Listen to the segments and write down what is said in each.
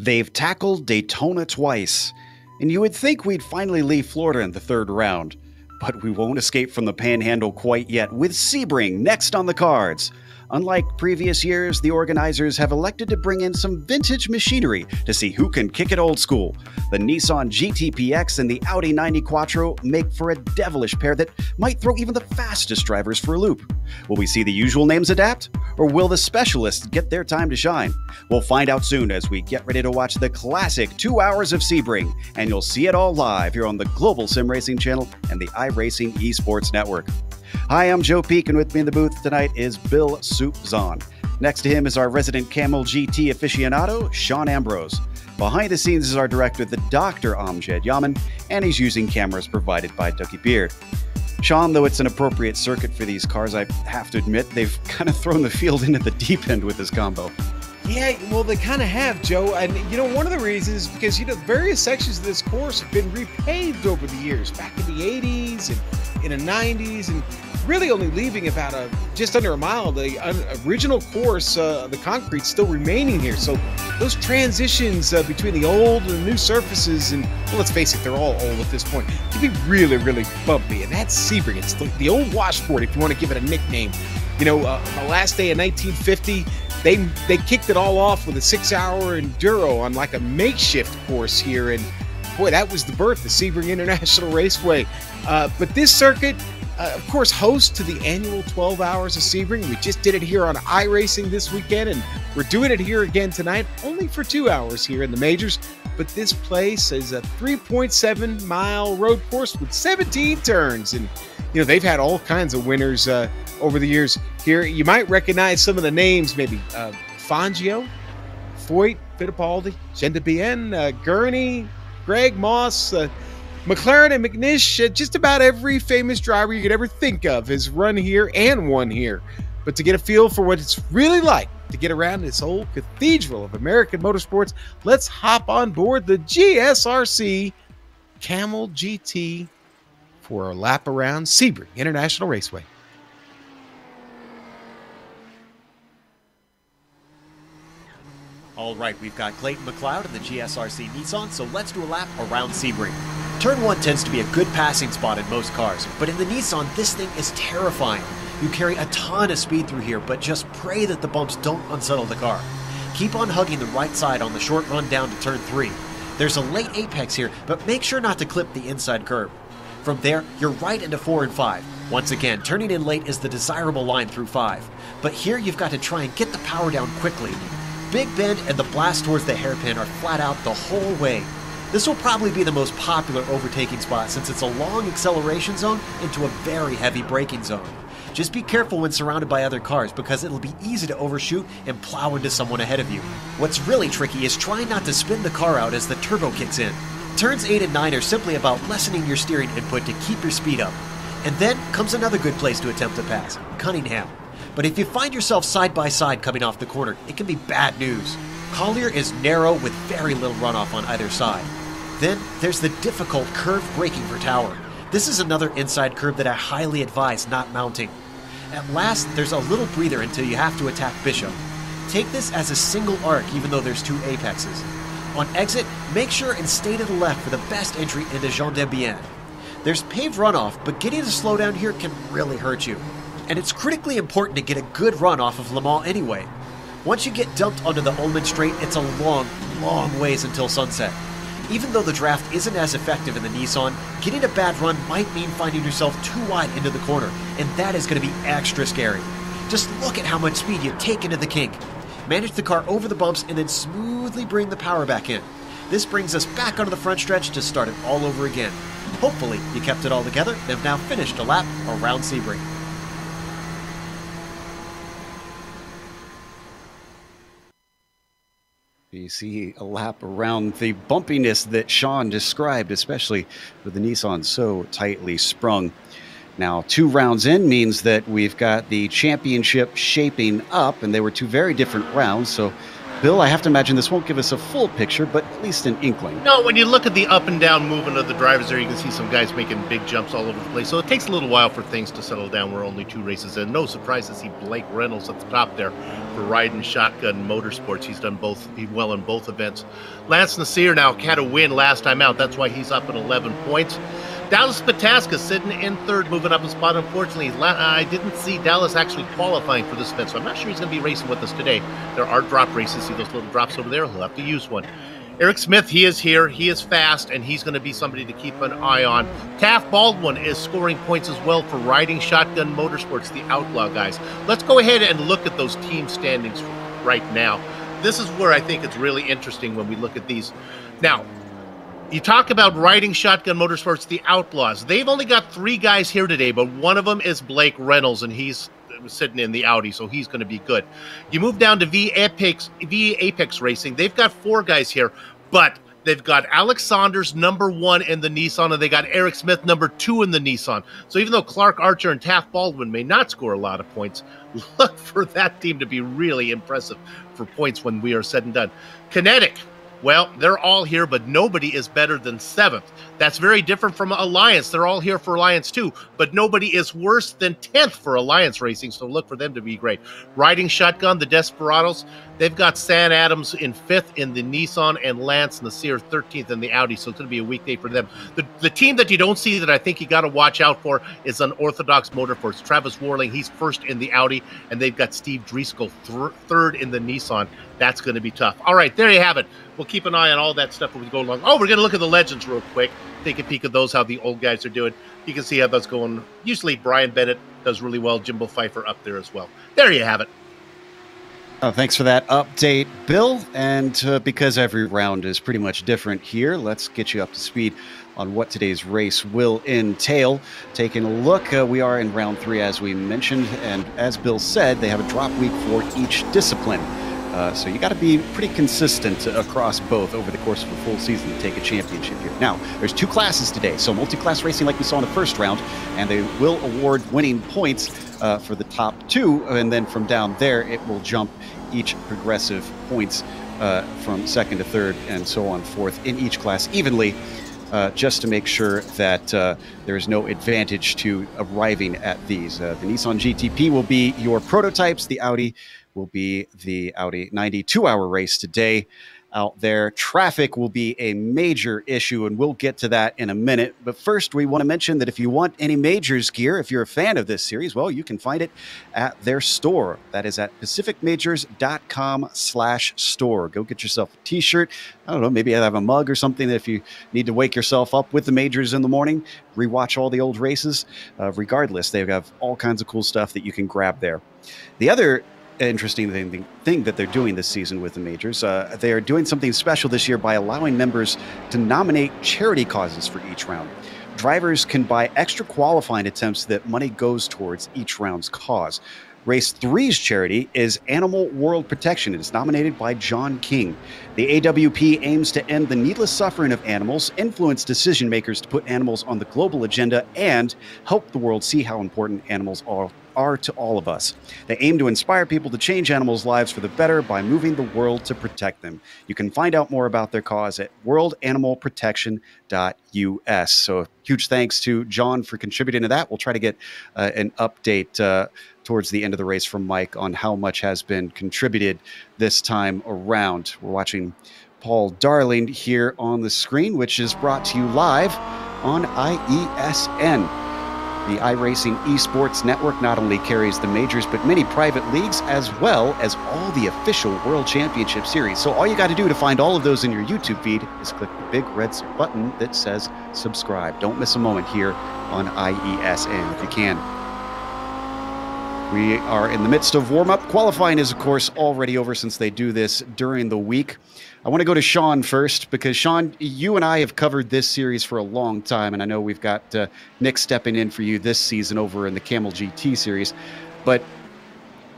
They've tackled Daytona twice, and you would think we'd finally leave Florida in the third round. But we won't escape from the panhandle quite yet, with Sebring next on the cards. Unlike previous years, the organizers have elected to bring in some vintage machinery to see who can kick it old school. The Nissan GTPX and the Audi 90 Quattro make for a devilish pair that might throw even the fastest drivers for a loop. Will we see the usual names adapt, or will the specialists get their time to shine? We'll find out soon as we get ready to watch the classic 2 hours of Sebring, and you'll see it all live here on the Global SimRacing Channel and the iRacing Esports Network. Hi, I'm Joe Peak, and with me in the booth tonight is Bill Soup Zahn. Next to him is our resident Camel GT aficionado, Sean Ambrose. Behind the scenes is our director, the Dr. Amjad Yaman, and he's using cameras provided by Dougie Beard. Sean, though it's an appropriate circuit for these cars, I have to admit they've kind of thrown the field into the deep end with this combo. Yeah, well, they kind of have, Joe. And, one of the reasons is because, various sections of this course have been repaved over the years, back in the 80s and in the 90s, and really only leaving about just under a mile. The original course, the concrete still remaining here. So those transitions between the old and the new surfaces, and well, let's face it, they're all old at this point, can be really, really bumpy. And that's Sebring. It's the old washboard, if you want to give it a nickname. The last day of 1950, they kicked it all off with a 6-hour enduro on like a makeshift course here, and boy, that was the birth of Sebring International Raceway. But this circuit, of course, hosts to the annual 12 Hours of Sebring. We just did it here on iRacing this weekend, and we're doing it here again tonight, only for 2 hours here in the majors. But this place is a 3.7-mile road course with 17 turns, and they've had all kinds of winners over the years here. You might recognize some of the names, maybe Fangio, Foyt, Fittipaldi, Gendebien, Gurney, Greg Moss, McLaren and McNish. Just about every famous driver you could ever think of has run here and won here. But to get a feel for what it's really like to get around this old cathedral of American motorsports, let's hop on board the GSRC Camel GT for a lap around Sebring International Raceway. All right, we've got Clayton McLeod in the GSRC Nissan, so let's do a lap around Sebring. Turn 1 tends to be a good passing spot in most cars, but in the Nissan, this thing is terrifying. You carry a ton of speed through here, but just pray that the bumps don't unsettle the car. Keep on hugging the right side on the short run down to turn 3. There's a late apex here, but make sure not to clip the inside curb. From there, you're right into 4 and 5. Once again, turning in late is the desirable line through 5. But here you've got to try and get the power down quickly. Big bend and the blast towards the hairpin are flat out the whole way. This will probably be the most popular overtaking spot since it's a long acceleration zone into a very heavy braking zone. Just be careful when surrounded by other cars because it'll be easy to overshoot and plow into someone ahead of you. What's really tricky is trying not to spin the car out as the turbo kicks in. Turns 8 and 9 are simply about lessening your steering input to keep your speed up. And then comes another good place to attempt to pass, Cunningham. But if you find yourself side by side coming off the corner, it can be bad news. Collier is narrow with very little runoff on either side. Then there's the difficult curved braking for Tower. This is another inside curve that I highly advise not mounting. At last, there's a little breather until you have to attack Bishop. Take this as a single arc even though there's 2 apexes. On exit, make sure and stay to the left for the best entry into Gendebien. There's paved runoff, but getting to slow down here can really hurt you. And it's critically important to get a good run off of Le Mans anyway. Once you get dumped onto the Ullman Straight, it's a long, long ways until sunset. Even though the draft isn't as effective in the Nissan, getting a bad run might mean finding yourself too wide into the corner, and that is going to be extra scary. Just look at how much speed you take into the kink. Manage the car over the bumps and then smoothly bring the power back in. This brings us back onto the front stretch to start it all over again. Hopefully you kept it all together and have now finished a lap around Sebring. You see a lap around the bumpiness that Sean described, especially with the Nissan so tightly sprung. Now, 2 rounds in means that we've got the championship shaping up, and they were 2 very different rounds, so Bill, I have to imagine this won't give us a full picture, but at least an inkling. No, when you look at the up and down movement of the drivers there, you can see some guys making big jumps all over the place. So it takes a little while for things to settle down. We're only 2 races in. No surprise to see Blake Reynolds at the top there for riding shotgun motorsports. He's done well in both events. Lance Nasir now had a win last time out. That's why he's up at 11 points. Dallas Pataska sitting in 3rd, moving up a spot. Unfortunately, I didn't see Dallas actually qualifying for this event, so I'm not sure he's going to be racing with us today. There are drop races. See those little drops over there? He'll have to use one. Eric Smith, he is here. He is fast, and he's going to be somebody to keep an eye on. Taft Baldwin is scoring points as well for riding shotgun motorsports, the Outlaw guys. Let's go ahead and look at those team standings right now. This is where I think it's really interesting when we look at these. Now, you talk about riding shotgun motorsports, the Outlaws. They've only got 3 guys here today, but one of them is Blake Reynolds, and he's sitting in the Audi, so he's going to be good. You move down to V Apex Racing. They've got 4 guys here, but they've got Alex Saunders, number 1 in the Nissan, and they got Eric Smith, number 2 in the Nissan. So even though Clark Archer and Taft Baldwin may not score a lot of points, look for that team to be really impressive for points when we are said and done. Kinetic. Well, they're all here, but nobody is better than 7th. That's very different from Alliance. They're all here for Alliance too, but nobody is worse than 10th for Alliance Racing, so look for them to be great. Riding Shotgun, the Desperados, they've got San Adams in 5th in the Nissan and Lance Nasir 13th in the Audi, so it's going to be a weekday for them. The team that you don't see that I think you got to watch out for is Unorthodox Motorsports. Travis Warling, he's 1st in the Audi, and they've got Steve Driscoll 3rd in the Nissan. That's going to be tough. All right, there you have it. We'll keep an eye on all that stuff as we go along. Oh, we're going to look at the legends real quick. Take a peek at those, how the old guys are doing. You can see how that's going. Usually Brian Bennett does really well. Jimbo Pfeiffer up there as well. There you have it. Oh, thanks for that update, Bill. And because every round is pretty much different here, let's get you up to speed on what today's race will entail. Taking a look, we are in round 3, as we mentioned. And as Bill said, they have a drop week for each discipline. So you got to be pretty consistent across both over the course of a full season to take a championship here. Now, there's 2 classes today. So multi-class racing like we saw in the first round, and they will award winning points for the top 2. And then from down there, it will jump each progressive points from 2nd to 3rd and so on forth in each class evenly, just to make sure that there is no advantage to arriving at these. The Nissan GTP will be your prototypes. The Audi will be the Audi 92-hour race today out there. Traffic will be a major issue, and we'll get to that in a minute. But first, we want to mention that if you want any Majors gear, if you're a fan of this series, well, you can find it at their store. That is at pacificmajors.com/store. Go get yourself a t-shirt. I don't know, maybe have a mug or something that if you need to wake yourself up with the Majors in the morning, rewatch all the old races. Regardless, they have all kinds of cool stuff that you can grab there. The other interesting thing that they're doing this season with the Majors, they are doing something special this year by allowing members to nominate charity causes for each round. Drivers can buy extra qualifying attempts that money goes towards each round's cause. Race 3's charity is Animal World Protection. It is nominated by John King. The AWP aims to end the needless suffering of animals, influence decision makers to put animals on the global agenda, and help the world see how important animals are to all of us. They aim to inspire people to change animals' lives for the better by moving the world to protect them. You can find out more about their cause at worldanimalprotection.us. So huge thanks to John for contributing to that. We'll try to get an update towards the end of the race from Mike on how much has been contributed this time around. We're watching Paul Darling here on the screen, which is brought to you live on IESN. The iRacing Esports Network not only carries the Majors, but many private leagues, as well as all the official World Championship Series. So all you got to do to find all of those in your YouTube feed is click the big red button that says subscribe. Don't miss a moment here on IESN if you can. We are in the midst of warm-up. Qualifying is, of course, already over since they do this during the week. I want to go to Sean first because, Sean, you and I have covered this series for a long time, and I know we've got Nick stepping in for you this season over in the Camel GT series. But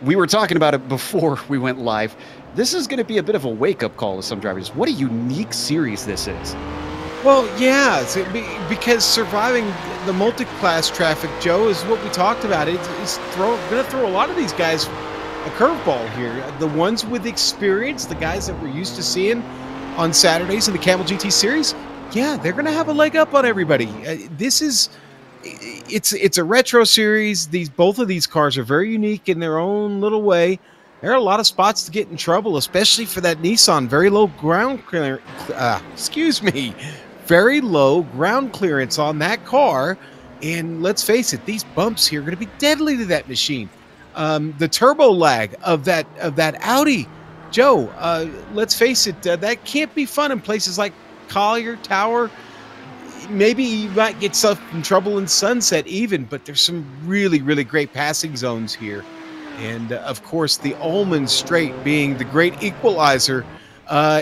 we were talking about it before we went live. This is going to be a bit of a wake-up call to some drivers. What a unique series this is. Well, yeah, because surviving the multi-class traffic, Joe, is what we talked about. It's going to throw a lot of these guys curveball here. The ones with experience, the guys that we're used to seeing on Saturdays in the Camel GT Series, yeah, they're going to have a leg up on everybody. It's a retro series. Both of these cars are very unique in their own little way. There are a lot of spots to get in trouble, especially for that Nissan. Very low ground clearance. Very low ground clearance on that car. And let's face it, these bumps here are going to be deadly to that machine. The turbo lag of that Audi, Joe. Let's face it, that can't be fun in places like Collier Tower. Maybe you might get yourself in trouble in Sunset even, but there's some really, really great passing zones here. And, of course, the Ullman Straight being the great equalizer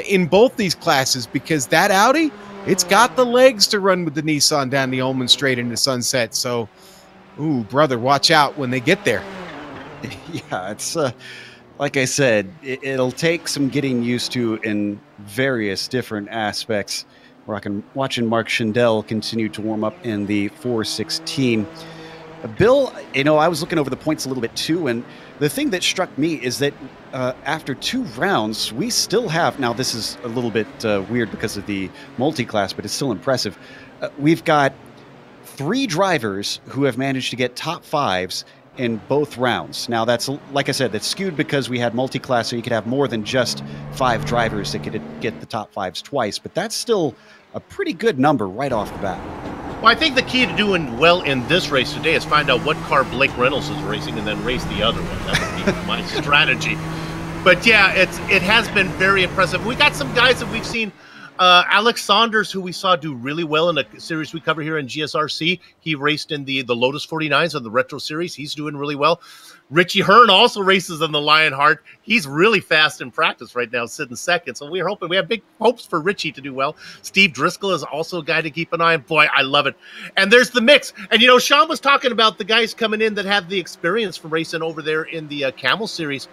in both these classes, because that Audi, it's got the legs to run with the Nissan down the Ullman Straight into Sunset. So, ooh, brother, watch out when they get there. Yeah, it's like I said, it'll take some getting used to in various different aspects. Watching Mark Schindel continue to warm up in the 416. Bill, I was looking over the points a little bit too, and the thing that struck me is that after 2 rounds, we still have, now this is a little bit weird because of the multi-class, but it's still impressive. We've got 3 drivers who have managed to get top 5s in both rounds. Now that's, like I said, that's skewed because we had multi-class, so you could have more than just 5 drivers that could get the top 5s twice, but that's still a pretty good number right off the bat. Well, I think the key to doing well in this race today is find out what car Blake Reynolds is racing and then race the other one. That would be my strategy. But yeah, it has been very impressive. We got some guys that we've seen. Alex Saunders, who we saw do really well in a series we cover here in GSRC. He raced in the Lotus 49s of the Retro Series. He's doing really well. Richie Hearn also races in the Lionheart. He's really fast in practice right now, sitting second. So we have big hopes for Richie to do well. Steve Driscoll is also a guy to keep an eye on. Boy, I love it. And there's the mix. And, Sean was talking about the guys coming in that have the experience from racing over there in the Camel Series.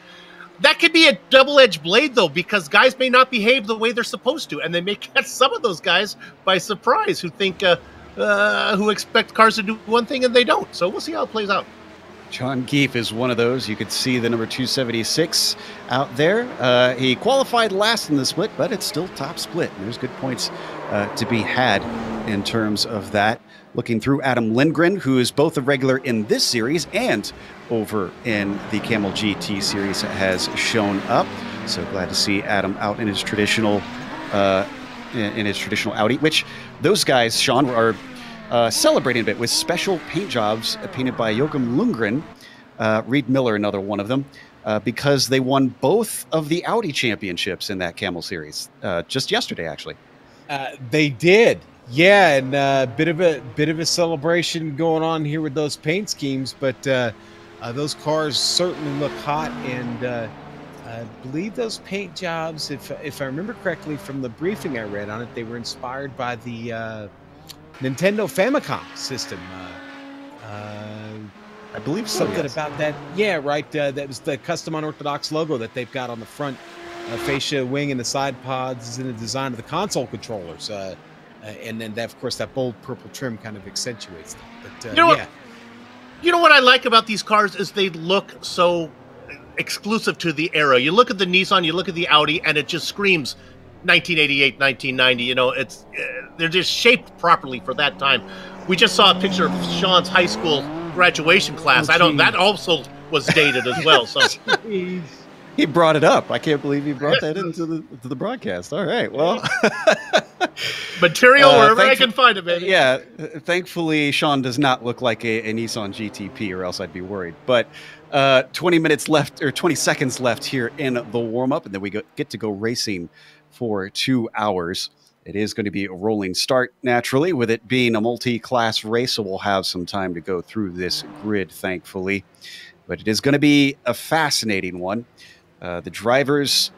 That could be a double-edged blade, though, because guys may not behave the way they're supposed to, and they may catch some of those guys by surprise who think, who expect cars to do one thing and they don't. So we'll see how it plays out. John Keefe is one of those. You could see the number 276 out there. He qualified last in the split, but it's still top split. And there's good points to be had in terms of that. Looking through Adam Lindgren, who is both a regular in this series and over in the Camel GT series, has shown up. So glad to see Adam out in his traditional Audi, which those guys, Sean, are celebrating a bit with special paint jobs painted by Joachim Lundgren, Reed Miller, another one of them, because they won both of the Audi championships in that Camel series just yesterday, actually. They did. Yeah, and bit of a celebration going on here with those paint schemes, but those cars certainly look hot, and I believe those paint jobs, if I remember correctly from the briefing I read on it, they were inspired by the Nintendo Famicom system. I believe so, something yes. about that. Yeah, right. That was the custom unorthodox logo that they've got on the front fascia, wing, and the side pods is in the design of the console controllers. And then, of course, that bold purple trim kind of accentuates that. But yeah. You know what I like about these cars is they look so exclusive to the era. You look at the Nissan, you look at the Audi, and it just screams 1988, 1990. They're just shaped properly for that time. We just saw a picture of Sean's high school graduation class. That also was dated as well. So he brought it up. I can't believe he brought that into the broadcast. All right, well. Material wherever I can find it, baby. Yeah, thankfully, Sean does not look like a Nissan GTP, or else I'd be worried. But 20 minutes left, or 20 seconds left here in the warm-up, and then we get to go racing for 2 hours. It is going to be a rolling start, naturally, with it being a multi-class race, so we'll have some time to go through this grid, thankfully. But it is going to be a fascinating one. The drivers...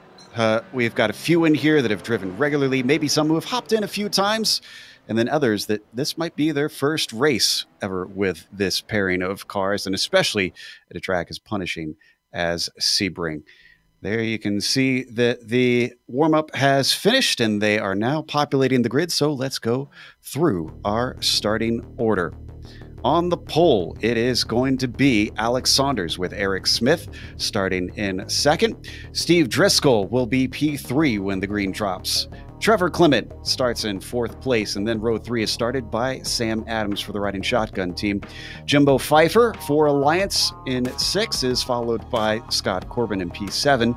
we've got a few in here that have driven regularly, maybe some who have hopped in a few times, and then others that this might be their first race ever with this pairing of cars, and especially at a track as punishing as Sebring. There you can see that the warm-up has finished, and they are now populating the grid, so let's go through our starting order. On the pole, it is going to be Alex Saunders with Eric Smith starting in second. Steve Driscoll will be P3 when the green drops. Trevor Clement starts in fourth place, and then row 3 is started by Sam Adams for the riding shotgun team. Jimbo Pfeiffer for Alliance in 6 is followed by Scott Corbin in P7.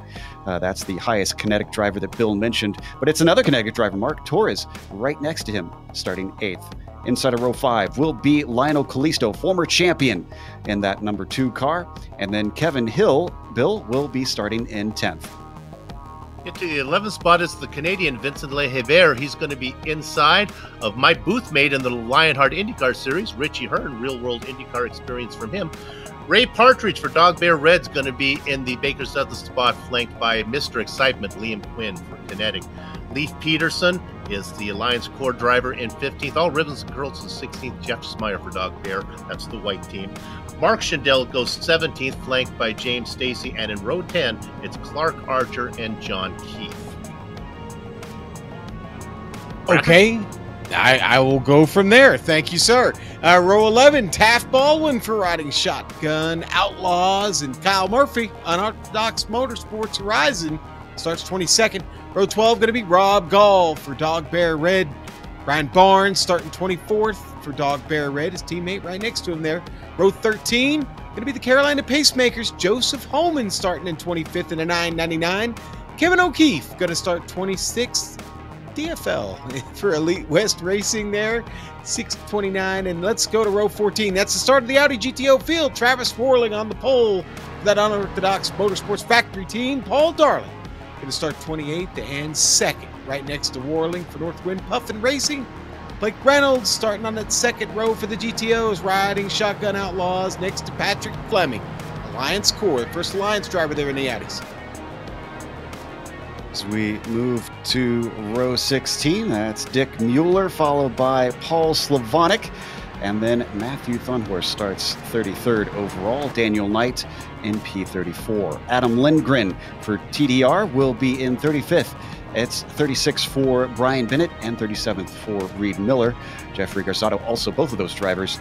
That's the highest kinetic driver that Bill mentioned, but it's another kinetic driver, Mark Torres, right next to him, starting 8th. Inside of row 5 will be Lionel Callisto, former champion in that number 2 car, and then Kevin Hill, Bill, will be starting in 10th. Into the 11th spot is the Canadian Vincent Lehebert. He's going to be inside of my booth mate in the Lionheart IndyCar Series, Richie Hearn, real-world IndyCar experience from him. Ray Partridge for Dog Bear Red's going to be in the Baker's Dozen spot, flanked by Mr. Excitement, Liam Quinn for Kinetic. Leif Peterson is the Alliance Core driver in 15th. All ribbons and curls in 16th. Jeff Smyer for Dog Bear. That's the white team. Mark Schindel goes 17th, flanked by James Stacy. And in row 10, it's Clark Archer and John Keith. Okay, I will go from there. Thank you, sir. Row 11, Taft Baldwin for riding shotgun. Outlaws and Kyle Murphy, Unorthodox Motorsports Horizon, starts 22nd. Row 12 going to be Rob Gall for Dog Bear Red. Brian Barnes starting 24th for Dog Bear Red, his teammate right next to him there. Row 13 going to be the Carolina Pacemakers. Joseph Holman starting in 25th in a 999. Kevin O'Keefe going to start 26th. DFL for Elite West Racing there, 629. And let's go to row 14. That's the start of the Audi GTO field. Travis Warling on the pole for that Unorthodox Motorsports Factory team. Paul Darling going to start 28th and 2nd, right next to Warling for Northwind Puffin Racing. Blake Reynolds starting on that second row for the GTOs, riding Shotgun Outlaws next to Patrick Fleming, Alliance Core, the first Alliance driver there in the Audis. As we move to row 16, that's Dick Mueller, followed by Paul Slavonic. And then Matthew Thunhorst starts 33rd overall. Daniel Knight in P34. Adam Lindgren for TDR will be in 35th. It's 36th for Brian Bennett and 37th for Reed Miller. Jeffrey Garzado, also both of those drivers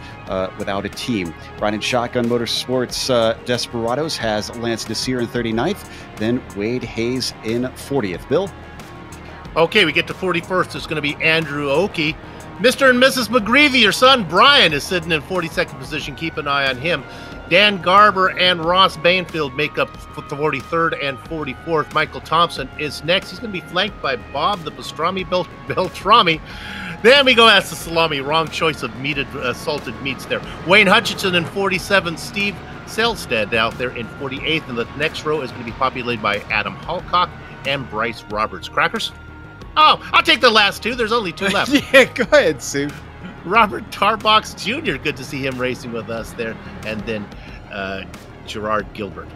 without a team. Riding Shotgun Motorsports Desperados has Lance Desir in 39th, then Wade Hayes in 40th. Bill? Okay, we get to 41st. It's going to be Andrew Oakey. Mr. and Mrs. McGreevy, your son Brian, is sitting in 42nd position. Keep an eye on him. Dan Garber and Ross Bainfield make up 43rd and 44th. Michael Thompson is next. He's going to be flanked by Bob the Pastrami Beltrami. Then we go, that's the salami. Wrong choice of salted meats there. Wayne Hutchinson in 47th. Steve Selstead out there in 48th. And the next row is going to be populated by Adam Halcock and Bryce Roberts. Crackers? Oh, I'll take the last two. There's only 2 left. Yeah, go ahead, Sue. Robert Tarbox Jr., good to see him racing with us there. And then Gerard Gilbert.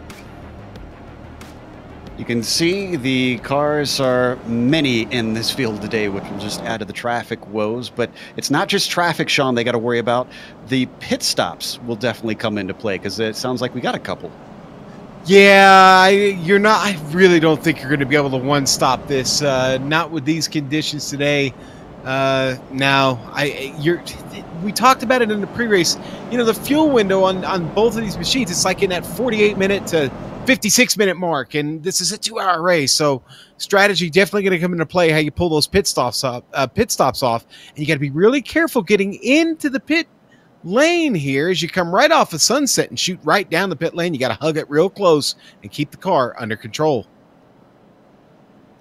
You can see the cars are many in this field today, which will just add to the traffic woes. But it's not just traffic, Sean, they got to worry about. The pit stops will definitely come into play because it sounds like we got a couple. Yeah, you're not. I really don't think you're going to be able to one-stop this. Not with these conditions today. We talked about it in the pre-race. You know, the fuel window on both of these machines, it's like in that 48-minute to 56-minute mark, and this is a 2-hour race. So strategy definitely going to come into play. How you pull those pit stops off, and you got to be really careful getting into the pit lane here as you come right off of Sunset and shoot right down the pit lane. You got to hug it real close and keep the car under control.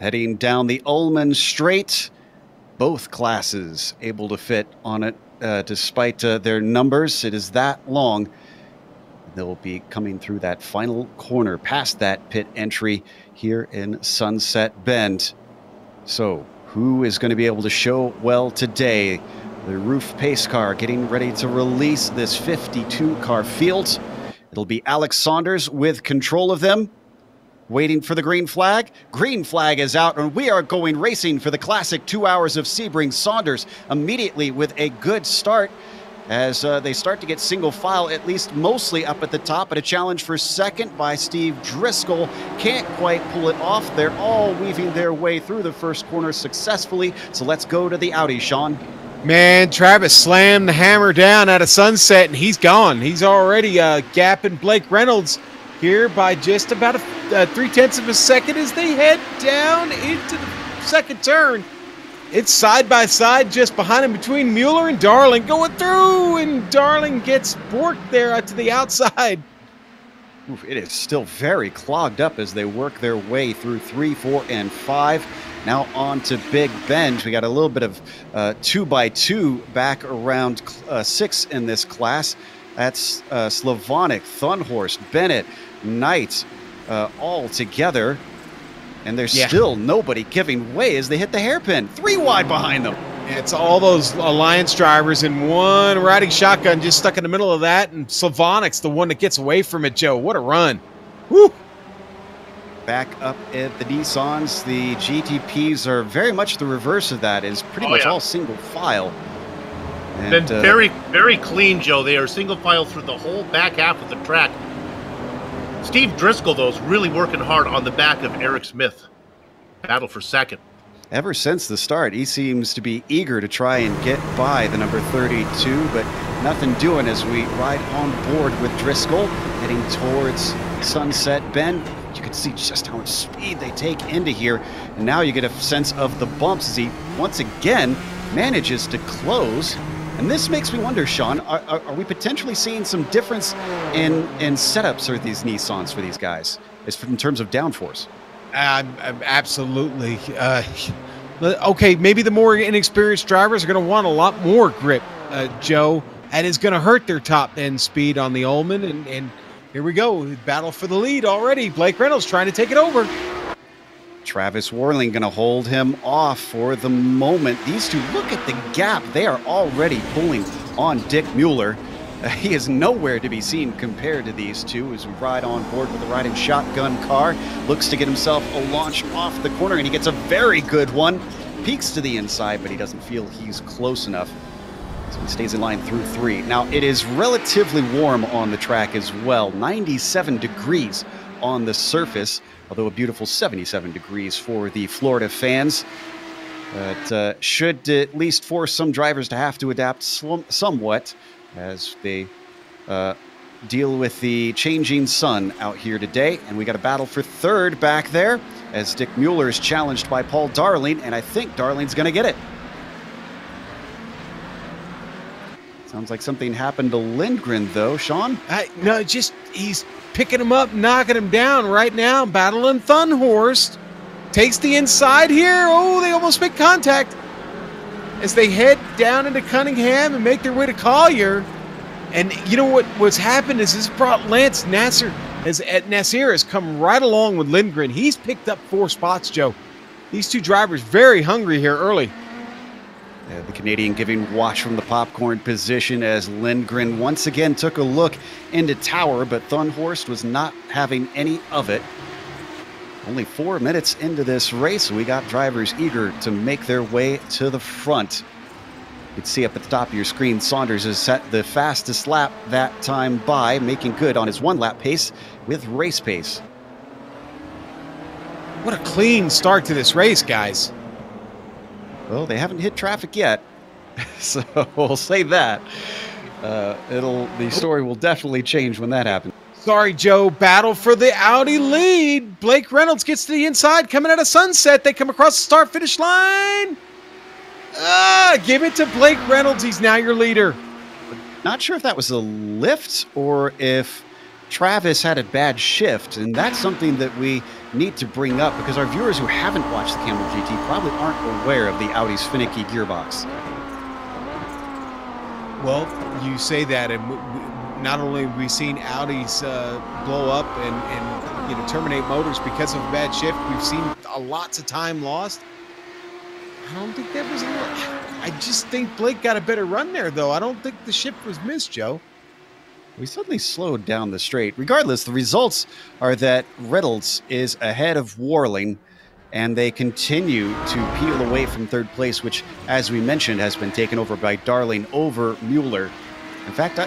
Heading down the Ullman Straight, both classes able to fit on it despite their numbers. It is that long. They'll be coming through that final corner past that pit entry here in Sunset Bend. So who is going to be able to show well today? The Roof Pace car getting ready to release this 52-car field. It'll be Alex Saunders with control of them, waiting for the green flag. Green flag is out, and we are going racing for the classic 2 hours of Sebring. Saunders immediately with a good start as they start to get single file, at least mostly up at the top, but a challenge for second by Steve Driscoll. Can't quite pull it off. They're all weaving their way through the first corner successfully. So let's go to the Audi, Sean. Man, Travis slammed the hammer down at a sunset, and he's gone. He's already gapping Blake Reynolds here by just about 0.3 of a second as they head down into the second turn. It's side by side just behind him between Mueller and Darling going through, and Darling gets borked there out to the outside. Oof, it is still very clogged up as they work their way through 3, 4, and 5. Now on to Big Bend. We got a little bit of 2x2 back around 6 in this class. That's Slavonic, Thunhorst, Bennett, Knight, all together. And there's still nobody giving way as they hit the hairpin. 3 wide behind them. It's all those Alliance drivers in one riding shotgun just stuck in the middle of that. And Slavonic's the one that gets away from it, Joe. What a run. Woo! Back up at the Nissans, the GTPs are very much the reverse of that. Is pretty much all single file. And, been very, very clean, Joe. They are single file through the whole back half of the track. Steve Driscoll, though, is really working hard on the back of Eric Smith. Battle for second. Ever since the start, he seems to be eager to try and get by the number 32, but nothing doing as we ride on board with Driscoll, heading towards Sunset Bend. You can see just how much speed they take into here, and now you get a sense of the bumps as he once again manages to close. And this makes me wonder, Sean, are we potentially seeing some difference in setups for these Nissans for these guys, in terms of downforce? Absolutely. Okay, maybe the more inexperienced drivers are going to want a lot more grip, Joe, and it's going to hurt their top end speed on the Ullman. And here we go, battle for the lead already. Blake Reynolds trying to take it over. Travis Worling going to hold him off for the moment. These two, look at the gap. They are already pulling on Dick Mueller. He is nowhere to be seen compared to these two as we ride on board with the riding shotgun car. Looks to get himself a launch off the corner, and he gets a very good one. Peeks to the inside, but he doesn't feel he's close enough. So he stays in line through 3. Now, it is relatively warm on the track as well. 97 degrees on the surface, although a beautiful 77 degrees for the Florida fans. But should at least force some drivers to have to adapt somewhat as they deal with the changing sun out here today. And we got a battle for third back there as Dick Mueller is challenged by Paul Darling, and I think Darling's going to get it. Sounds like something happened to Lindgren, though. Sean? No, just he's picking him up, knocking him down right now. Battling Thunhorst. Takes the inside here. Oh, they almost make contact as they head down into Cunningham and make their way to Collier. And you know what's happened is this brought Lance Nasser, Nasir has come right along with Lindgren. He's picked up 4 spots, Joe. These two drivers very hungry here early. The Canadian giving watch from the popcorn position as Lindgren once again took a look into Tower, but Thunhorst was not having any of it. Only 4 minutes into this race, we got drivers eager to make their way to the front. You can see up at the top of your screen, Saunders has set the fastest lap that time by, making good on his 1-lap pace with race pace. What a clean start to this race, guys. Well, they haven't hit traffic yet, so we'll say that. The story will definitely change when that happens. Sorry, Joe. Battle for the Audi lead. Blake Reynolds gets to the inside, coming out of Sunset. They come across the start-finish line. Give it to Blake Reynolds. He's now your leader. Not sure if that was a lift or if Travis had a bad shift, and that's something that we need to bring up because our viewers who haven't watched the Camel GT probably aren't aware of the Audi's finicky gearbox. Well, you say that, and not only have we seen Audis blow up and terminate motors because of a bad shift, we've seen lots of time lost. I don't think that was I just think Blake got a better run there, though. I don't think the shift was missed, Joe. We suddenly slowed down the straight. Regardless, the results are that Reynolds is ahead of Worling, and they continue to peel away from third place, which, as we mentioned, has been taken over by Darling over Mueller. In fact,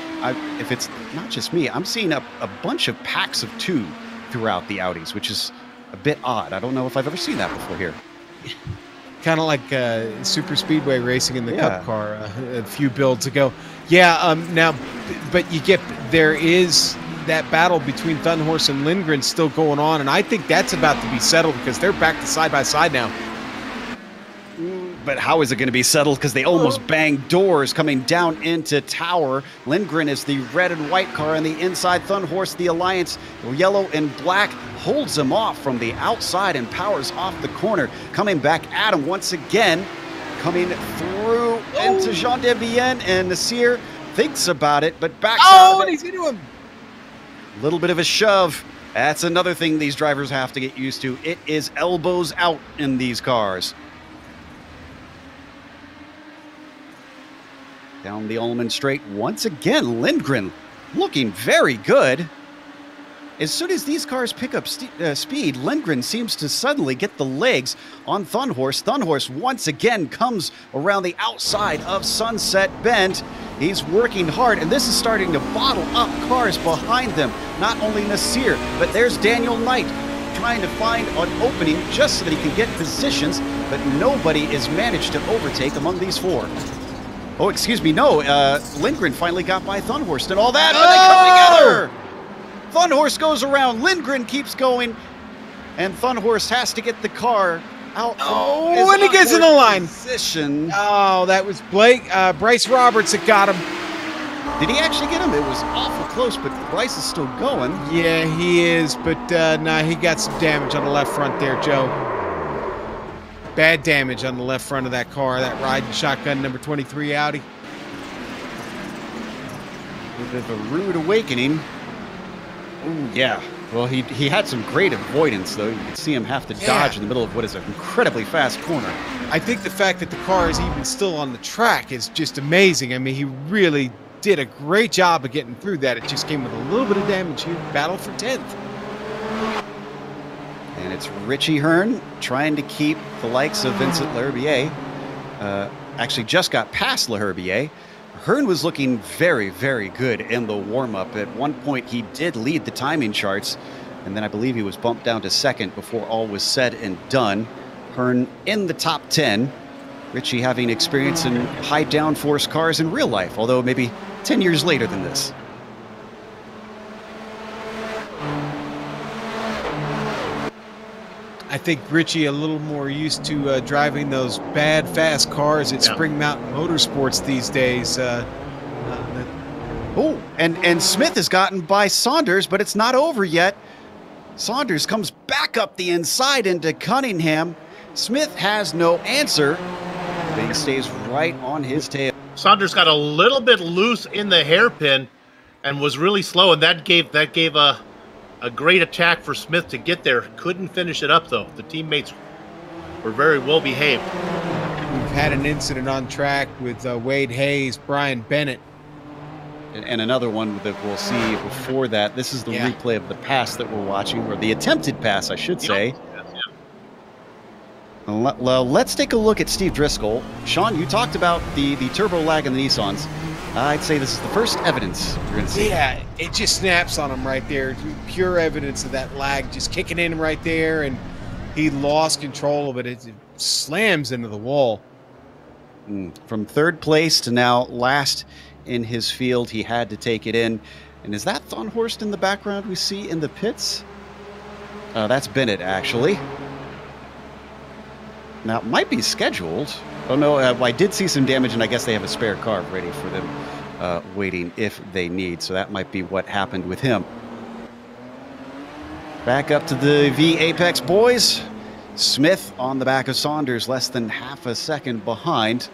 if it's not just me, I'm seeing a bunch of packs of 2 throughout the Audis, which is a bit odd. I don't know if I've ever seen that before here. kind of like super speedway racing in the Cup car a few builds ago. Yeah. Now, but there is that battle between Thunhorse and Lindgren still going on, and I think that's about to be settled because they're back to side by side now. But how is it going to be settled? Because they almost banged doors coming down into Tower. Lindgren is the red and white car on the inside. Thunhorse, the Alliance, yellow and black, holds him off from the outside and powers off the corner. Coming back at him once again. Coming through into Jean Debienne, and Nasir thinks about it, but backs out of it. And he's into him. A little bit of a shove. That's another thing these drivers have to get used to. It is elbows out in these cars. Down the Ullman straight once again. Lindgren looking very good. As soon as these cars pick up speed, Lindgren seems to suddenly get the legs on Thunhorse. Thunhorse once again comes around the outside of Sunset Bend. He's working hard, and this is starting to bottle up cars behind them. Not only Nasir, but there's Daniel Knight trying to find an opening just so that he can get positions, but nobody is managed to overtake among these four. Oh, excuse me, no. Lindgren finally got by Thunhorse and all that, but they come together. Thunhorse goes around, Lindgren keeps going, and Thunhorse has to get the car out. When he gets in the line. Position. Oh, that was Bryce Roberts that got him. Did he actually get him? It was awful close, but Bryce is still going. Yeah, he is, but nah, he got some damage on the left front there, Joe. Bad damage on the left front of that car, that riding shotgun number 23 Audi. A bit of a rude awakening. Ooh, yeah. Well, he had some great avoidance, though. You could see him have to dodge in the middle of what is an incredibly fast corner. I think the fact that the car is even still on the track is just amazing. I mean, he really did a great job of getting through that. It just came with a little bit of damage here. Battle for 10th. And it's Richie Hearn trying to keep the likes of Vincent L'Herbier. Actually just got past L'Herbier. Hearn was looking very, very good in the warm-up. At one point, he did lead the timing charts, and then I believe he was bumped down to second before all was said and done. Hearn in the top 10. Richie having experience in high downforce cars in real life, although maybe 10 years later than this. I think Richie a little more used to driving those bad, fast cars at Spring Mountain Motorsports these days. And Smith has gotten by Saunders, but it's not over yet. Saunders comes back up the inside into Cunningham. Smith has no answer, but he stays right on his tail. Saunders got a little bit loose in the hairpin and was really slow, and that gave a great attack for Smith to get there. Couldn't finish it up, though. The teammates were very well behaved. We've had an incident on track with Wade Hayes, Brian Bennett. And another one that we'll see before that. This is the replay of the pass that we're watching, or the attempted pass, I should say. Well, let's take a look at Steve Driscoll. Sean, you talked about the turbo lag in the Nissans. I'd say this is the first evidence you're going to see. Yeah, it just snaps on him right there. Pure evidence of that lag just kicking in right there, and he lost control of it. It slams into the wall. From third place to now last in his field, he had to take it in. And is that Thunhorst in the background we see in the pits? That's Bennett, actually. Now, it might be scheduled. Oh, no, I did see some damage, and I guess they have a spare car ready for them waiting if they need. So that might be what happened with him. Back up to the V Apex boys. Smith on the back of Saunders, less than half a second behind.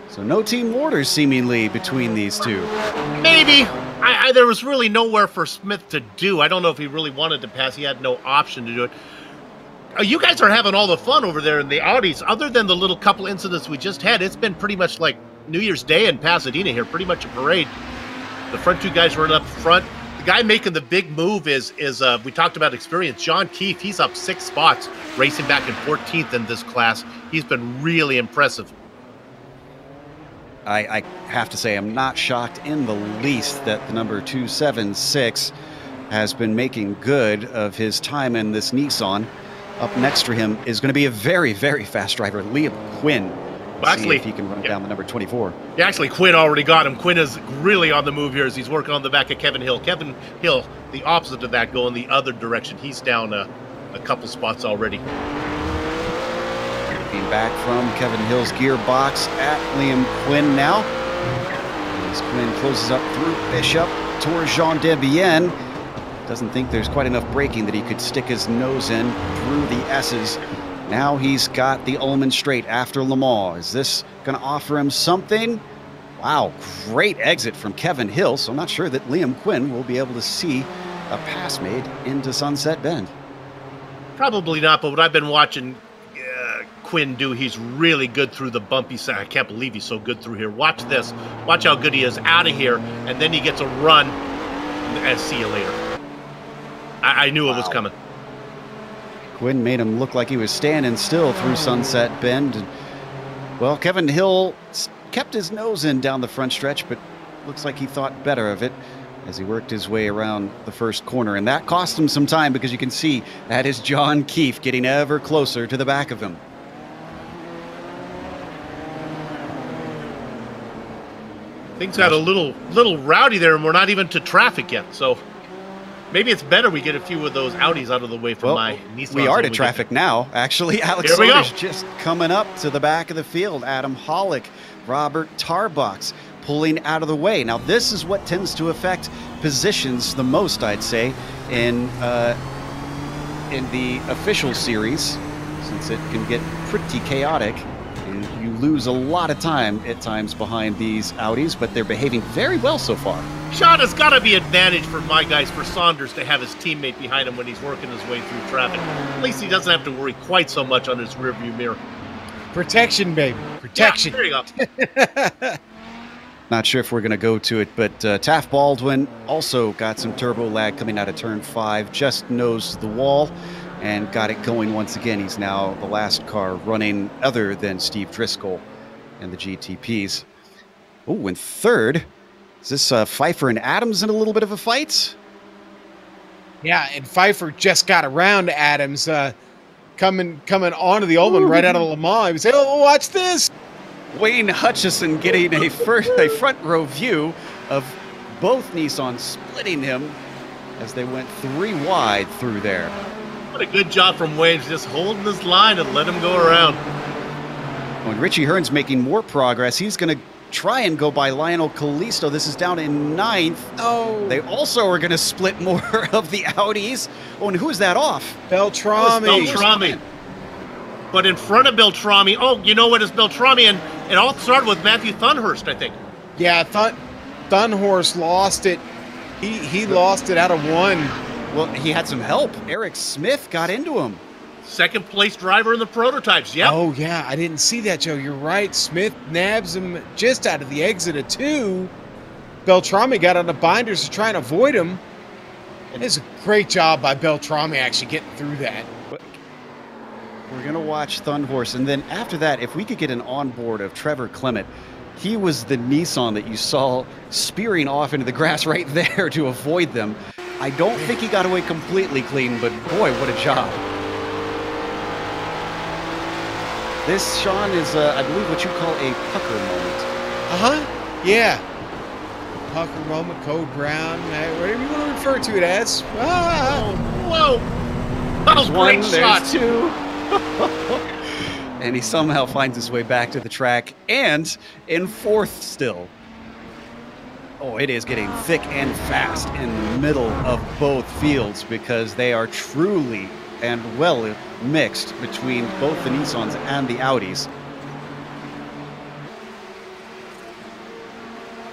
So no team orders seemingly between these two. Maybe. There was really nowhere for Smith to do. I don't know if he really wanted to pass. He had no option to do it. You guys are having all the fun over there in the Audis. Other than the little couple incidents we just had, it's been pretty much like New Year's Day in Pasadena here, pretty much a parade. The front two guys running up front. The guy making the big move is we talked about experience, John Keefe. He's up 6 spots, racing back in 14th in this class. He's been really impressive. I have to say I'm not shocked in the least that the number 276 has been making good of his time in this Nissan. Up next for him is going to be a very, very fast driver, Liam Quinn. Well, actually, see if he can run down the number 24. Yeah, actually, Quinn already got him. Quinn is really on the move here as he's working on the back of Kevin Hill. Kevin Hill, the opposite of that, going the other direction. He's down a couple spots already. Looking back from Kevin Hill's gearbox at Liam Quinn now. As Quinn closes up through Bishop towards Jean Debienne. Doesn't think there's quite enough braking that he could stick his nose in through the S's. Now he's got the Ullman Straight after Le Mans. Is this going to offer him something? Wow, great exit from Kevin Hill. So I'm not sure that Liam Quinn will be able to see a pass made into Sunset Bend. Probably not, but what I've been watching Quinn do, he's really good through the bumpy side. I can't believe he's so good through here. Watch this. Watch how good he is out of here, and then he gets a run, and see you later. I knew it was coming. Quinn made him look like he was standing still through Sunset Bend. And, well, Kevin Hill kept his nose in down the front stretch, but looks like he thought better of it as he worked his way around the first corner. And that cost him some time because you can see that is John Keefe getting ever closer to the back of him. Things got a little rowdy there, and we're not even to traffic yet, so maybe it's better we get a few of those Audis out of the way from my Nissan. We are to traffic now, actually. Alex Soder's just coming up to the back of the field. Adam Hollick, Robert Tarbox pulling out of the way. Now, this is what tends to affect positions the most, I'd say, in the official series, since it can get pretty chaotic. And you lose a lot of time at times behind these Audis, but they're behaving very well so far. Sean, has got to be advantage for my guys, for Saunders, to have his teammate behind him when he's working his way through traffic. At least he doesn't have to worry quite so much on his rearview mirror. Protection, baby. Protection. Yeah, there you go. Not sure if we're going to go to it, but Taft Baldwin also got some turbo lag coming out of turn 5, just nosed the wall and got it going once again. He's now the last car running other than Steve Driscoll and the GTPs. Oh, and third, is this Pfeiffer and Adams in a little bit of a fight? Yeah, and Pfeiffer just got around Adams coming onto the Ullman right out of Le Mans. He was saying, oh, watch this. Wayne Hutchison getting a front row view of both Nissans splitting him as they went 3 wide through there. What a good job from Wayne, just holding his line and let him go around. When Richie Hearn's making more progress, he's going to try and go by Lionel Callisto. This is down in 9th. Oh. They also are going to split more of the Audis. Oh, and who's that off? Beltrami. Beltrami. But in front of Beltrami, oh, you know what, it's Beltrami, and it all started with Matthew Thunhurst, I think. Yeah, Thunhurst lost it. He lost it out of 1. Well, he had some help. Eric Smith got into him. Second place driver in the prototypes, yep. Oh, yeah, I didn't see that, Joe. You're right. Smith nabs him just out of the exit of 2. Beltrami got on the binders to try and avoid him. And it's a great job by Beltrami actually getting through that. We're going to watch Thunhorse, and then after that, if we could get an onboard of Trevor Clement, he was the Nissan that you saw spearing off into the grass right there to avoid them. I don't think he got away completely clean, but boy, what a job. This, Sean, is, I believe, what you call a pucker moment. Uh-huh, yeah. Pucker moment, Code Brown, whatever you want to refer to it as. Whoa! That was great shot. There's 2. And he somehow finds his way back to the track and in 4th still. Oh, it is getting thick and fast in the middle of both fields because they are truly and well mixed between both the Nissans and the Audis.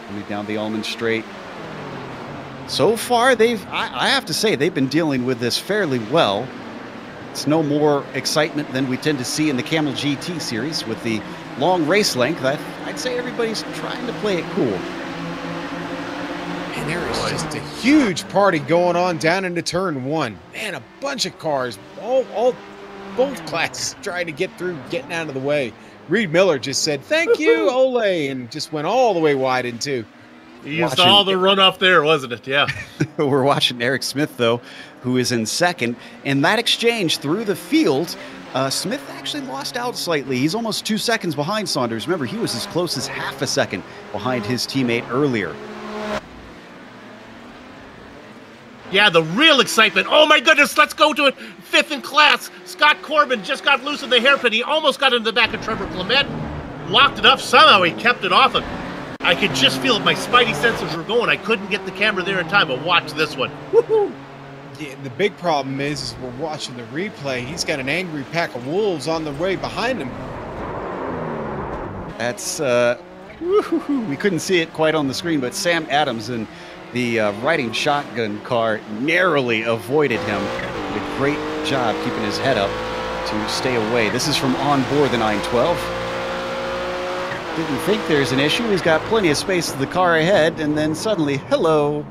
Coming down the Ullman Straight. So far, I have to say, they've been dealing with this fairly well. It's no more excitement than we tend to see in the Camel GT series with the long race length. I'd say everybody's trying to play it cool. And there is just a huge party going on down into turn 1. Man, a bunch of cars, both classes trying to get through, getting out of the way. Reed Miller just said, thank you, Ole, and just went all the way wide in 2. You saw the runoff there, wasn't it? Yeah. We're watching Eric Smith, though, who is in second. In that exchange through the field, Smith actually lost out slightly. He's almost 2 seconds behind Saunders. Remember, he was as close as half a second behind his teammate earlier. Yeah, the real excitement. Oh, my goodness, let's go to it. Fifth in class. Scott Corbin just got loose in the hairpin. He almost got into the back of Trevor Clement. Locked it up. Somehow he kept it off him. I could just feel my spidey senses were going. I couldn't get the camera there in time, but watch this one. Woohoo! Yeah, the big problem is we're watching the replay. He's got an angry pack of wolves on the way behind him. That's, we couldn't see it quite on the screen, but Sam Adams in the riding shotgun car narrowly avoided him. Did a great job keeping his head up to stay away. This is from on board the 912. Didn't think there's an issue. He's got plenty of space to the car ahead, and then suddenly, hello.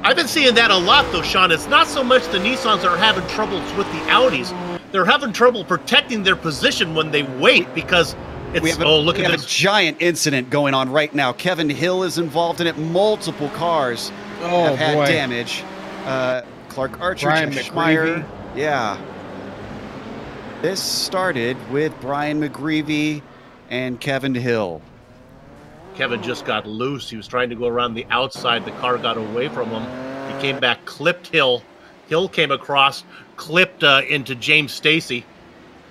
I've been seeing that a lot, though, Sean. It's not so much the Nissans that are having troubles with the Audis. They're having trouble protecting their position when they wait because it's... We have a giant incident going on right now. Kevin Hill is involved in it. Multiple cars have had damage. Clark Archer, Brian Schmeier. Yeah. This started with Brian McGreevy and Kevin Hill. Kevin just got loose. He was trying to go around the outside. The car got away from him. He came back, clipped Hill. Hill came across, clipped into James Stacy.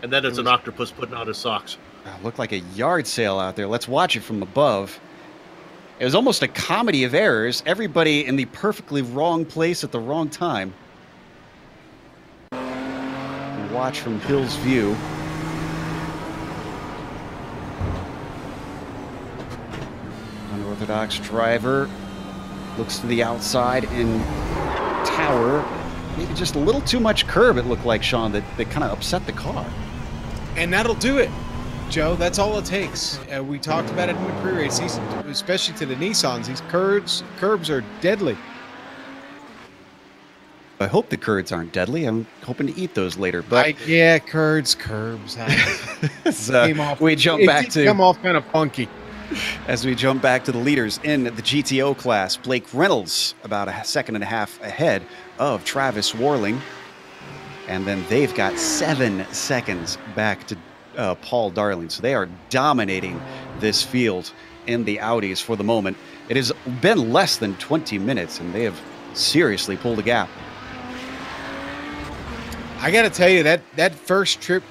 And then it's an octopus putting out his socks. Looked like a yard sale out there. Let's watch it from above. It was almost a comedy of errors. Everybody in the perfectly wrong place at the wrong time. Watch from Hill's view. Unorthodox driver looks to the outside in tower. Maybe just a little too much curb, it looked like, Sean, that kind of upset the car. And that'll do it, Joe. That's all it takes. We talked about it in the pre-race, especially to the Nissans. These curbs are deadly. I hope the curds aren't deadly. I'm hoping to eat those later. But yeah, curbs. We jump back to come off kind of funky. As we jump back to the leaders in the GTO class, Blake Reynolds about a second and a half ahead of Travis Warling, and then they've got 7 seconds back to Paul Darling. So they are dominating this field in the Audis for the moment. It has been less than 20 minutes, and they have seriously pulled a gap. I got to tell you, that first trip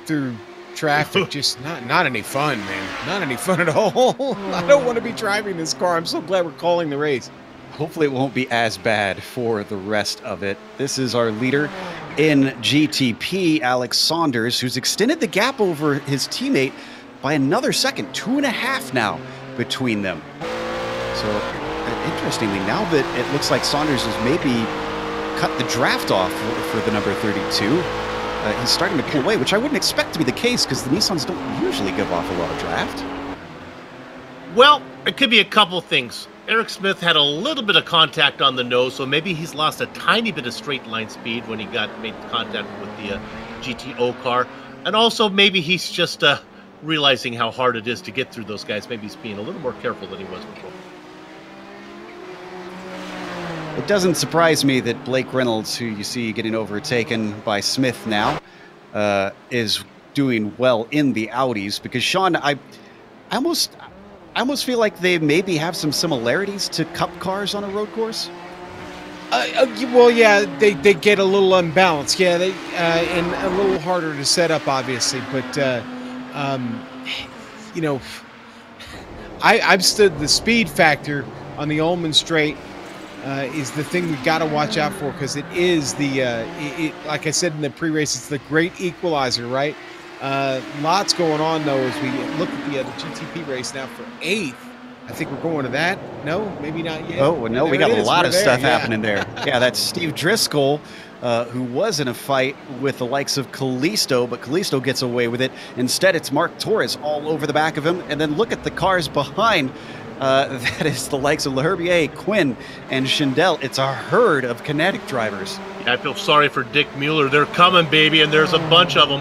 through traffic, just not any fun, man. Not any fun at all. I don't want to be driving this car. I'm so glad we're calling the race. Hopefully it won't be as bad for the rest of it. This is our leader in GTP, Alex Saunders, who's extended the gap over his teammate by another second. 2.5 now between them. So, interestingly, now that it looks like Saunders has maybe cut the draft off for the number 32. He's starting to pull away, which I wouldn't expect to be the case because the Nissans don't usually give off a lot of draft. Well, it could be a couple things. Eric Smith had a little bit of contact on the nose, so maybe he's lost a tiny bit of straight line speed when he made contact with the GTO car. And also maybe he's just realizing how hard it is to get through those guys. Maybe he's being a little more careful than he was before. It doesn't surprise me that Blake Reynolds, who you see getting overtaken by Smith now, is doing well in the Audis, because Sean, I almost feel like they maybe have some similarities to Cup cars on a road course. Well, yeah, they get a little unbalanced, yeah, and a little harder to set up, obviously, but you know, I've stood the speed factor on the Ullman Straight. Is the thing we got to watch out for, because it is like I said in the pre-race, it's the great equalizer, right? Lots going on, though, as we look at the GTP race now for 8th. I think we're going to that. No, maybe not yet. Oh, well, no, we got a lot of stuff happening there. Yeah, that's Steve Driscoll, who was in a fight with the likes of Kalisto, but Kalisto gets away with it. Instead, it's Mark Torres all over the back of him. And then look at the cars behind. That is the likes of LeHerbier, Quinn, and Schindel. It's a herd of Kinetic drivers. Yeah, I feel sorry for Dick Mueller. They're coming, baby, and there's a bunch of them.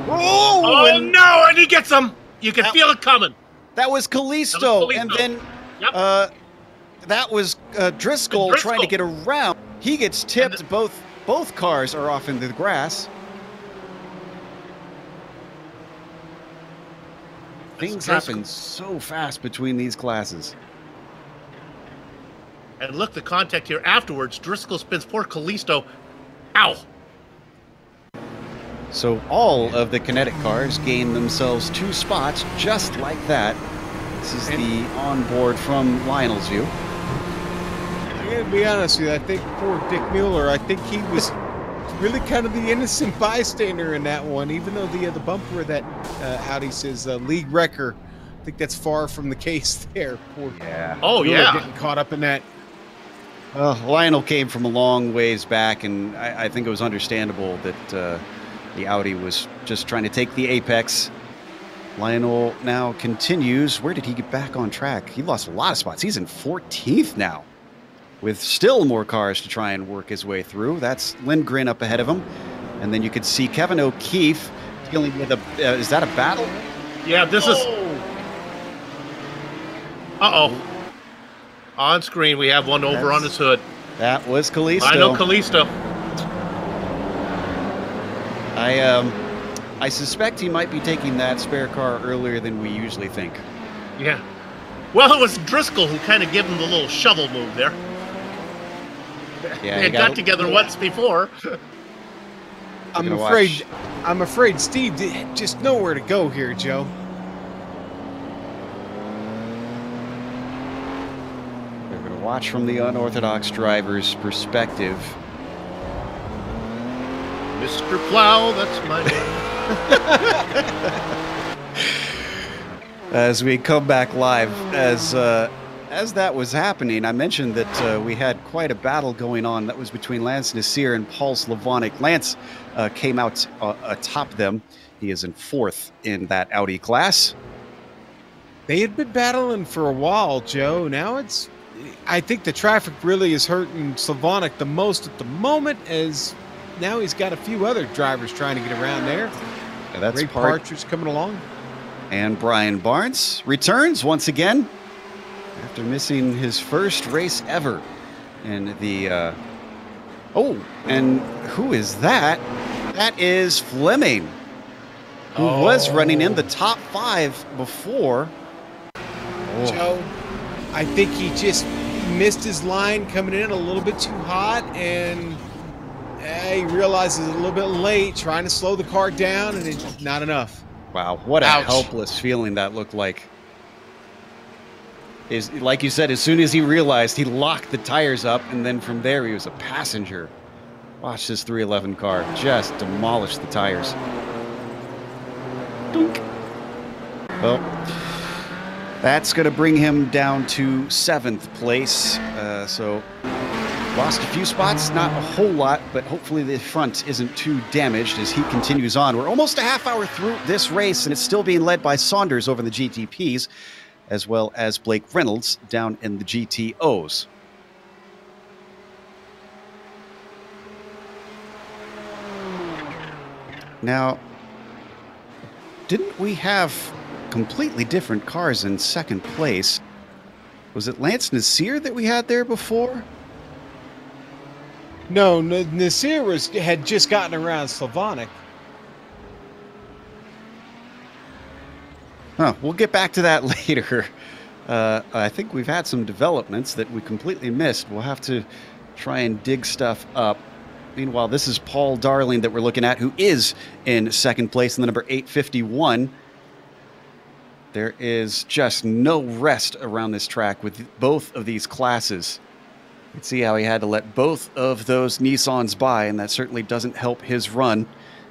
Oh no, and he gets them. You can feel it coming. That was Kalisto. And then that was Driscoll trying to get around. He gets tipped. Both cars are off into the grass. Things happen so fast between these classes. And look, the contact here afterwards. Driscoll spins poor Kalisto. Ow! So all of the kinetic cars gain themselves 2 spots just like that. This is the onboard from Lionel's view. I gotta be honest with you, I think poor Dick Mueller, I think he was really kind of the innocent bystander in that one, even though the bumper that Audi says league wrecker. I think that's far from the case there. Poor Oh, Mueller yeah. getting caught up in that. Lionel came from a long ways back, and I think it was understandable that the Audi was just trying to take the apex. Lionel now continues. Where did he get back on track? He lost a lot of spots. He's in 14th now, with still more cars to try and work his way through. That's Lindgren up ahead of him. And then you could see Kevin O'Keefe dealing with is that a battle? Yeah, this is... Uh-oh. On screen, we have one over on his hood. That was Kalisto. I know Kalisto. I suspect he might be taking that spare car earlier than we usually think. Yeah. Well, it was Driscoll who kind of gave him the little shovel move there. Yeah, they had got together once before. I'm afraid Steve just nowhere to go here, Joe. They're going to watch from the unorthodox driver's perspective. Mr. Plow, that's my name. As we come back live, as that was happening, I mentioned that we had quite a battle going on. That was between Lance Nasir and Paul Slavonic. Lance came out atop them. He is in 4th in that Audi class. They had been battling for a while, Joe. Now I think the traffic really is hurting Slavonic the most at the moment, as now he's got a few other drivers trying to get around there. Yeah, that's Ray Partridge coming along. And Brian Barnes returns once again after missing his first race ever in the... Oh, and who is that? That is Fleming, who was running in the top 5 before. Joe, I think he just missed his line coming in a little bit too hot, and he realizes it's a little bit late, trying to slow the car down, and it's not enough. Wow, what a helpless feeling that looked like. Like you said, as soon as he realized, he locked the tires up, and then from there he was a passenger. Watch this 311 car just demolish the tires. Dunk. Well, that's going to bring him down to 7th place. So lost a few spots, not a whole lot, but hopefully the front isn't too damaged as he continues on. We're almost a half hour through this race, and it's still being led by Saunders over the GTPs, as well as Blake Reynolds down in the GTOs. Now, didn't we have completely different cars in 2nd place? Was it Lance Nasir that we had there before? No, Nasir had just gotten around Slavonic. Huh, we'll get back to that later. I think we've had some developments that we completely missed. We'll have to try and dig stuff up. Meanwhile, this is Paul Darling that we're looking at, who is in 2nd place in the number 851. There is just no rest around this track with both of these classes. You can see how he had to let both of those Nissans by, and that certainly doesn't help his run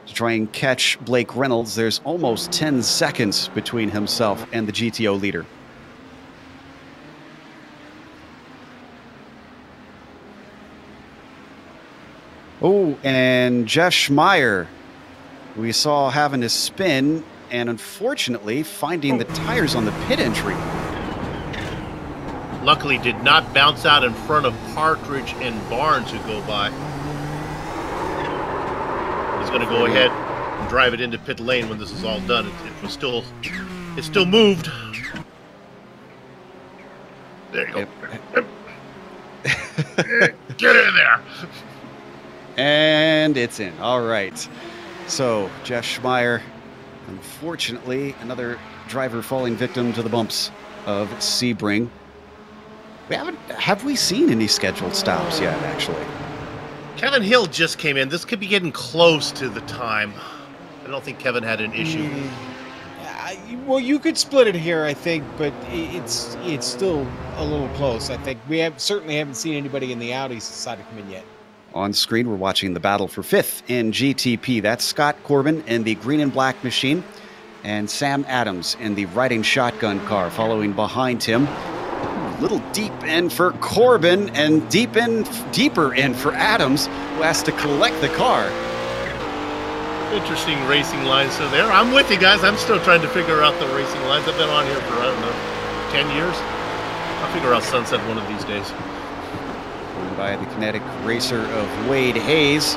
to try and catch Blake Reynolds. There's almost 10 seconds between himself and the GTO leader. Oh, and Jeff Schmeier, we saw having to spin and unfortunately finding the tires on the pit entry. Luckily did not bounce out in front of Partridge and Barnes who go by. He's going to go ahead and drive it into pit lane when this is all done. It still moved. There you go. Get in there. And it's in. All right. So, Jeff Schmeier, unfortunately, another driver falling victim to the bumps of Sebring. Have we seen any scheduled stops yet, actually? Kevin Hill just came in. This could be getting close to the time. I don't think Kevin had an issue. Well, you could split it here, I think, but it's still a little close. I think we certainly haven't seen anybody in the Audis decide to come in yet. On screen, we're watching the battle for 5th in GTP. That's Scott Corbin in the green and black machine, and Sam Adams in the riding shotgun car following behind him. A little deep in for Corbin and deeper in for Adams, who has to collect the car. Interesting racing lines are there. I'm with you guys. I'm still trying to figure out the racing lines. I've been on here for, I don't know, 10 years. I'll figure out Sunset one of these days. Owned by the Kinetic Racer of Wade Hayes.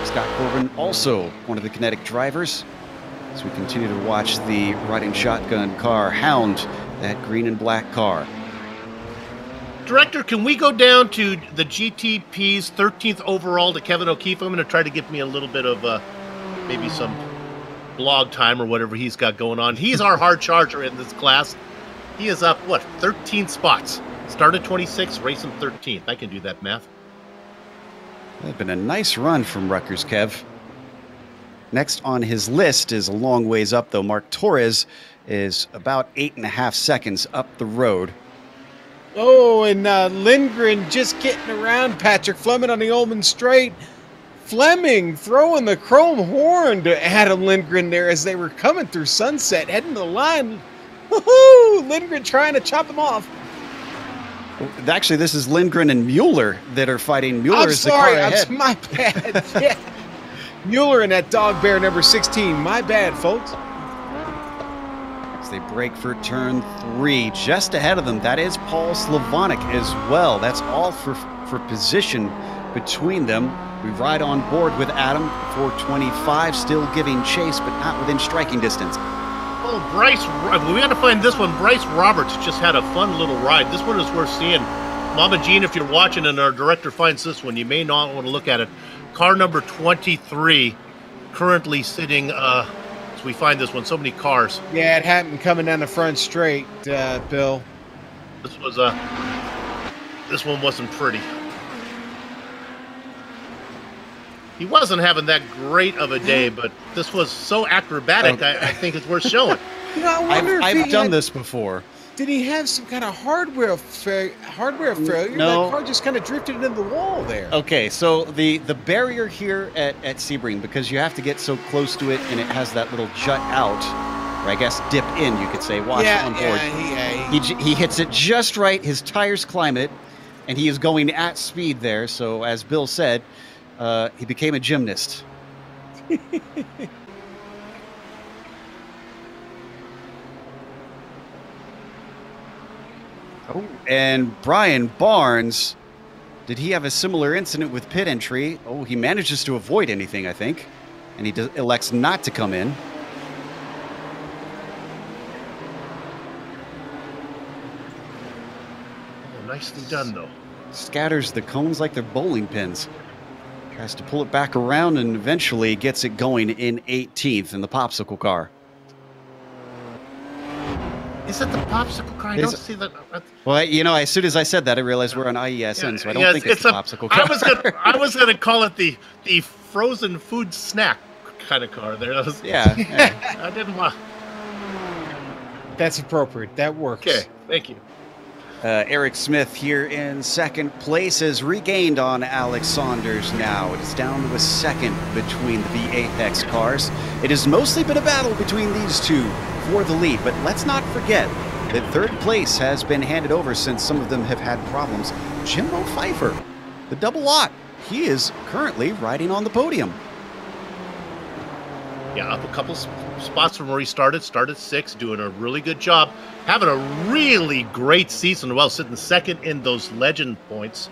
Scott Corbin, also one of the Kinetic drivers. As we continue to watch the riding shotgun car hound that green and black car. Director, can we go down to the GTP's 13th overall to Kevin O'Keefe? I'm going to try to give me a little bit of maybe some blog time or whatever he's got going on. He's our hard charger in this class. He is up, 13 spots. Started 26th, racing 13th. I can do that math. That's been a nice run from Rutgers, Kev. Next on his list is a long ways up, though. Mark Torres is about 8.5 seconds up the road. Oh, and Lindgren just getting around Patrick Fleming on the Ullman Straight. Fleming throwing the chrome horn to Adam Lindgren there as they were coming through Sunset, heading to the line. Woohoo! Lindgren trying to chop him off. Actually, this is Lindgren and Mueller that are fighting. Mueller is the car ahead. My bad. Yeah. Mueller in that dog bear number 16. My bad, folks. As they break for turn 3, just ahead of them, that is Paul Slavonic as well. That's all for position between them. We ride on board with Adam, 425, still giving chase, but not within striking distance. Oh, Bryce, we got to find this one. Bryce Roberts just had a fun little ride. This one is worth seeing. Mama Jean, if you're watching and our director finds this one, you may not want to look at it. Car number 23, currently sitting, as we find this one, so many cars. Yeah, it happened coming down the front straight, Bill. This one wasn't pretty. He wasn't having that great of a day, but this was so acrobatic, I think it's worth showing. You know, I wonder if I've done this before. Did he have some kind of hardware failure? No. That car just kind of drifted into the wall there. Okay, so the barrier here at Sebring, because you have to get so close to it and it has that little jut out, or I guess dip in, you could say, watch on board. He hits it just right, his tires climb it, and he is going at speed there. So as Bill said, he became a gymnast. Oh, and Brian Barnes, did he have a similar incident with pit entry? Oh, he manages to avoid anything, I think, and he elects not to come in. Oh, nicely done, though. Scatters the cones like they're bowling pins. Tries to pull it back around and eventually gets it going in 18th in the popsicle car. Is that the popsicle car? I don't see that. Well, you know, as soon as I said that, I realized we're on IESN, so I don't think it's the popsicle car. I was gonna call it the frozen food snack kind of car. There, yeah. I didn't want. That's appropriate. That works. Okay, thank you. Eric Smith here in second place has regained on Alex Saunders now. It is down to a second between the V-Apex cars. It has mostly been a battle between these two for the lead, but let's not forget that third place has been handed over since some of them have had problems. Jimbo Pfeiffer, the double lot, he is currently riding on the podium. Yeah, up a couple spots from where he started 6, doing a really good job, having a really great season, well, sitting second in those legend points.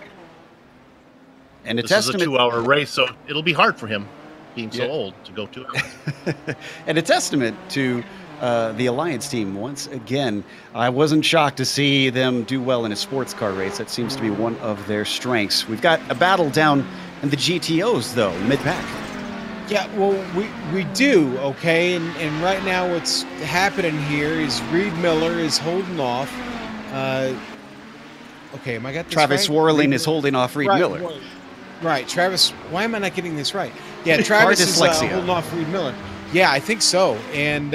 And this is a 2-hour race, so it'll be hard for him, being so old, to go 2 hours. And a testament to the Alliance team once again. I wasn't shocked to see them do well in a sports car race. That seems to be one of their strengths. We've got a battle down in the GTOs, though, mid-pack. Yeah, well, we do, okay? And right now what's happening here is Reed Miller is holding off. Okay, am I got this Travis right? Warling is holding off Reed Miller. Right, Travis. Why am I not getting this right? Yeah, Travis is holding off Reed Miller. Yeah, I think so. And,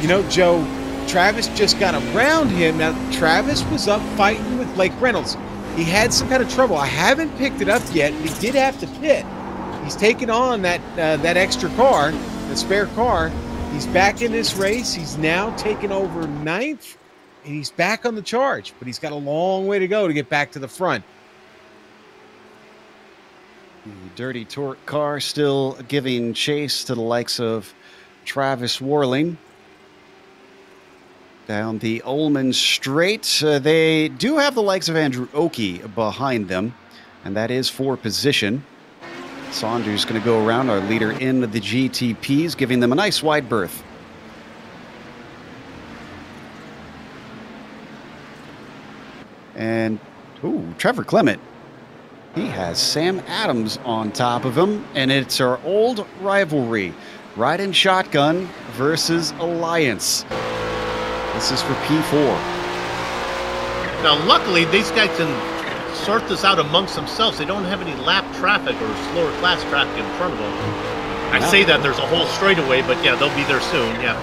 you know, Joe, Travis just got around him. Now, Travis was up fighting with Blake Reynolds. He had some kind of trouble. I haven't picked it up yet. He did have to pit. He's taken on that extra car, the spare car. He's back in this race. He's now taken over 9th, and he's back on the charge. But he's got a long way to go to get back to the front. The dirty torque car still giving chase to the likes of Travis Warling. Down the Ullman Straight, they do have the likes of Andrew Oakey behind them, and that is for position. Saunders going to go around, our leader in the GTPs, giving them a nice wide berth. And, ooh, Trevor Clement. He has Sam Adams on top of him, and it's our old rivalry. Riding Shotgun versus Alliance. This is for P4. Now, luckily, these guys can sort this out amongst themselves. They don't have any lap traffic or slower class traffic in front of them. I say that there's a whole straightaway, but yeah, they'll be there soon, yeah.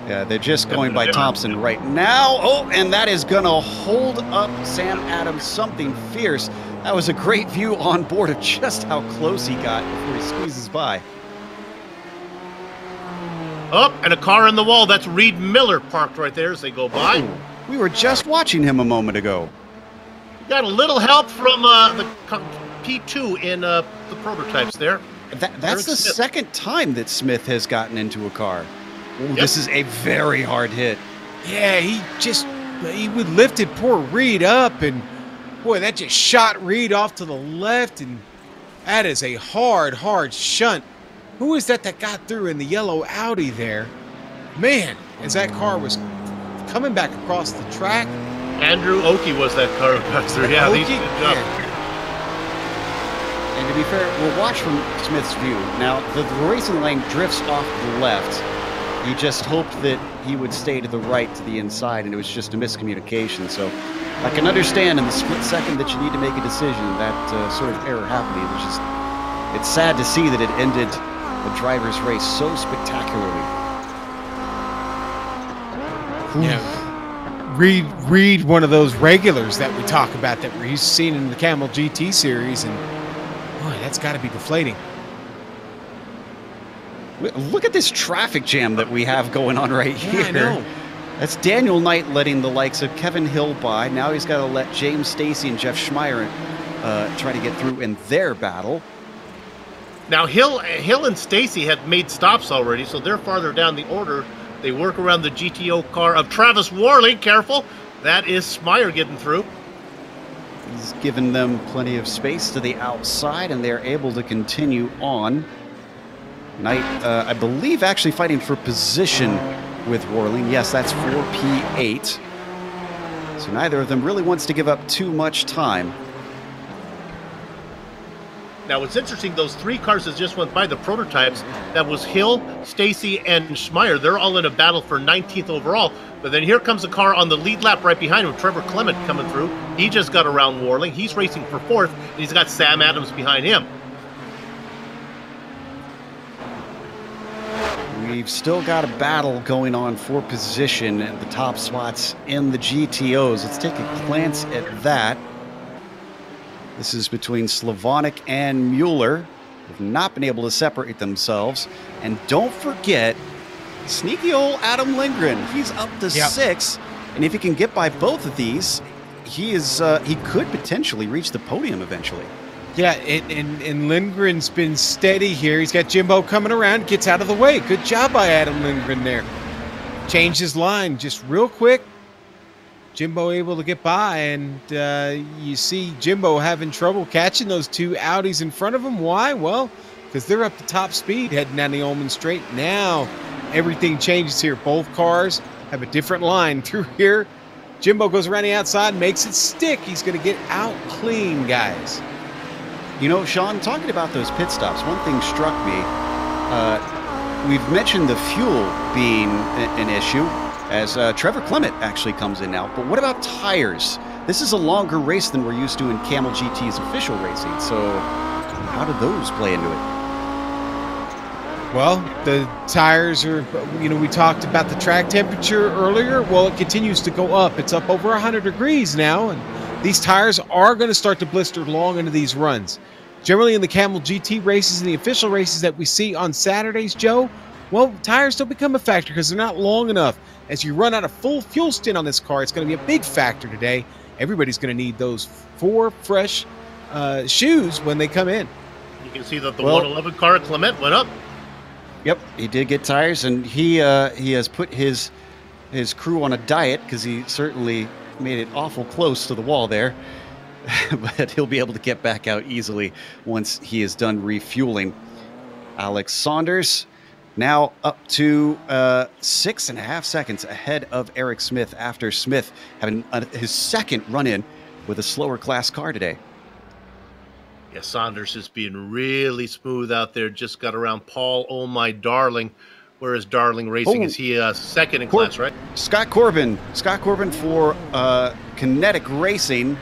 Yeah, they're just going by Thompson right now. Oh, and that is going to hold up Sam Adams something fierce. That was a great view on board of just how close he got before he squeezes by. Oh, and a car in the wall. That's Reed Miller parked right there as they go by. Oh, we were just watching him a moment ago. Got a little help from the P2 in the prototypes there. That's the second time that Smith has gotten into a car. Ooh, Yep. This is a very hard hit. Yeah, he would lifted poor Reed up, and boy, that just shot Reed off to the left, and that is a hard shunt. Who is that got through in the yellow Audi there? Man, as that car was coming back across the track. Andrew Oakey was that car through. Yeah, Oakey, good job. And to be fair, we'll watch from Smith's view. Now, the racing lane drifts off to the left. He just hoped that he would stay to the right, to the inside, and it was just a miscommunication. So I can understand in the split second that you need to make a decision, that sort of error happening. It's sad to see that it ended the driver's race so spectacularly. Yeah. Reed, one of those regulars that we talk about that we're used to seeing in the Camel GT series, and boy, that's got to be deflating. Look at this traffic jam that we have going on right here. Yeah, I know. That's Daniel Knight letting the likes of Kevin Hill by. Now he's got to let James Stacy and Jeff Schmeier try to get through in their battle. Now, Hill and Stacy had made stops already, so they're farther down the order. They work around the GTO car of Travis Warling. Careful. That is Schmeier getting through. He's given them plenty of space to the outside, and they're able to continue on. Knight, I believe, actually fighting for position with Warling. Yes, that's 4P8. So neither of them really wants to give up too much time. Now, what's interesting, those three cars that just went by, the prototypes, that was Hill, Stacy, and Schmeier. They're all in a battle for 19th overall. But then here comes a car on the lead lap right behind him, Trevor Clement coming through. He just got around Warling. He's racing for 4th, and he's got Sam Adams behind him. We've still got a battle going on for position at the top spots in the GTOs. Let's take a glance at that. This is between Slavonic and Mueller, who've not been able to separate themselves. And don't forget, sneaky old Adam Lindgren. He's up to 6th, and if he can get by both of these, he could potentially reach the podium eventually. Yeah, and Lindgren's been steady here. He's got Jimbo coming around, gets out of the way. Good job by Adam Lindgren there. Changed his line just real quick. Jimbo able to get by, and you see Jimbo having trouble catching those two Audis in front of him. Why? Well, because they're up to top speed heading down the Ullman Straight. Now, everything changes here. Both cars have a different line through here. Jimbo goes around the outside, makes it stick. He's going to get out clean, guys. You know, Sean, talking about those pit stops, one thing struck me. We've mentioned the fuel being an issue, as Trevor Clement actually comes in now. But what about tires? This is a longer race than we're used to in Camel GT's official racing. So how do those play into it? Well, the tires are, you know, we talked about the track temperature earlier. Well, it continues to go up. It's up over 100 degrees now, and these tires are going to start to blister long into these runs. Generally in the Camel GT races and the official races that we see on Saturdays, Joe, well, tires don't become a factor because they're not long enough. As you run out of full fuel stint on this car, it's going to be a big factor today. Everybody's going to need those 4 fresh shoes when they come in. You can see that the 111 car, Clement, went up. Yep, he did get tires, and he has put his crew on a diet because he certainly made it awful close to the wall there. But he'll be able to get back out easily once he is done refueling. Alex Saunders now up to 6.5 seconds ahead of Eric Smith after Smith having his second run-in with a slower class car today. Yeah, Saunders is being really smooth out there. Just got around Paul, oh my darling. Where is Darling Racing? Is he second in class, right? Scott Corbin. Scott Corbin for Kinetic Racing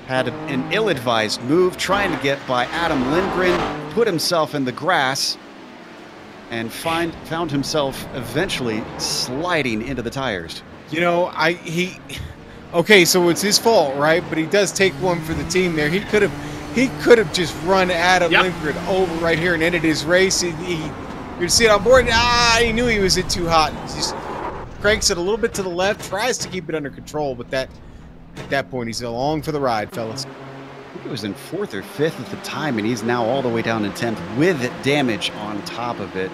had an ill-advised move trying to get by Adam Lindgren, put himself in the grass, and found himself eventually sliding into the tires. You know, okay, so it's his fault, right? But he does take one for the team there. He could have just run Adam Lindgren over right here and ended his race. You can see it on board. He knew he was in too hot. He just cranks it a little bit to the left, tries to keep it under control, but at that point, he's along for the ride, fellas. I think he was in 4th or 5th at the time, and he's now all the way down in 10th with damage on top of it.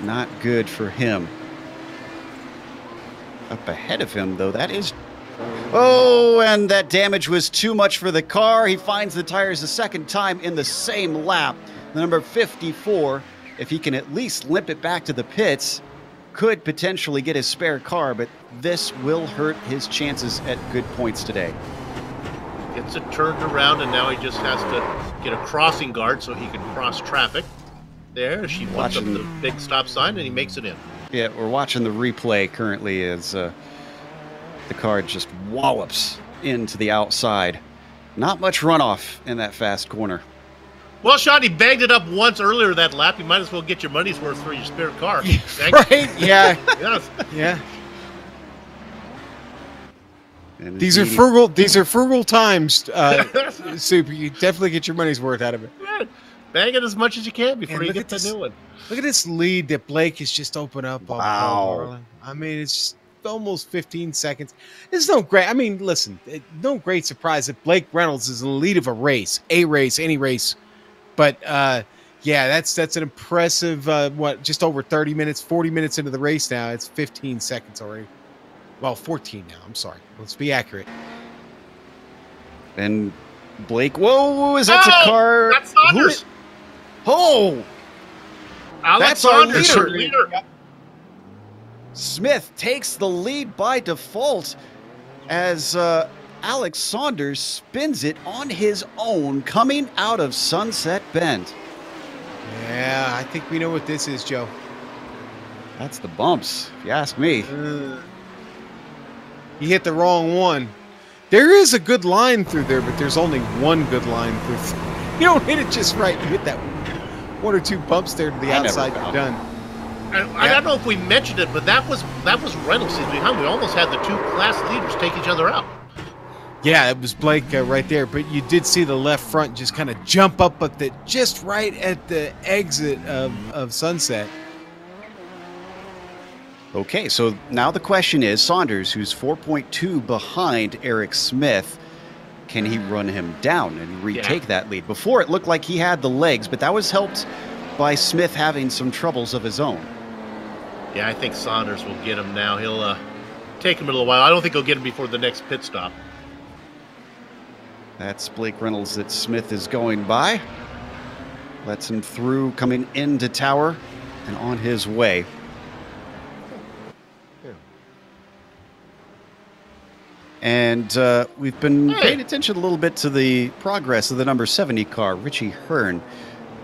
Not good for him. Up ahead of him, though, that is... Oh, and that damage was too much for the car. He finds the tires a second time in the same lap. The number 54, if he can at least limp it back to the pits, could potentially get his spare car, but this will hurt his chances at good points today. Gets it turned around, and now he just has to get a crossing guard so he can cross traffic. There, she puts up the big stop sign, and he makes it in. Yeah, we're watching the replay currently as the car just wallops into the outside. Not much runoff in that fast corner. Well, Sean, he bagged it up once earlier that lap. You might as well get your money's worth for your spare car. Right? Yeah. Yes. Yeah. These are frugal times, Super. You definitely get your money's worth out of it. Yeah. Bag it as much as you can before you get the new one. Look at this lead that Blake has just opened up. Wow. I mean, it's just almost 15 seconds. It's no great. I mean, listen, no great surprise that Blake Reynolds is in the lead of any race. But yeah, that's an impressive. Just over 30 minutes, 40 minutes into the race now. It's 15 seconds already. Well, 14 now. I'm sorry. Let's be accurate. And Blake, whoa, is that the car? That's Saunders. That's Saunders, our leader. Smith takes the lead by default as Alex Saunders spins it on his own coming out of Sunset Bend. Yeah, I think we know what this is, Joe. That's the bumps, if you ask me. He hit the wrong one. There is a good line through there, but there's only one good line through. You don't hit it just right. You hit that one or two bumps there to the outside. You're done. I don't know if we mentioned it, but that was Reynolds behind. We almost had the two class leaders take each other out. Yeah, it was Blake right there, but you did see the left front just kind of jump up just right at the exit of Sunset. Okay, so now the question is, Saunders, who's 4.2 behind Eric Smith, can he run him down and retake that lead? Before it looked like he had the legs, but that was helped by Smith having some troubles of his own. Yeah, I think Saunders will get him now. He'll take him a little while. I don't think he'll get him before the next pit stop. That's Blake Reynolds that Smith is going by. Lets him through, coming into Tower and on his way. And we've been paying attention a little bit to the progress of the number 70 car, Richie Hearn.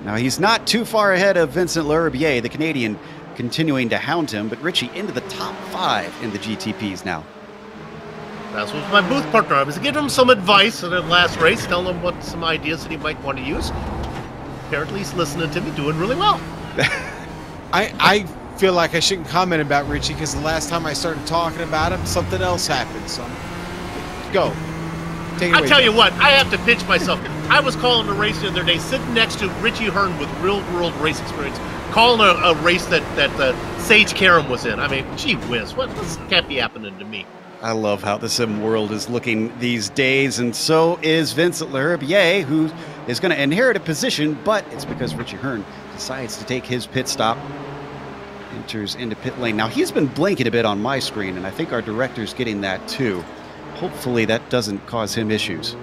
Now, he's not too far ahead of Vincent L'Herbier, the Canadian, continuing to hound him, but Richie into the top 5 in the GTPs now. That's what my booth partner. I was giving him some advice in the last race, telling him what some ideas that he might want to use. Apparently, he's listening to me, doing really well. I feel like I shouldn't comment about Richie because the last time I started talking about him, something else happened. So, go. Take it away. I tell you what, I have to pinch myself. I was calling a race the other day, sitting next to Richie Hearn with real-world race experience, calling a race that Sage Karam was in. I mean, gee whiz, this can't be happening to me. I love how the sim world is looking these days, and so is Vincent L'Herbier, who is going to inherit a position, but it's because Richie Hearn decides to take his pit stop, enters into pit lane. Now, he's been blinking a bit on my screen, and I think our director's getting that too. Hopefully that doesn't cause him issues.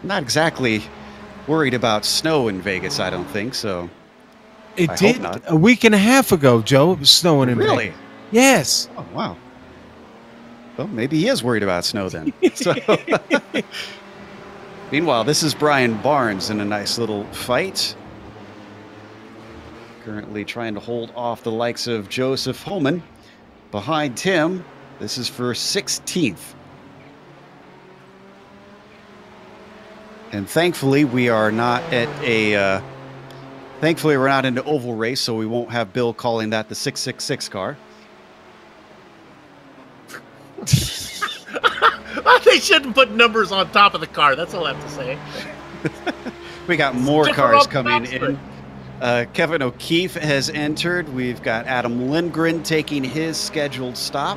Not exactly worried about snow in Vegas, I don't think, so... It did a week and a half ago, Joe. It was snowing in Really? Vegas. Yes. Oh, wow. Well, maybe he is worried about snow then. So, meanwhile, this is Brian Barnes in a nice little fight. Currently trying to hold off the likes of Joseph Holman. Behind him, this is for 16th. And thankfully, we are not at a... Thankfully, we're not into oval race, so we won't have Bill calling that the 666 car. They shouldn't put numbers on top of the car. That's all I have to say. We got more cars coming in. Kevin O'Keefe has entered. We've got Adam Lindgren taking his scheduled stop.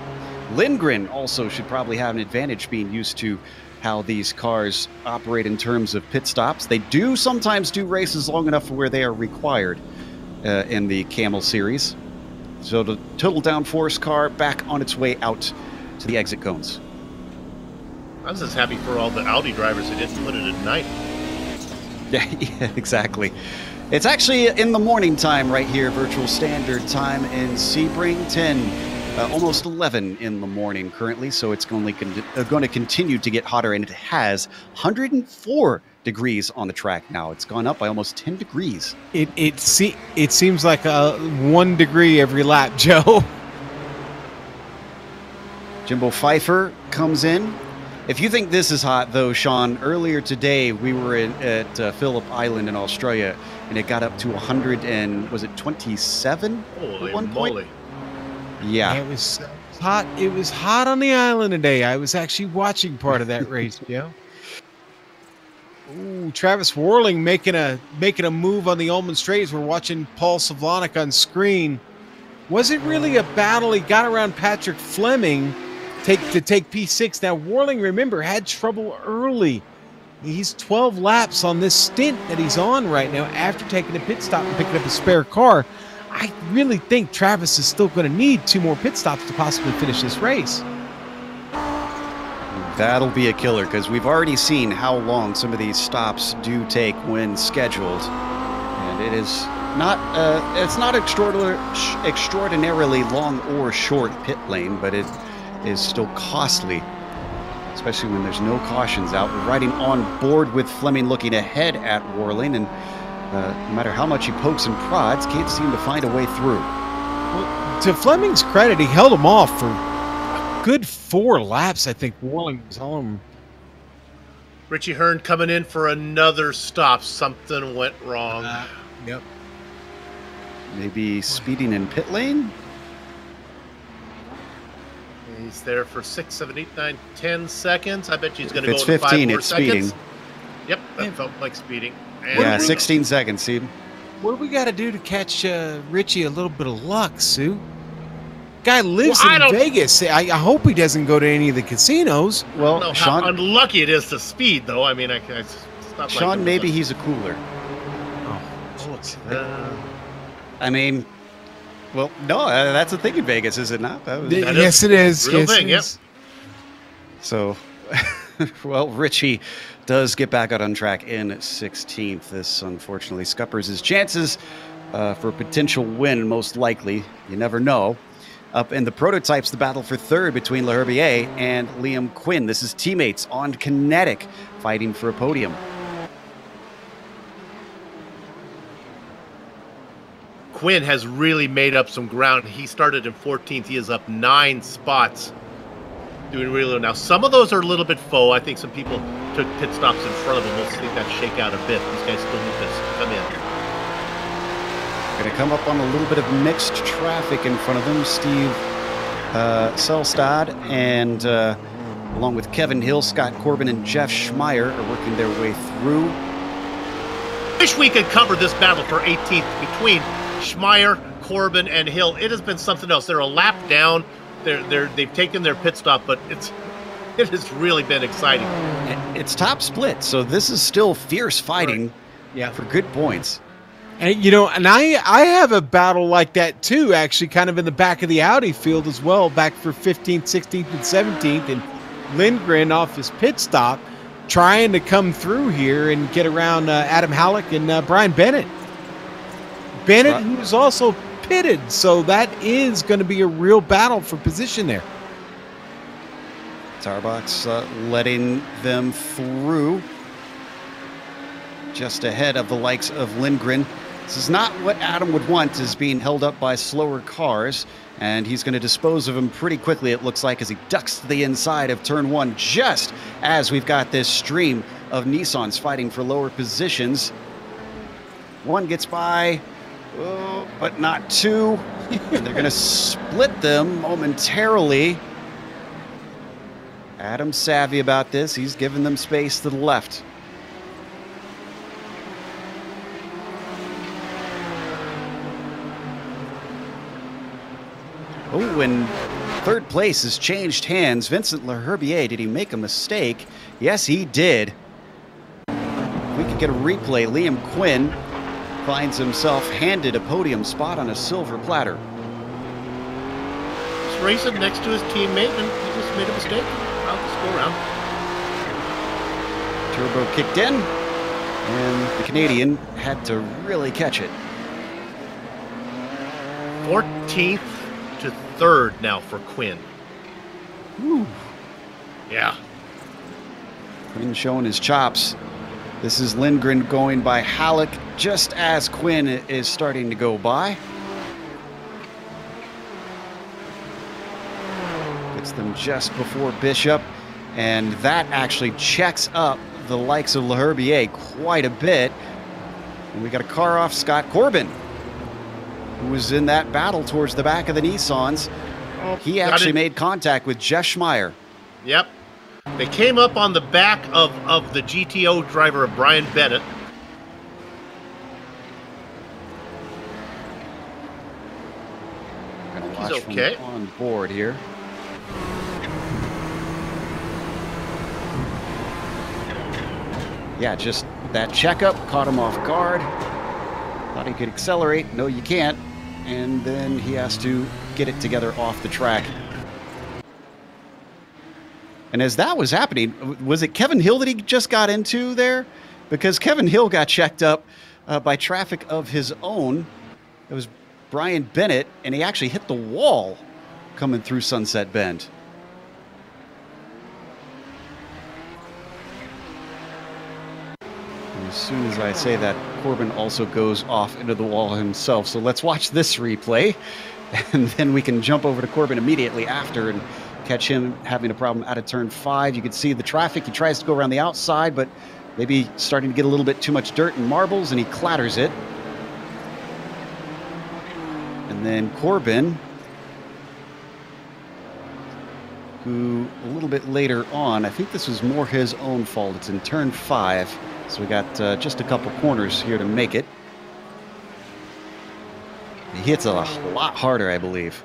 Lindgren also should probably have an advantage being used to how these cars operate in terms of pit stops. They do sometimes do races long enough for where they are required in the Camel Series. So the total downforce car back on its way out to the exit cones. I was just happy for all the Audi drivers who didn't put it at night. Yeah, exactly. It's actually in the morning time right here, virtual standard time in Sebring, 10. Almost 11 in the morning currently, so it's going to continue to get hotter, and it has 104 degrees on the track now. It's gone up by almost 10 degrees. It seems like 1 degree every lap, Joe. Jimbo Pfeiffer comes in. If you think this is hot, though, Sean, earlier today we were at Phillip Island in Australia, and it got up to 100 and was it 27 at one point? Yeah, it was hot. It was hot on the island today. I was actually watching part of that race, Joe. Ooh, Travis Warling making a move on the Ullman Straight as we're watching Paul Savlanik on screen. Wasn't really a battle. He got around Patrick Fleming to take P6. Now Warling, remember, had trouble early. He's 12 laps on this stint that he's on right now after taking a pit stop and picking up a spare car. I really think Travis is still going to need 2 more pit stops to possibly finish this race. That'll be a killer because we've already seen how long some of these stops do take when scheduled, and it is not it's not extraordinarily long or short pit lane, but it is still costly, especially when there's no cautions out. We're riding on board with Fleming looking ahead at Warling, and no matter how much he pokes and prods, can't seem to find a way through. Well, to Fleming's credit, he held him off for a good 4 laps, I think. Warling was on him. Richie Hearn coming in for another stop. Something went wrong. Yep. Maybe speeding in pit lane? He's there for 6, 7, 8, 9, 10 seconds. I bet you he's going to go to 15, 5 more it's seconds. Speeding. Yep, that felt like speeding. And yeah, 16 seconds, see? What do we got to do to catch Richie a little bit of luck, Sue? Guy lives in Vegas. I hope he doesn't go to any of the casinos. Well, I don't know Sean, how unlucky it is to speed, though. I mean, Sean, maybe he's a cooler. I mean, well, no, that's a thing in Vegas, is it not? Yes, it is. Real yes, thing, yep. So, well, Richie does get back out on track in 16th. This, unfortunately, scuppers his chances for a potential win, most likely. You never know. Up in the prototypes, the battle for third between Leherbier and Liam Quinn. This is teammates on Kinetic fighting for a podium. Quinn has really made up some ground. He started in 14th. He is up 9 spots. Doing really well. Now, some of those are a little bit faux. I think some people took pit stops in front of him. We'll see that shake out a bit. These guys still need to come in. Going to come up on a little bit of mixed traffic in front of them. Steve Selstad and along with Kevin Hill, Scott Corbin, and Jeff Schmeier are working their way through. Wish we could cover this battle for 18th between Schmeier, Corbin, and Hill. It has been something else. They're a lap down. They've taken their pit stop, but it has really been exciting. It's top split, so this is still fierce fighting. Right. Yeah, for good points. And and I have a battle like that too, actually, kind of in the back of the Audi field as well, back for 15th, 16th, and 17th, and Lindgren off his pit stop, trying to come through here and get around Adam Halleck and Brian Bennett. Bennett, who is also pitted, so that is going to be a real battle for position there. Tarbox letting them through just ahead of the likes of Lindgren. This is not what Adam would want, is being held up by slower cars, and he's going to dispose of him pretty quickly, it looks like, as he ducks to the inside of turn 1, just as we've got this stream of Nissans fighting for lower positions. 1 gets by, but not 2. And they're going to split them momentarily. Adam's savvy about this. He's giving them space to the left. Oh, and third place has changed hands. Vincent Leherbier, did he make a mistake? Yes, he did. We could get a replay. Liam Quinn finds himself handed a podium spot on a silver platter. He's racing next to his teammate, and he just made a mistake. I'll just go around. Turbo kicked in, and the Canadian had to really catch it. 14th to 3rd now for Quinn. Woo. Yeah. Quinn showing his chops. This is Lindgren going by Halleck just as Quinn is starting to go by. Gets them just before Bishop, and that actually checks up the likes of Leherbier quite a bit. And we got a car off Scott Corbin, who was in that battle towards the back of the Nissans. He actually made contact with Jeff Schmeier. Yep. They came up on the back of the GTO driver of Brian Bennett. Gonna watch He's okay. from on board here. Yeah, just that checkup caught him off guard. Thought he could accelerate. No, you can't. And then he has to get it together off the track. And as that was happening, was it Kevin Hill that he just got into there? Because Kevin Hill got checked up by traffic of his own. It was Brian Bennett, and he actually hit the wall coming through Sunset Bend. And as soon as I say that, Corbin also goes off into the wall himself. So let's watch this replay, and then we can jump over to Corbin immediately after and catch him having a problem out of turn 5. You can see the traffic. He tries to go around the outside, but maybe starting to get a little bit too much dirt and marbles, and he clatters it. And then Corbin, who a little bit later on, I think this was more his own fault. It's in turn 5, so we got just a couple corners here to make it. He hits a lot harder, I believe.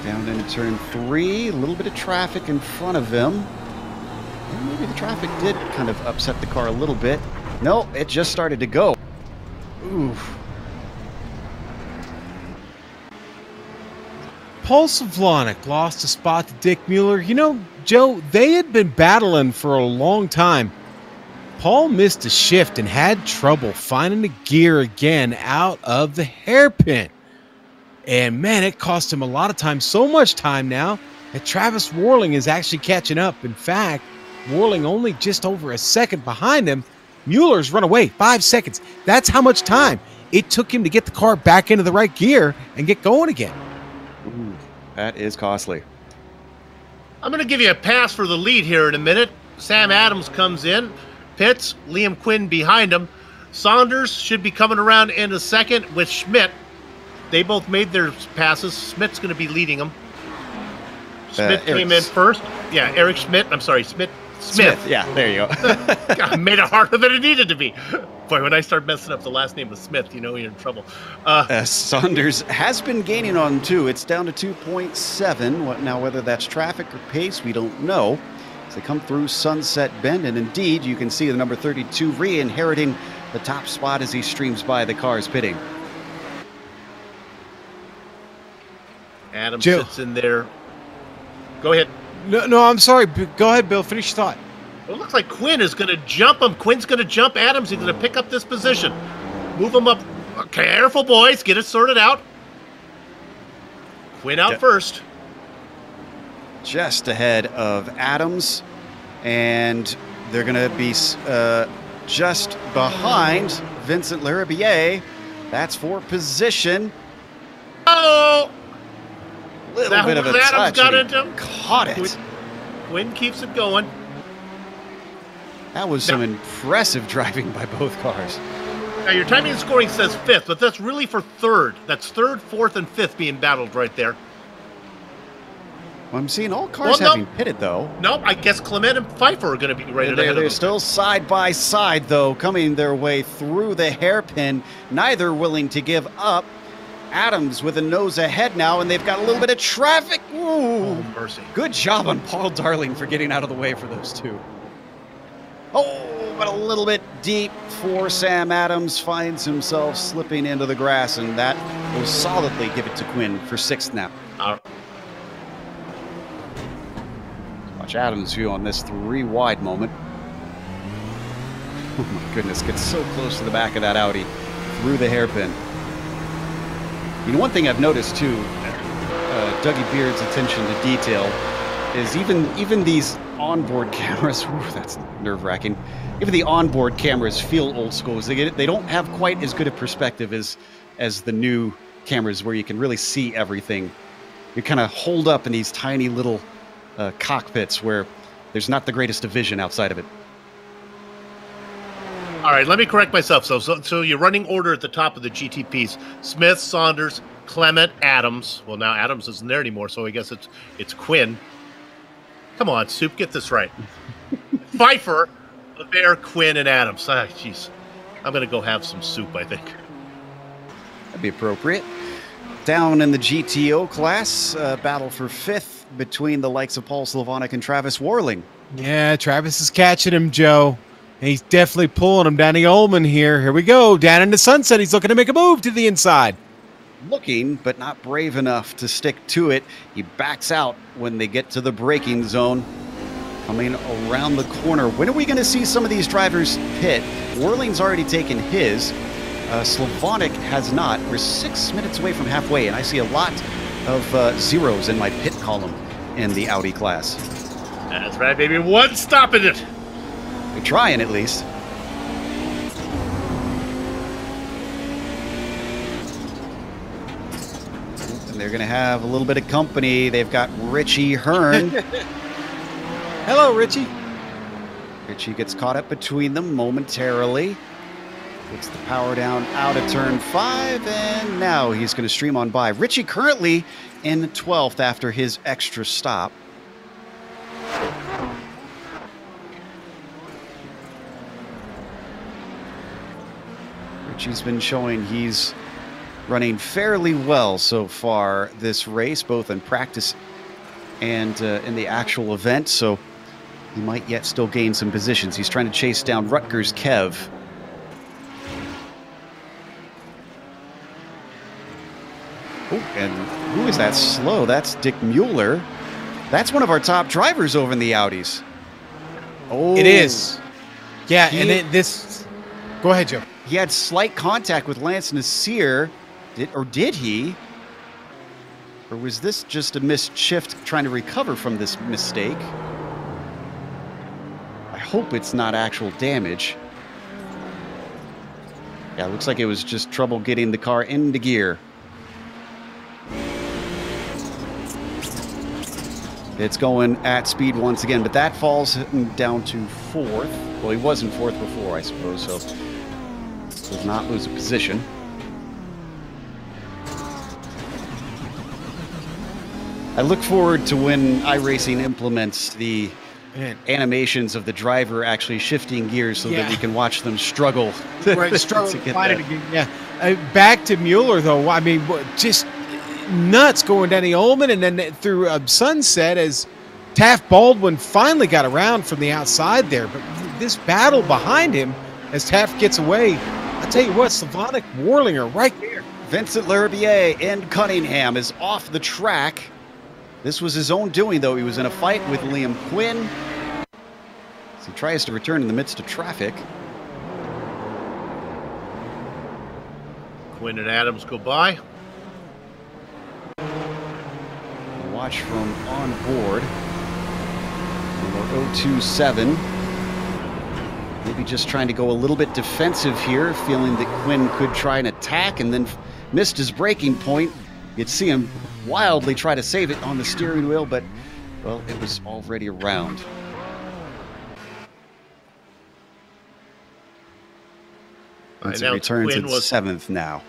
Down into turn 3, a little bit of traffic in front of him. And maybe the traffic did kind of upset the car a little bit. No, it just started to go. Oof. Paul Savlonic lost a spot to Dick Mueller. You know, Joe, they had been battling for a long time. Paul missed a shift and had trouble finding the gear again out of the hairpin. And man, it cost him a lot of time, so much time now that Travis Worling is actually catching up. In fact, Worling only just over a second behind him. Mueller's run away 5 seconds. That's how much time it took him to get the car back into the right gear and get going again. Ooh, that is costly. I'm going to give you a pass for the lead here in a minute. Sam Adams comes in, pits, Liam Quinn behind him. Saunders should be coming around in a second with Schmidt. They both made their passes. Schmidt's going to be leading them. Schmidt came in first. Yeah, Eric Schmidt. I'm sorry, Smith. Yeah, there you go. God, made it harder than it needed to be. Boy, when I start messing up the last name of Smith, you know you're in trouble. Saunders has been gaining on too. It's down to 2.7. Now, whether that's traffic or pace, we don't know. As they come through Sunset Bend, and indeed, you can see the number 32 re-inheriting the top spot as he streams by the cars pitting. Adam sits in there. Go ahead. No, I'm sorry. Go ahead, Bill. Finish your thought. Well, it looks like Quinn is going to jump him. Quinn's going to jump Adams. He's going to pick up this position. Move him up. Careful, boys. Get it sorted out. Quinn out first. Just ahead of Adams. And they're going to be just behind Vincent Larabier. That's for position. Oh! Little bit of a touch. Got into him. Caught it. Quinn keeps it going. That was some impressive driving by both cars. Now, your timing and scoring says fifth, but that's really for third. That's third, fourth, and fifth being battled right there. Well, I'm seeing all cars having pitted, though. Nope, I guess Clement and Pfeiffer are going to be right ahead of them. They're still side by side, though, coming their way through the hairpin. Neither willing to give up. Adams with a nose ahead now, and they've got a little bit of traffic. Ooh. Oh, mercy. Good job on Paul Darling for getting out of the way for those two. Oh, but a little bit deep for Sam Adams. Finds himself slipping into the grass, and that will solidly give it to Quinn for sixth now. Watch Adams' view on this three wide moment. Oh my goodness, gets so close to the back of that Audi through the hairpin. You know, one thing I've noticed too, Dougie Beard's attention to detail is even these onboard cameras. Ooh, that's nerve-wracking. Even the onboard cameras feel old school. They don't have quite as good a perspective as the new cameras, where you can really see everything. You're kind of holed up in these tiny little cockpits where there's not the greatest of vision outside of it. All right, let me correct myself. So your running order at the top of the GTPs: Smith, Saunders, Clement, Adams. Well, now Adams isn't there anymore, so I guess it's Quinn. Come on, Soup, get this right. Pfeiffer, LeBaire, Quinn, and Adams. Ah, jeez, I'm gonna go have some soup, I think. That'd be appropriate. Down in the GTO class, battle for fifth between the likes of Paul Slavonic and Travis Worling. Yeah, Travis is catching him, Joe. He's definitely pulling him. Danny Ullman here. Here we go. Down into Sunset. He's looking to make a move to the inside. Looking, but not brave enough to stick to it. He backs out when they get to the braking zone. Coming around the corner. When are we going to see some of these drivers pit? Worling's already taken his. Slavonic has not. We're 6 minutes away from halfway, and I see a lot of zeros in my pit column in the Audi class. That's right, baby. One stop in it. They're trying, at least. And they're going to have a little bit of company. They've got Richie Hearn. Hello, Richie. Richie gets caught up between them momentarily. Puts the power down out of turn 5, and now he's going to stream on by. Richie currently in 12th after his extra stop. Richie's been showing he's running fairly well so far this race, both in practice and in the actual event, so he might yet still gain some positions. He's trying to chase down Rutgers' Kev. Oh, and who is that slow? That's Dick Mueller. That's one of our top drivers over in the Audis. Oh, it is. Yeah, and then go ahead, Joe. He had slight contact with Lance Nasir. Did he? Or was this just a missed shift trying to recover from this mistake? I hope it's not actual damage. Yeah, it looks like it was just trouble getting the car into gear. It's going at speed once again, but that falls him down to 4th. Well, he was in 4th before, I suppose, so does not lose a position. I look forward to when iRacing implements the animations of the driver actually shifting gears so that we can watch them struggle. Right, struggle to find it again. Yeah. Back to Mueller, though. I mean, just nuts going down the Ullman and then through Sunset as Taft Baldwin finally got around from the outside there. But this battle behind him as Taft gets away, I tell you what, Slavonic Warlinger right there. Vincent L'Herbier in Cunningham is off the track. This was his own doing, though. He was in a fight with Liam Quinn as he tries to return in the midst of traffic. Quinn and Adams go by. Watch from on board. Number 027. Maybe just trying to go a little bit defensive here, feeling that Quinn could try an attack and then missed his braking point. You'd see him wildly try to save it on the steering wheel, but, well, it was already around. Vincent returns in 7th now.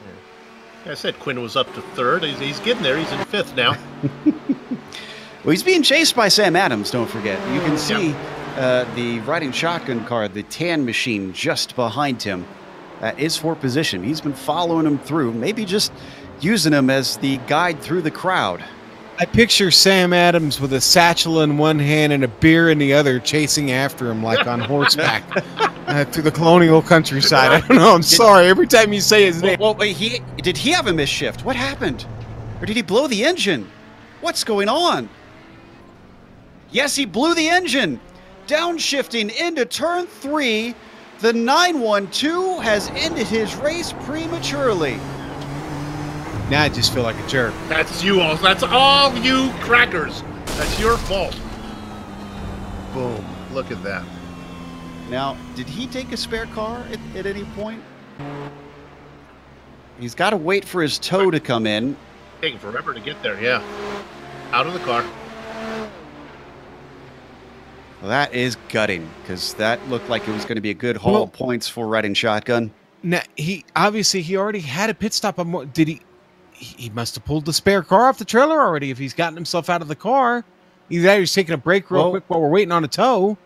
I said Quinn was up to 3rd. He's getting there. He's in 5th now. Well, he's being chased by Sam Adams, don't forget. You can see the riding shotgun car, the tan machine, just behind him. That is for position. He's been following him through, maybe just using him as the guide through the crowd. I picture Sam Adams with a satchel in one hand and a beer in the other, chasing after him like on horseback through the colonial countryside. I don't know. I'm sorry. Every time you say his name. Well, did he have a misshift? What happened? Or did he blow the engine? What's going on? Yes, he blew the engine. Downshifting into turn 3. The 912 has ended his race prematurely. Now I just feel like a jerk. That's you all. That's all you crackers. That's your fault. Boom. Look at that. Now, did he take a spare car at any point? He's got to wait for his tow to come in. Taking forever to get there, yeah. Out of the car. Well, that is gutting, because that looked like it was going to be a good haul of points for riding shotgun. Now, he already had a pit stop. Did he? He must have pulled the spare car off the trailer already if he's gotten himself out of the car. Either that or he's taking a break real quick while we're waiting on a tow.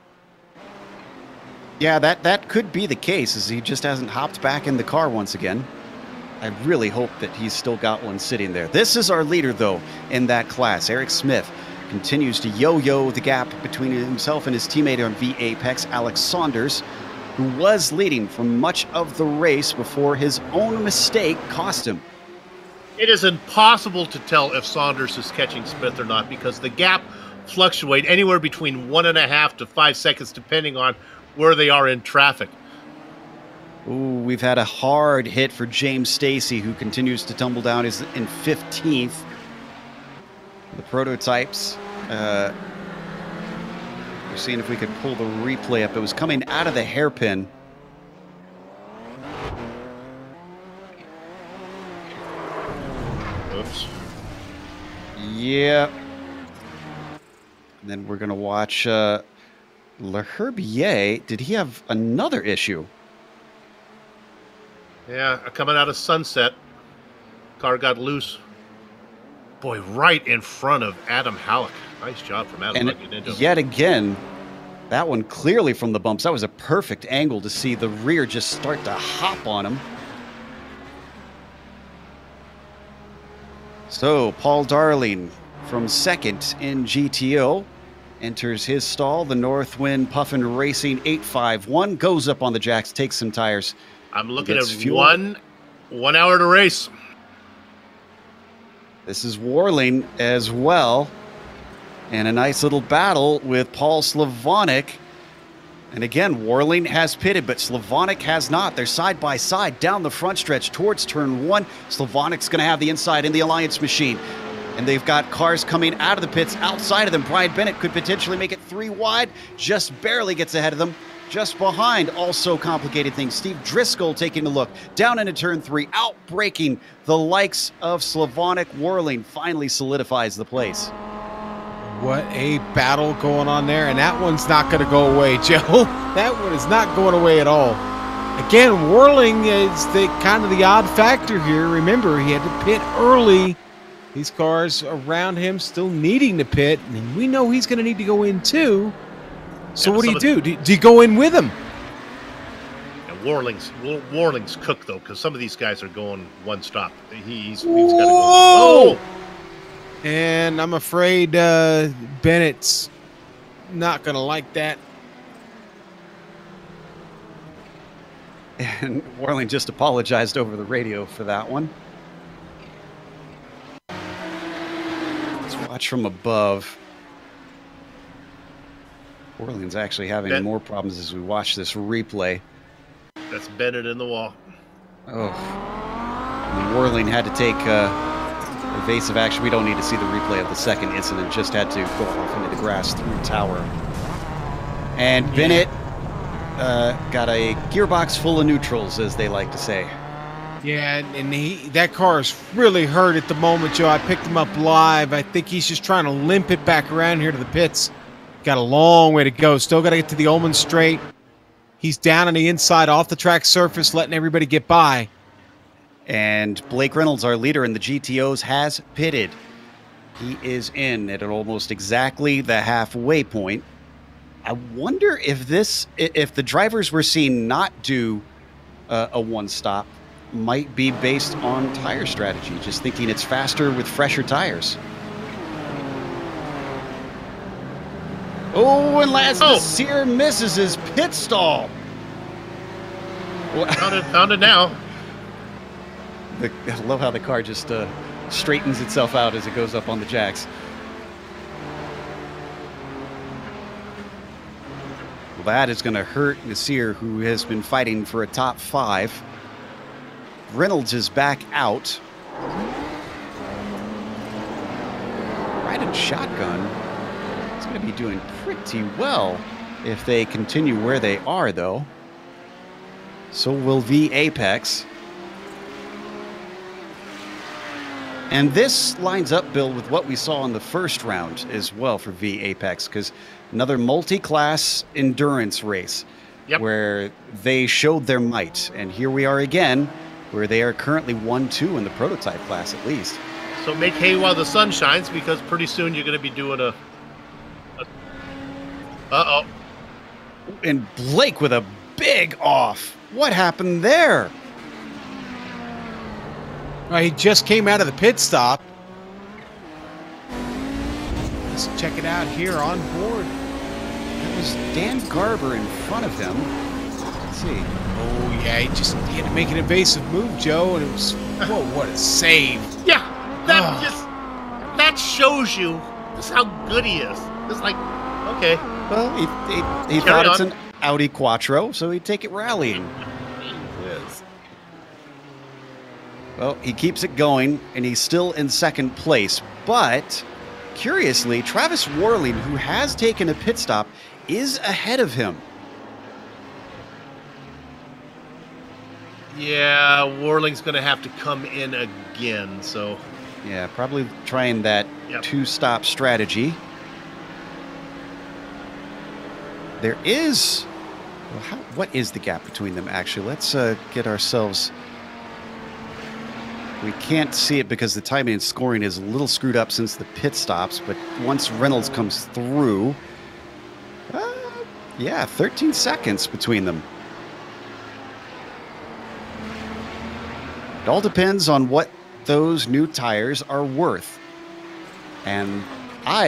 Yeah, that could be the case, as he just hasn't hopped back in the car once again. I really hope that he's still got one sitting there. This is our leader, though, in that class. Eric Smith continues to yo-yo the gap between himself and his teammate on V Apex, Alex Saunders, who was leading for much of the race before his own mistake cost him. It is impossible to tell if Saunders is catching Smith or not because the gap fluctuates anywhere between 1.5 to 5 seconds depending on where they are in traffic. Ooh, we've had a hard hit for James Stacy, who continues to tumble down. Is in 15th. The prototypes. We're seeing if we could pull the replay up. It was coming out of the hairpin. Oops. Yeah. And then we're going to watch L'Herbier. Did he have another issue? Yeah, coming out of Sunset. Car got loose. Boy, right in front of Adam Halleck. Nice job from Adam. And yet again, that one clearly from the bumps. That was a perfect angle to see the rear just start to hop on him. So, Paul Darling from second in GTO enters his stall. The Northwind Puffin Racing 851 goes up on the jacks, takes some tires. I'm looking at one hour to race. This is Warling as well. And a nice little battle with Paul Slavonic And again, Warling has pitted, but Slavonic has not. They're side by side down the front stretch towards turn 1. Slavonic's going to have the inside in the Alliance machine. And they've got cars coming out of the pits outside of them. Brian Bennett could potentially make it 3 wide, just barely gets ahead of them. Just behind, also complicated things. Steve Driscoll taking a look down into turn 3, outbraking the likes of Slavonic. Warling finally solidifies the place. What a battle going on there, and that one's not going to go away, Joe. That one is not going away at all. Again, Warling is the kind of the odd factor here. Remember, he had to pit early. These cars around him still needing to pit, and we know he's going to need to go in too. So what do you do? Do you go in with him? Yeah, Warling's cooked though, because some of these guys are going one stop. He's got to go. Oh! And I'm afraid Bennett's not going to like that. And Warling just apologized over the radio for that one. Let's watch from above. Warling's actually having more problems as we watch this replay. That's Bennett in the wall. Oh. And Warling had to take evasive action. We don't need to see the replay of the second incident. Just had to go off into the grass through tower. And Bennett got a gearbox full of neutrals, as they like to say. Yeah, and that car is really hurt at the moment, Joe. I picked him up live. I think he's just trying to limp it back around here to the pits. Got a long way to go. Still got to get to the Ullman straight. He's down on the inside, off the track surface, letting everybody get by. And Blake Reynolds, our leader in the GTOs, has pitted. He is in at almost exactly the halfway point. I wonder if the drivers we're seeing not do a one-stop might be based on tire strategy, just thinking it's faster with fresher tires. Oh, and Lance Sear misses his pit stall. Found it now. I love how the car just straightens itself out as it goes up on the jacks. Well, that is going to hurt Nasir, who has been fighting for a top 5. Reynolds is back out. Riding shotgun. It's going to be doing pretty well if they continue where they are, though. So will V Apex. And this lines up, Bill, with what we saw in the first round as well for V Apex, because another multi-class endurance race where they showed their might. And here we are again, where they are currently 1-2 in the prototype class at least. So make hay while the sun shines, because pretty soon you're going to be doing a uh-oh. And Blake with a big off. What happened there? Well, he just came out of the pit stop. Let's check it out here on board. It was Dan Garber in front of him. Let's see. Oh, yeah, he had to make an evasive move, Joe, and it was, whoa, what a save. Yeah, that shows you just how good he is. It's like, okay. Well, he thought it's an Audi Quattro, so he'd take it rallying. Yes. Well, he keeps it going, and he's still in second place. But, curiously, Travis Warling, who has taken a pit stop, is ahead of him. Yeah, Warling's going to have to come in again, so... Yeah, probably trying that two-stop strategy. There is... Well, what is the gap between them, actually? Let's get ourselves... We can't see it because the timing and scoring is a little screwed up since the pit stops, but once Reynolds comes through... yeah, 13 seconds between them. It all depends on what those new tires are worth. And I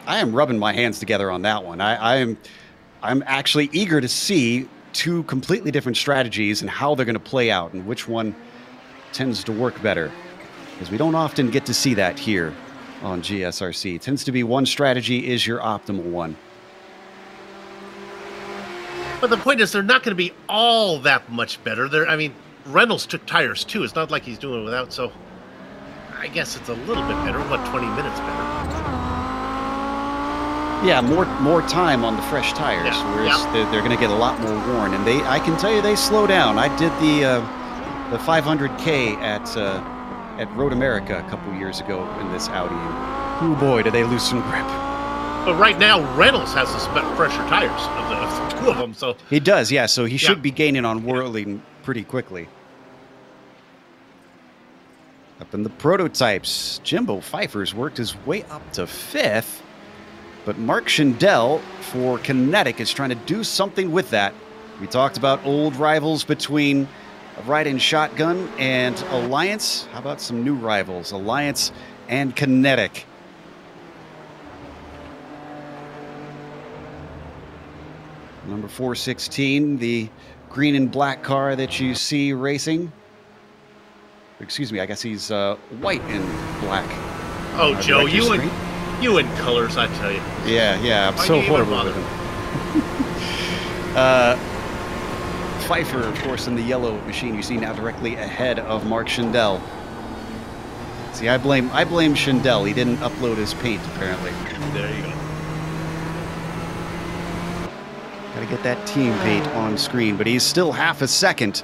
am rubbing my hands together on that one. I'm actually eager to see two completely different strategies and how they're going to play out and which one tends to work better. Because we don't often get to see that here on GSRC. It tends to be one strategy is your optimal one. But the point is, they're not going to be all that much better. I mean, Reynolds took tires too. It's not like he's doing it without, so I guess it's a little bit better. What, 20 minutes better? Yeah, more time on the fresh tires, whereas they're going to get a lot more worn. And I can tell you, they slow down. I did the 500K at Road America a couple years ago in this Audi. Oh boy, did they lose some grip. But right now, Reynolds has the fresher tires of the two of them. So he does, yeah. So he should be gaining on whirling pretty quickly. Up in the prototypes, Jimbo Pfeiffer's worked his way up to 5th. But Mark Schindel for Kinetic is trying to do something with that. We talked about old rivals between Ride-In Shotgun and Alliance. How about some new rivals, Alliance and Kinetic? Number 416, the green and black car that you see racing. Excuse me, I guess he's white and black. Oh, Joe, you in colors, I tell you. Yeah, I'm so horrible with him. Pfeiffer, of course, in the yellow machine you see now directly ahead of Mark Schindel. See, I blame Schindel. He didn't upload his paint, apparently. There you go. Got to get that team paint on screen, but he's still half a second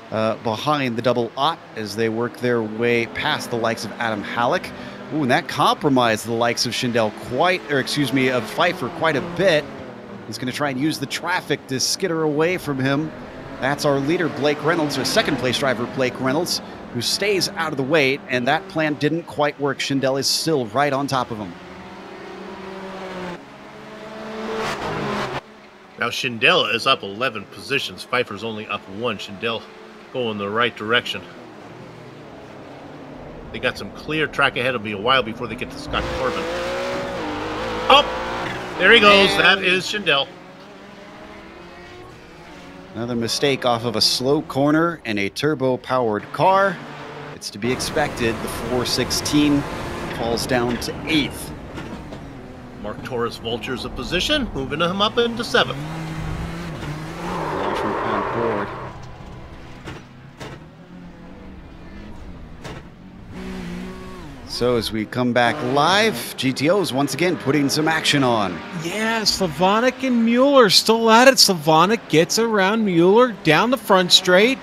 behind the double aught as they work their way past the likes of Adam Halleck. Ooh, and that compromised the likes of Schindel of Pfeiffer quite a bit. He's going to try and use the traffic to skitter away from him. That's our leader, Blake Reynolds, or second place driver, Blake Reynolds, who stays out of the way, and that plan didn't quite work. Schindel is still right on top of him. Now Schindel is up 11 positions. Pfeiffer's only up 1. Schindel going the right direction. They got some clear track ahead. It'll be a while before they get to Scott Corbin. Oh, there he goes. That is Schindel. Another mistake off of a slow corner and a turbo-powered car. It's to be expected. The 416 falls down to 8th. Mark Torres vultures a position, moving him up into 7th. On board. So as we come back live, GTO's once again putting some action on. Yeah, Slavonic and Mueller still at it. Slavonic gets around Mueller down the front straight,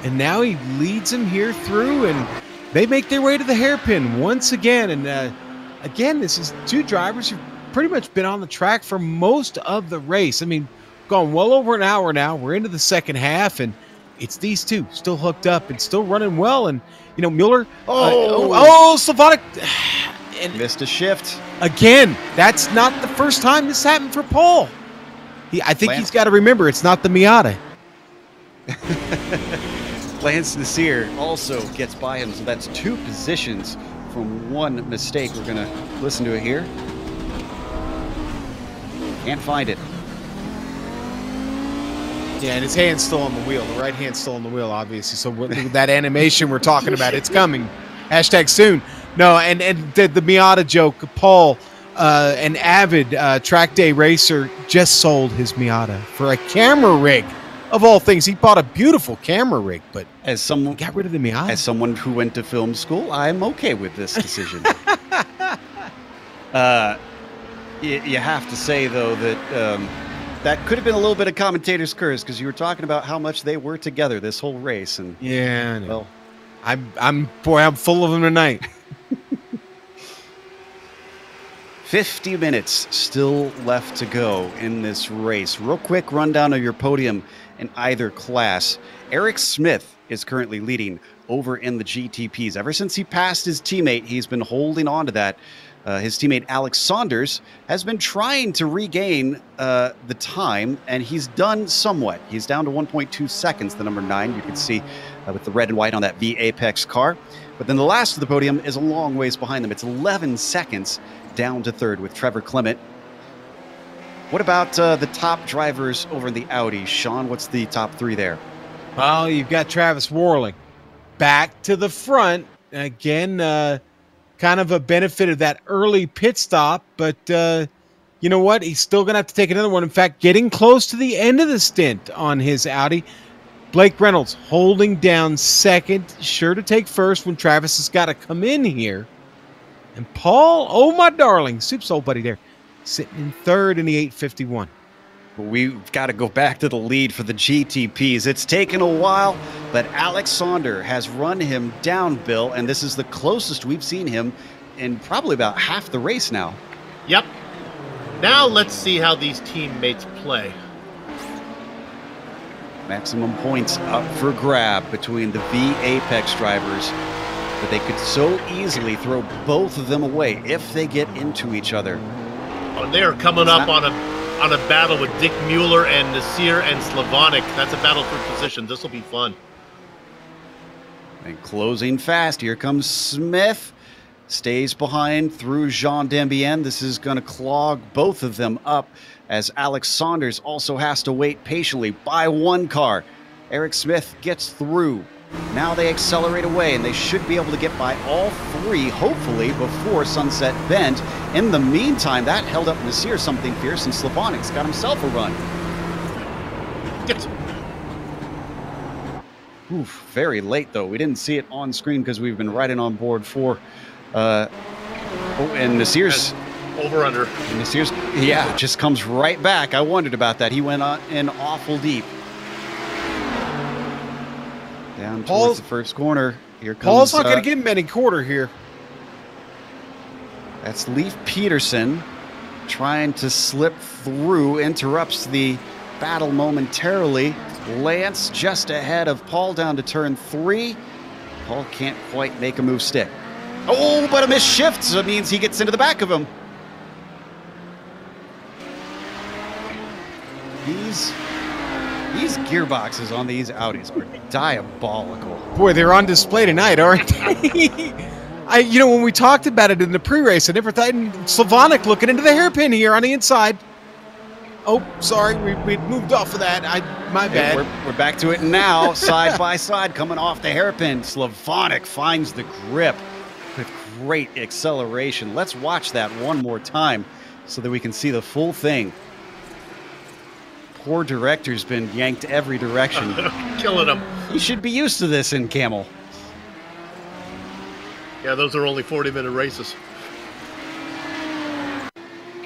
and now he leads him here through, and they make their way to the hairpin once again. And again, this is two drivers who've pretty much been on the track for most of the race. I mean, gone well over an hour now. We're into the second half, and it's these two still hooked up and still running well. And you know, Mueller. Slavonic. And missed a shift. Again, that's not the first time this happened for Paul. I think he's got to remember it's not the Miata. Lance Nasir also gets by him, so that's 2 positions from 1 mistake. We're going to listen to it here. Can't find it. Yeah, and his hand's still on the wheel. The right hand's still on the wheel, obviously. So that animation we're talking about, it's coming. Hashtag soon. No, and the Miata joke, Paul, an avid track day racer, just sold his Miata for a camera rig. Of all things, he bought a beautiful camera rig, but as someone got rid of the Miata. As someone who went to film school, I'm okay with this decision. You have to say, though, that that could have been a little bit of commentator's curse, because you were talking about how much they were together this whole race, and yeah, I know. Well, I'm full of them tonight. 50 minutes still left to go in this race. Real quick rundown of your podium in either class. Eric Smith is currently leading over in the GTPs. Ever since he passed his teammate, he's been holding on to that. His teammate Alex Saunders has been trying to regain the time, and he's done somewhat. He's down to 1.2 seconds, the number 9. You can see with the red and white on that V Apex car. But then the last of the podium is a long ways behind them. It's 11 seconds down to 3rd with Trevor Clement. What about the top drivers over in the Audi? Sean, what's the top 3 there? Well, you've got Travis Warling back to the front. Again, kind of a benefit of that early pit stop, but You know what? He's still going to have to take another one. In fact, getting close to the end of the stint on his Audi. Blake Reynolds holding down second, sure to take first when Travis has got to come in here. And Paul, oh my darling, Soup's old buddy there, sitting in third in the 851. We've got to go back to the lead for the GTPs. It's taken a while, but Alexander has run him down, Bill, and this is the closest we've seen him in probably about half the race now. Yep. Now let's see how these teammates play. Maximum points up for grab between the V Apex drivers, but they could so easily throw both of them away if they get into each other. Oh, they are coming up on a battle with Dick Mueller and Nasir and Slavonic. That's a battle for position. This will be fun. And closing fast, here comes Smith. Stays behind through Jean Dambien. This is going to clog both of them up as Alex Saunders also has to wait patiently by one car. Eric Smith gets through. Now they accelerate away, and they should be able to get by all three, hopefully, before Sunset Bend. In the meantime, that held up Nasir something fierce, and Slavonic's got himself a run. Oof, very late, though. We didn't see it on screen because we've been riding on board for... and Nasir's... Over-under. Nasir's, yeah, just comes right back. I wondered about that. He went in awful deep. Down towards the first corner. Here comes... Paul's not going to give him any quarter here. That's Leif Peterson trying to slip through. Interrupts the battle momentarily. Lance just ahead of Paul down to turn 3. Paul can't quite make a move stick. Oh, but a missed shift, so it means he gets into the back of him. These gearboxes on these Audis are diabolical. Boy, they're on display tonight, aren't they? You know, when we talked about it in the pre-race, I never thought Slavonic looking into the hairpin here on the inside. Oh, sorry, we moved off of that. My bad. We're back to it now, side by side, coming off the hairpin. Slavonic finds the grip with great acceleration. Let's watch that one more time so that we can see the full thing. Poor director's been yanked every direction. Killing him. You should be used to this in Camel. Yeah, those are only 40-minute races.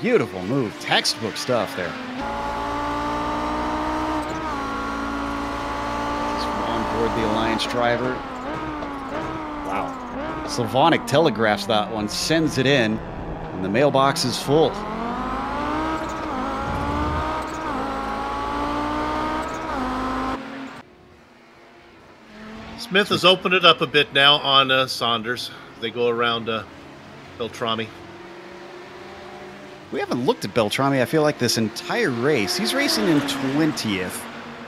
Beautiful move. Textbook stuff there. On board the Alliance driver. Wow. Slavonic telegraphs that one, sends it in, and the mailbox is full. Smith has opened it up a bit now on Saunders. They go around Beltrami. We haven't looked at Beltrami, I feel like, this entire race. He's racing in 20th.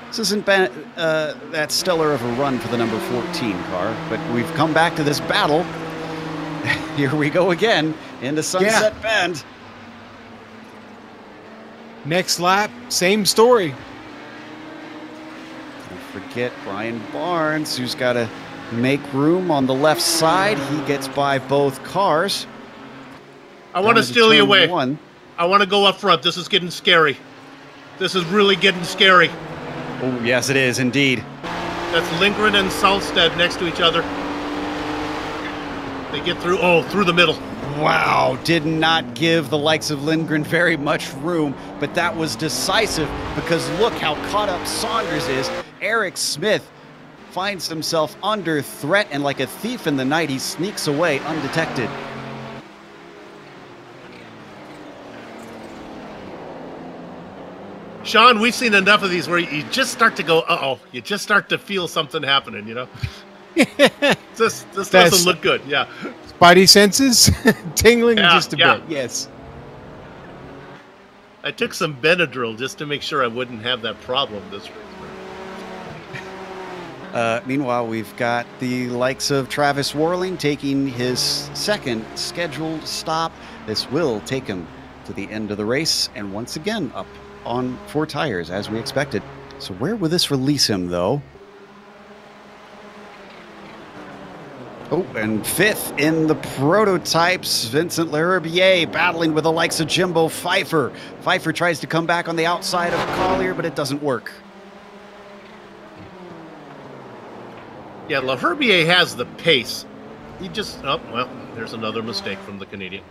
This hasn't been that stellar of a run for the number 14 car, but we've come back to this battle. Here we go again into Sunset Bend. Next lap, same story. Don't forget Brian Barnes, who's got to make room on the left side. He gets by both cars. I want to steal you away. I want to go up front. This is getting scary. This is really getting scary. Oh, yes, it is indeed. That's Lindgren and Salstead next to each other. They get through, through the middle. Wow, did not give the likes of Lindgren very much room, but that was decisive because look how caught up Saunders is. Eric Smith finds himself under threat, and like a thief in the night, he sneaks away undetected. Sean, we've seen enough of these where you just start to go, uh-oh. You just start to feel something happening, you know? This doesn't look good, yeah. Spidey senses tingling just a bit, yes. I took some Benadryl just to make sure I wouldn't have that problem this race. Meanwhile, we've got the likes of Travis Warling taking his second scheduled stop. This will take him to the end of the race, and once again up on 4 tires as we expected. So where will this release him, though? Oh, and fifth in the prototypes, Vincent Leherbier battling with the likes of Jimbo Pfeiffer. Pfeiffer tries to come back on the outside of Collier, but it doesn't work. Yeah, Leherbier has the pace. He just, oh, well, there's another mistake from the Canadian.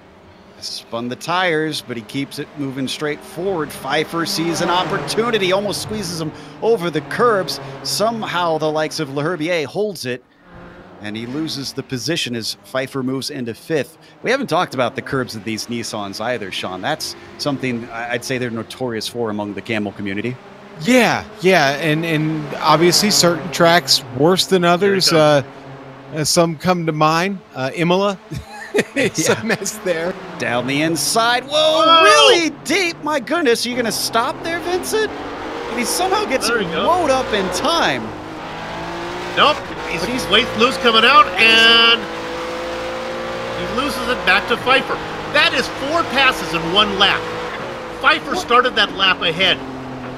Spun the tires, but he keeps it moving straight forward. Pfeiffer sees an opportunity, almost squeezes him over the curbs. Somehow the likes of Leherbier holds it, and he loses the position as Pfeiffer moves into fifth. We haven't talked about the curbs of these Nissans either, Sean. That's something I'd say they're notorious for among the Camel community. Yeah, and obviously certain tracks worse than others. Some come to mind. Imola, it's a mess there. Down the inside. Whoa, really deep. My goodness, are you going to stop there, Vincent? And he somehow gets woed up in time. Nope, he's loose coming out, and he loses it back to Pfeiffer. That is 4 passes in 1 lap. Pfeiffer started that lap ahead.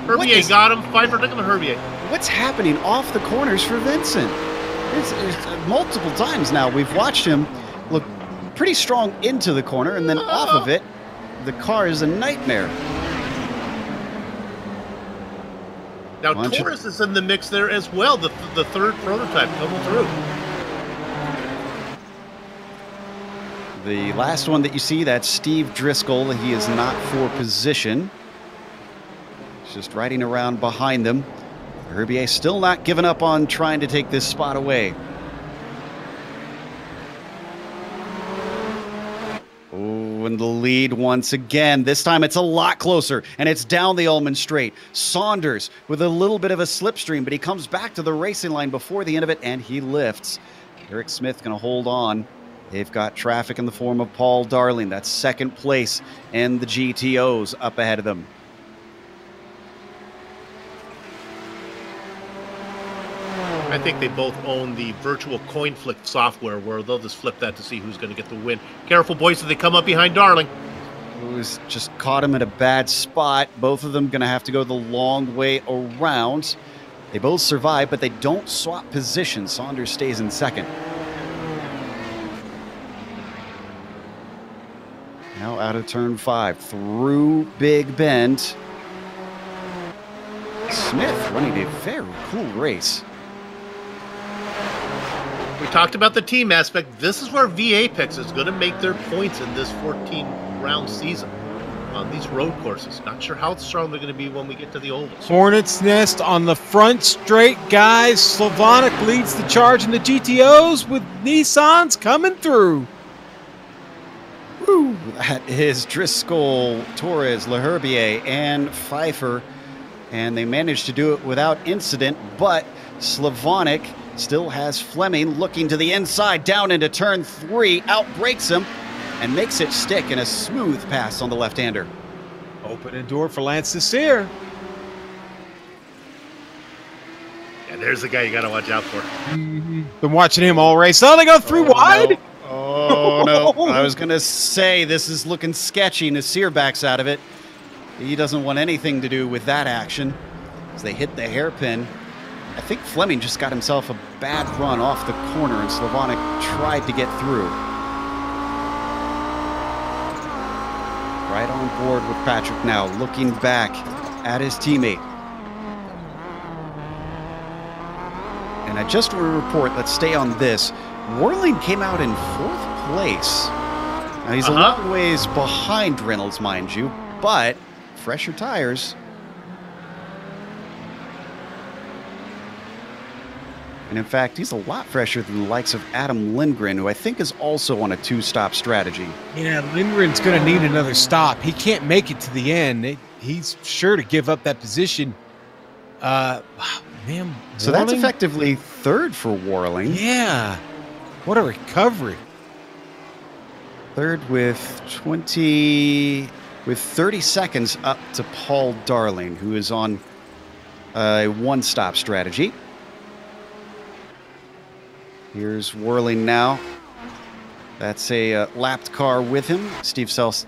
Herbier got him. Pfeiffer took him to Herbier. What's happening off the corners for Vincent? It's multiple times now we've watched him look pretty strong into the corner, and then off of it, the car is a nightmare. Now Torres is in the mix there as well, the third prototype coming through. The last one that you see, that's Steve Driscoll. He is not for position. He's just riding around behind them. Herbier still not giving up on trying to take this spot away. Oh, and the lead once again. This time it's a lot closer, and it's down the Ullman Straight. Saunders with a little bit of a slipstream, but he comes back to the racing line before the end of it, and he lifts. Eric Smith going to hold on. They've got traffic in the form of Paul Darling. That's second place, and the GTOs up ahead of them. I think they both own the virtual coin flip software where they'll just flip that to see who's going to get the win. Careful, boys, so they come up behind Darling. Who's just caught him at a bad spot. Both of them going to have to go the long way around. They both survive, but they don't swap positions. Saunders stays in second. Now out of turn 5, through Big Bend. Smith running a very cool race. We talked about the team aspect. This is where V-Apex is going to make their points in this 14-round season on these road courses. Not sure how strong they're going to be when we get to the ovals. Hornet's Nest on the front straight, guys. Slavonic leads the charge in the GTOs with Nissans coming through. Woo! That is Driscoll, Torres, Leherbier, and Pfeiffer. And they managed to do it without incident, but Slavonic still has Fleming looking to the inside, down into turn 3, outbrakes him, and makes it stick in a smooth pass on the left-hander. Open a door for Lance Desir. Yeah, there's the guy you got to watch out for. Been watching him all race. Oh, they go through wide. No. Oh, no. I was going to say this is looking sketchy. Nasir backs out of it. He doesn't want anything to do with that action as they hit the hairpin. I think Fleming just got himself a bad run off the corner, and Slavonic tried to get through. Right on board with Patrick now, looking back at his teammate. And I just want to report, let's stay on this. Worling came out in 4th place. Now he's a long ways behind Reynolds, mind you, but fresher tires. And in fact, he's a lot fresher than the likes of Adam Lindgren, who I think is also on a 2-stop strategy. Yeah, Lindgren's going to need another stop. He can't make it to the end. He's sure to give up that position. Man, so that's effectively 3rd for Worling. Yeah. What a recovery. 3rd with 30 seconds up to Paul Darling, who is on a 1-stop strategy. Here's Worling now. That's a lapped car with him, Steve Selstad.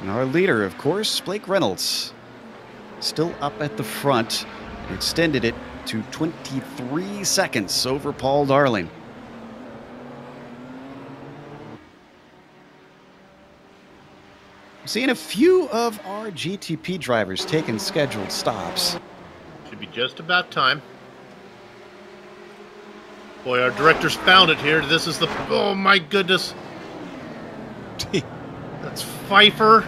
And our leader, of course, Blake Reynolds. still up at the front. He extended it to 23 seconds over Paul Darling. Seeing a few of our GTP drivers taking scheduled stops. Should be just about time. Boy, our director's found it here. This is the... Oh, my goodness. That's Pfeiffer.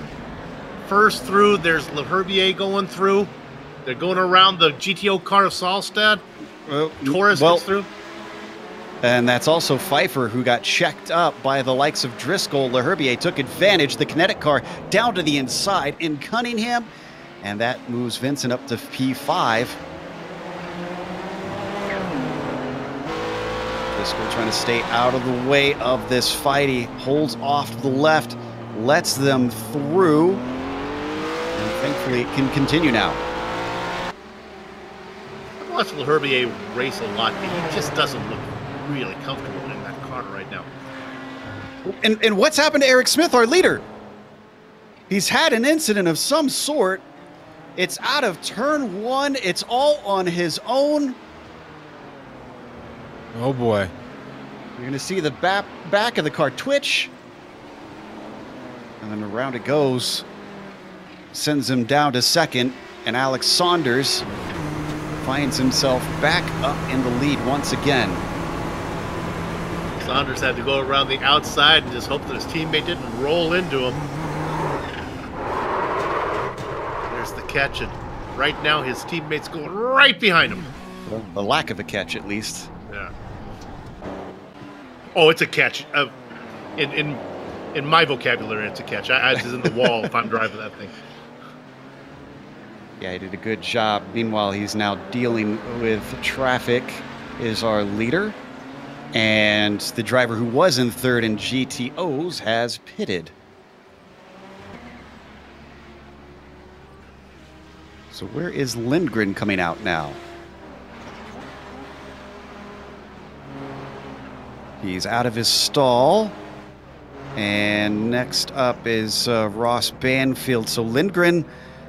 First through. There's Leherbier going through. They're going around the GTO car of Salstad. Torres gets through. And that's also Pfeiffer, who got checked up by the likes of Driscoll. Leherbier took advantage. The kinetic car down to the inside in Cunningham. And that moves Vincent up to P5. Driscoll trying to stay out of the way of this fight. He holds off to the left, lets them through. And thankfully it can continue now. I've watched Leherbier race a lot, but he just doesn't look really comfortable in that car right now. And what's happened to Eric Smith, our leader? He's had an incident of some sort. It's out of turn one. It's all on his own. Oh boy. You're going to see the back of the car twitch. And then around it goes. Sends him down to second. And Alex Saunders finds himself back up in the lead once again. Saunders had to go around the outside and just hope that his teammate didn't roll into him. There's the catch, and right now his teammate's going right behind him. Well, the lack of a catch, at least. Yeah. Oh, it's a catch. In my vocabulary, it's a catch. I was in the wall if I'm driving that thing. Yeah, he did a good job. Meanwhile, he's now dealing with traffic, is our leader. And the driver who was in third in GTOs has pitted. So where is Lindgren coming out now? He's out of his stall. And next up is Ross Banfield. So Lindgren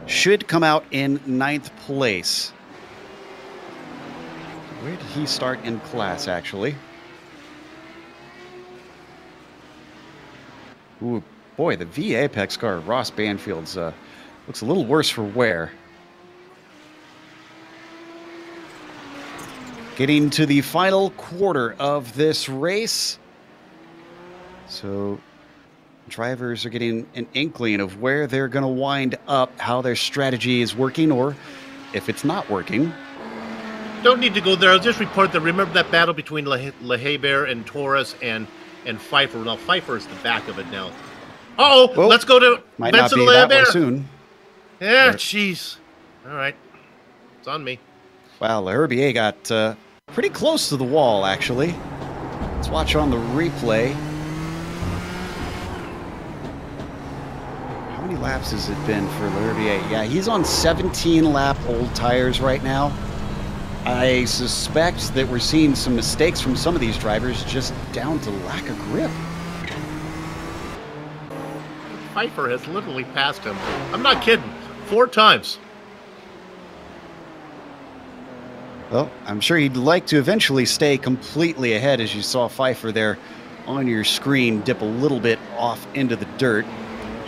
should come out in 9th place. Where did he start in class, actually? Ooh, boy, the V Apex car, Ross Banfield's, looks a little worse for wear. Getting to the final quarter of this race. So drivers are getting an inkling of where they're going to wind up, how their strategy is working, or if it's not working. Don't need to go there. I'll just report that. Remember that battle between Leherbier and Torres and Pfeiffer. Now Pfeiffer is the back of it now. Uh-oh, well, let's go to might Vincent not be that way Leherbier. soon. Yeah, jeez. All right. It's on me. Wow, Leherbier got pretty close to the wall, actually. Let's watch on the replay. How many laps has it been for Leherbier? Yeah, he's on 17-lap old tires right now. I suspect that we're seeing some mistakes from some of these drivers just down to lack of grip. Pfeiffer has literally passed him. I'm not kidding. 4 times. Well, I'm sure he'd like to eventually stay completely ahead, as you saw Pfeiffer there on your screen dip a little bit off into the dirt.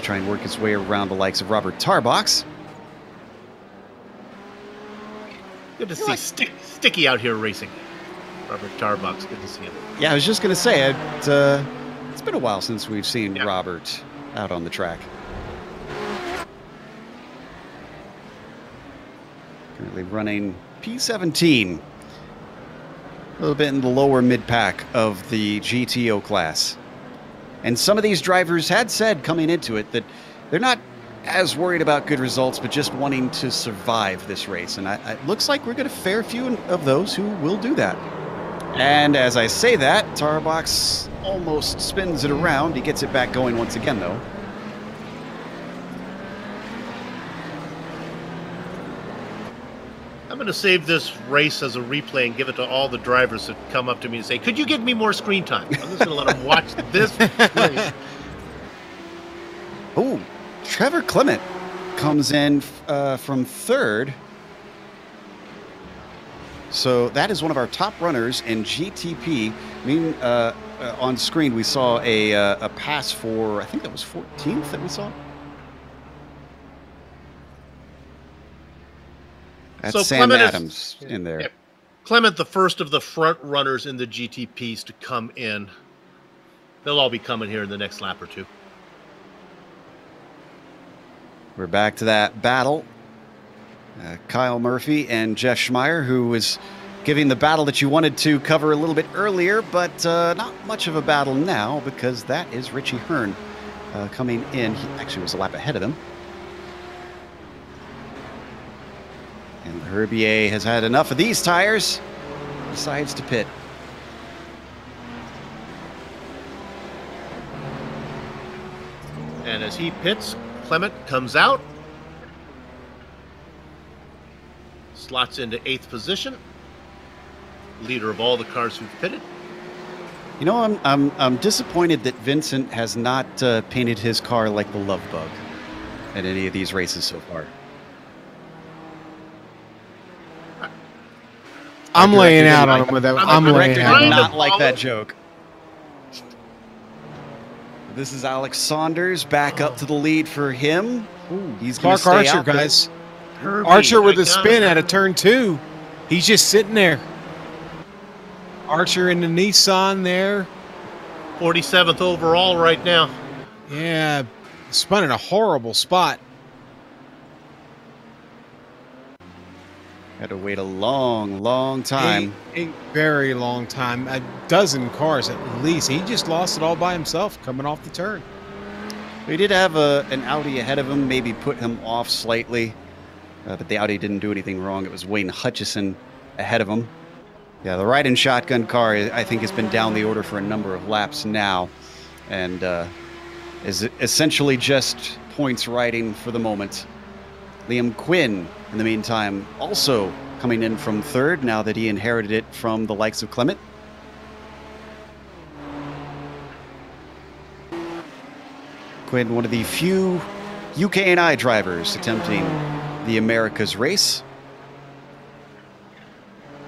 Try and work his way around the likes of Robert Tarbox. Good to see Sticky out here racing. Robert Tarbox, good to see him. Yeah, I was just going to say, it's been a while since we've seen Robert out on the track. Currently running P17. A little bit in the lower mid-pack of the GTO class. And some of these drivers had said coming into it that they're not as worried about good results, but just wanting to survive this race. And it looks like we're going to fair few of those who will do that. And as I say that, Tarbox almost spins it around. He gets it back going once again, though. I'm going to save this race as a replay and give it to all the drivers that come up to me and say, could you give me more screen time? I'm just going to let them watch this race. Oh, Trevor Clement comes in from third. So that is one of our top runners in GTP. I mean, on screen we saw a pass for, I think that was 14th that we saw. That's So Sam Clement Adams in there. Yep. Clement, the first of the front runners in the GTPs to come in. They'll all be coming here in the next lap or two. We're back to that battle. Kyle Murphy and Jeff Schmeier, who was giving the battle that you wanted to cover a little bit earlier, but not much of a battle now because that is Richie Hearn coming in. He actually was a lap ahead of them. And Herbier has had enough of these tires, decides to pit. And as he pits, Clement comes out, slots into 8th position, leader of all the cars who've pitted. You know, I'm disappointed that Vincent has not painted his car like the Love Bug at any of these races so far. I'm laying out on him with that. I'm laying out. I did on him. not like that joke. This is Alex Saunders back up to the lead for him. He's going to Clark stay Archer, out there. guys. Herbie, Archer with I a got spin it. out of turn 2. He's just sitting there. Archer in the Nissan there. 47th overall right now. Yeah, spun in a horrible spot. Had to wait a long time. A very long time. A dozen cars at least. He just lost it all by himself coming off the turn. He did have an Audi ahead of him, maybe put him off slightly. But the Audi didn't do anything wrong. It was Wayne Hutchison ahead of him. Yeah, the ride-in shotgun car, I think, has been down the order for a number of laps now. And is essentially just points riding for the moment. Liam Quinn, in the meantime, also coming in from third now that he inherited it from the likes of Clement. Quinn, one of the few UK&I drivers attempting the Americas race.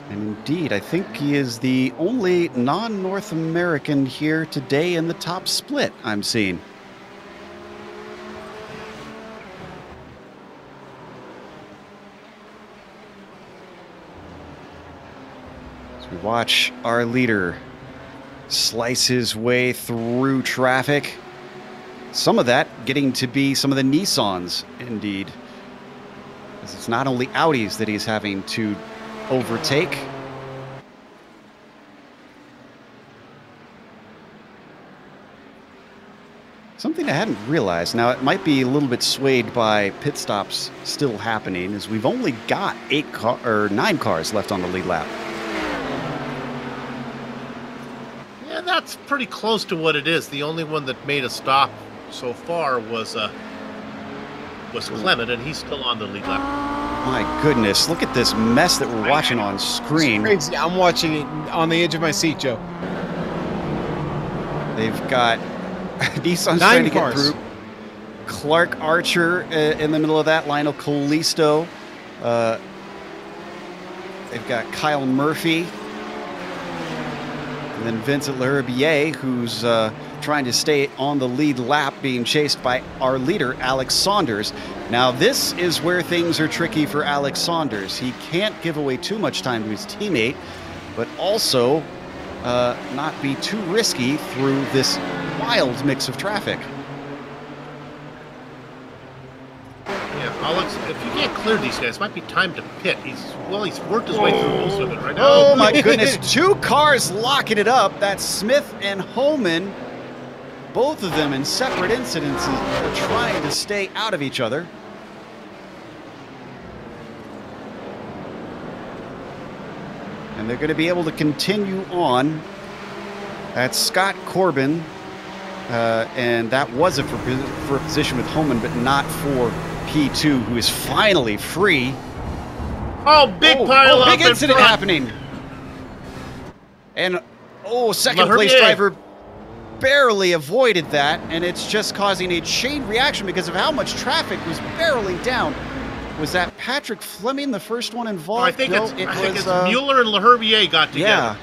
And indeed, I think he is the only non-North American here today in the top split I'm seeing. As we watch our leader slice his way through traffic. Some of that getting to be some of the Nissans, indeed. Because it's not only Audis that he's having to overtake. Something I hadn't realized, now it might be a little bit swayed by pit stops still happening, is we've only got 9 cars left on the lead lap. Yeah, that's pretty close to what it is. The only one that made a stop so far was Clement, and he's still on the lead lap. My goodness, look at this mess that we're watching on screen. It's crazy. I'm watching it on the edge of my seat, Joe. They've got Nissan's 9 trying to cars. get through. Clark Archer in the middle of that. Lionel Colisto. They've got Kyle Murphy. And then Vincent Leherbier, who's trying to stay on the lead lap, being chased by our leader, Alex Saunders. Now, this is where things are tricky for Alex Saunders. He can't give away too much time to his teammate, but also not be too risky through this wild mix of traffic. Yeah, Alex, if you can't clear these guys, it might be time to pit. He's worked his way through most of it right now. Oh my goodness, 2 cars locking it up. That's Smith and Homan. Both of them in separate incidences are trying to stay out of each other. And they're going to be able to continue on. That's Scott Corbin. And that was it for a position with Homan, but not for P2, who is finally free. Oh, big pile up big in incident front. happening. And, second place Leherbier. driver barely avoided that, and it's just causing a chain reaction because of how much traffic was barreling down. Was that Patrick Fleming, the first one involved? I think it's Mueller and Leherbier got together.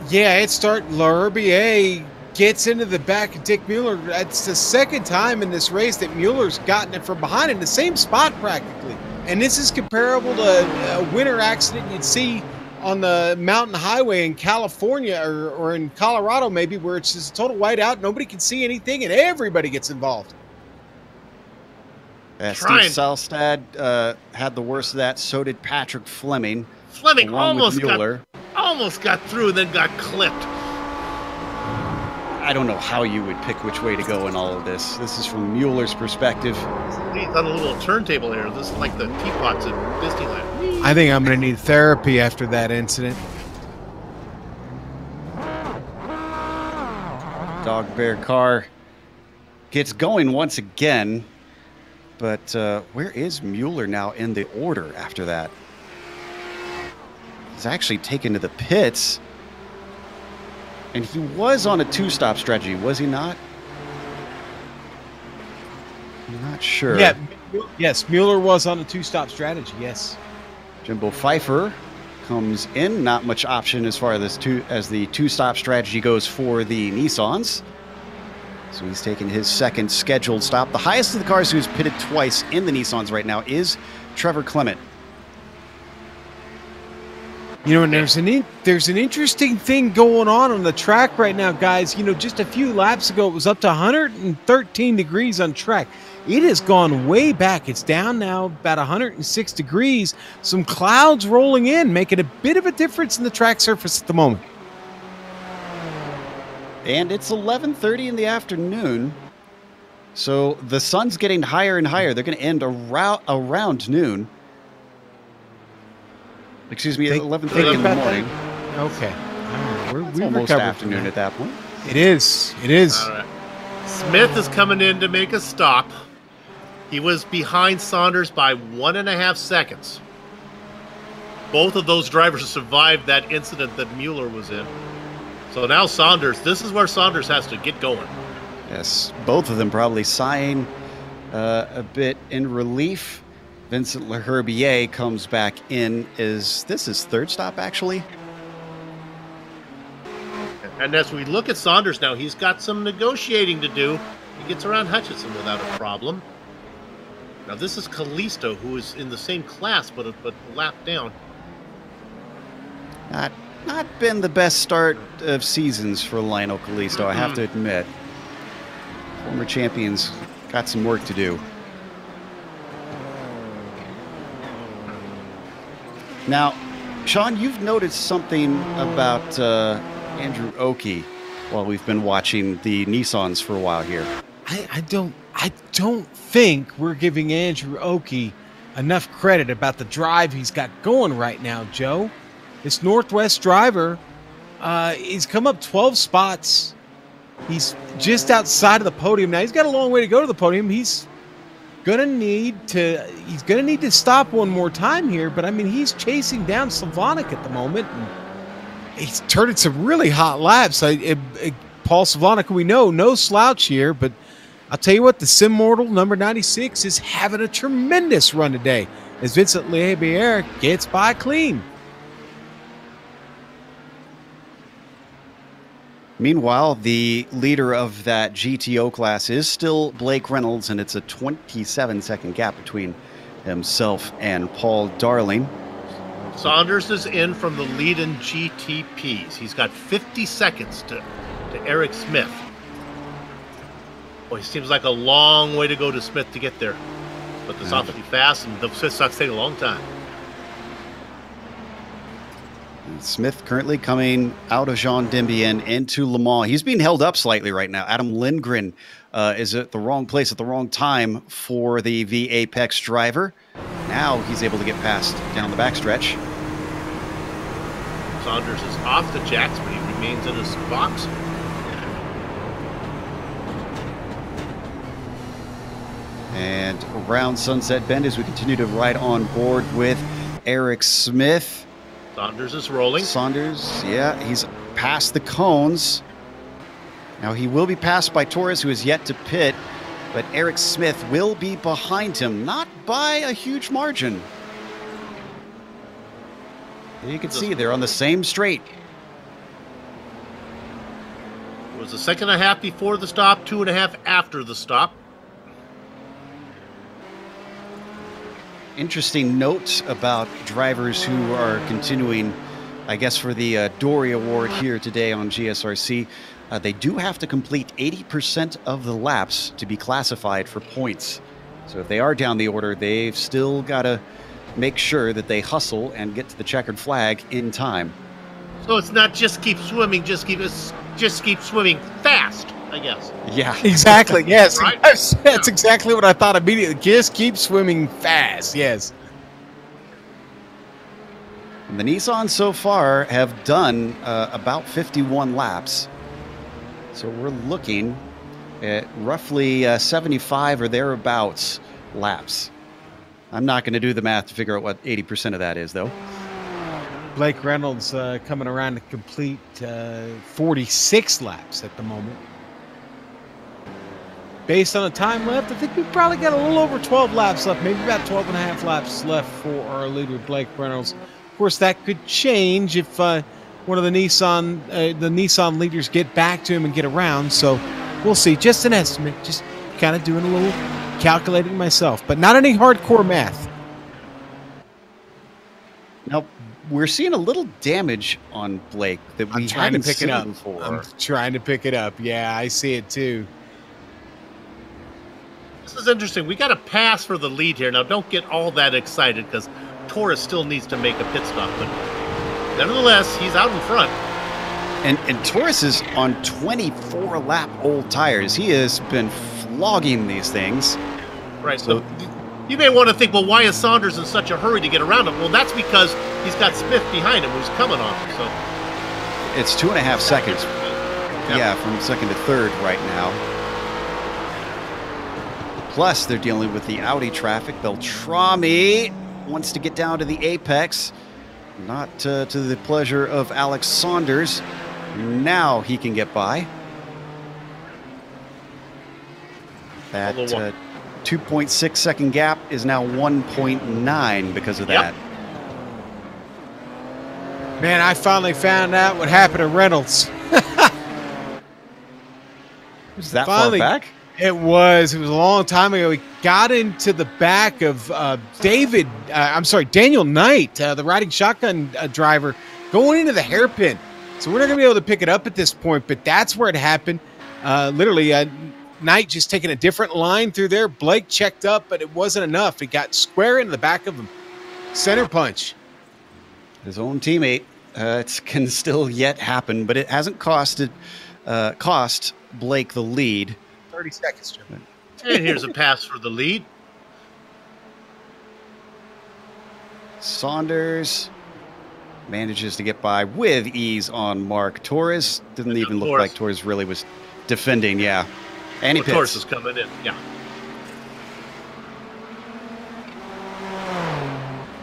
Yeah, Leherbier gets into the back of Dick Mueller. That's the second time in this race that Mueller's gotten it from behind in the same spot practically. And this is comparable to a winter accident you'd see on the mountain highway in California or in Colorado maybe, where it's just a total whiteout, nobody can see anything, and everybody gets involved. Steve Salstad had the worst of that. So did Patrick Fleming. Fleming almost got through and then got clipped. I don't know how you would pick which way to go in all of this. This is from Mueller's perspective. He's on a little turntable here. This is like the teapots in Disneyland. I think I'm going to need therapy after that incident. Dog Bear car gets going once again. But where is Mueller now in the order after that? He's actually taken to the pits. And he was on a two-stop strategy, was he not? I'm not sure. Yeah, yes, Mueller was on a two-stop strategy, yes. Jimbo Pfeiffer comes in. Not much option as far as the two-stop strategy goes for the Nissans. So he's taking his second scheduled stop. The highest of the cars who's pitted twice in the Nissans right now is Trevor Clement. You know, and there's an interesting thing going on the track right now, guys. You know, just a few laps ago, it was up to 113 degrees on track. It has gone way back. It's down now about 106 degrees. Some clouds rolling in, making a bit of a difference in the track surface at the moment. And it's 11:30 in the afternoon. So the sun's getting higher and higher. They're going to end around noon. Excuse me, 11:30 in the morning. Okay. It's almost afternoon at that point. It is. It is. All right. Smith is coming in to make a stop. He was behind Saunders by 1.5 seconds. Both of those drivers survived that incident that Mueller was in. So now Saunders, this is where Saunders has to get going. Yes, both of them probably sighing a bit in relief. Vincent Leherbier comes back in. Is this his third stop, actually? And as we look at Saunders now, he's got some negotiating to do. He gets around Hutchinson without a problem. Now this is Kalisto, who is in the same class, but a lap down. Not been the best start of seasons for Lionel Kalisto, I have to admit. Former champions got some work to do. Now, Sean, you've noticed something about Andrew Oakey while we've been watching the Nissans for a while here. I don't think we're giving Andrew Oakey enough credit about the drive he's got going right now, Joe. This Northwest driver, he's come up 12 spots. He's just outside of the podium now. He's got a long way to go to the podium. He's gonna need to stop one more time here, but I mean, he's chasing down Slavonic at the moment, and he's turning some really hot laps. Paul Slavonic, we know, no slouch here, but I'll tell you what, the Sim Mortal number 96 is having a tremendous run today as Vincent Leherbier gets by clean. Meanwhile, the leader of that GTO class is still Blake Reynolds, and it's a 27-second gap between himself and Paul Darling. Saunders is in from the lead in GTPs. He's got 50 seconds to Eric Smith. Well, he seems like a long way to go to Smith to get there. But the Sox be fast, and the Sox take a long time. Smith currently coming out of Jean Dimbien into Le Mans. He's being held up slightly right now. Adam Lindgren is at the wrong place at the wrong time for the V Apex driver. Now he's able to get past down the backstretch. Saunders is off the jacks, but he remains in his box. And around Sunset Bend as we continue to ride on board with Eric Smith. Saunders is rolling. Saunders, yeah, he's past the cones. Now he will be passed by Torres, who is yet to pit, but Eric Smith will be behind him, not by a huge margin. You can see they're on the same straight. It was a second and a half before the stop, 2.5 after the stop. Interesting note about drivers who are continuing, I guess, for the Dory Award here today on GSRC. They do have to complete 80% of the laps to be classified for points. So if they are down the order, they've still got to make sure that they hustle and get to the checkered flag in time. So it's not just keep swimming, just keep swimming fast, I guess. Yeah. Exactly. Yes. Right? That's exactly what I thought immediately. Just keep swimming fast. Yes. And the Nissan so far have done about 51 laps. So we're looking at roughly 75 or thereabouts laps. I'm not going to do the math to figure out what 80% of that is, though. Blake Reynolds coming around to complete 46 laps at the moment. Based on the time left, I think we've probably got a little over 12 laps left, maybe about 12 and a half laps left for our leader, Blake Reynolds. Of course, that could change if one of the Nissan leaders get back to him and get around. So we'll see. Just an estimate. Just kind of doing a little calculating myself, but not any hardcore math. Now, we're seeing a little damage on Blake that we haven't seen before. I'm trying to pick it up. Yeah, I see it too. This is interesting. We got a pass for the lead here. Now, don't get all that excited because Torres still needs to make a pit stop, but nevertheless, he's out in front. And Torres is on 24-lap old tires. He has been flogging these things. Right. So you may want to think, well, why is Saunders in such a hurry to get around him? Well, that's because he's got Smith behind him who's coming on him. So it's 2.5 seconds. Yep. Yeah, from second to third right now. Plus, they're dealing with the Audi traffic. Beltrami wants to get down to the apex. Not to the pleasure of Alex Saunders. Now he can get by. That 2.6 second gap is now 1.9 because of that. Man, I finally found out what happened to Reynolds. Was that far back? It was a long time ago. He got into the back of Daniel Knight, the riding shotgun driver, going into the hairpin. So we're not going to be able to pick it up at this point, but that's where it happened. Literally, Knight just taking a different line through there. Blake checked up, but it wasn't enough. It got square into the back of him. Center punch. His own teammate. It can still yet happen, but it hasn't cost Blake the lead. 30 seconds, Jim. And here's a pass for the lead. Saunders manages to get by with ease on Mark Torres. Didn't even look like Torres really was defending, yeah. And he pits. Torres is coming in, yeah.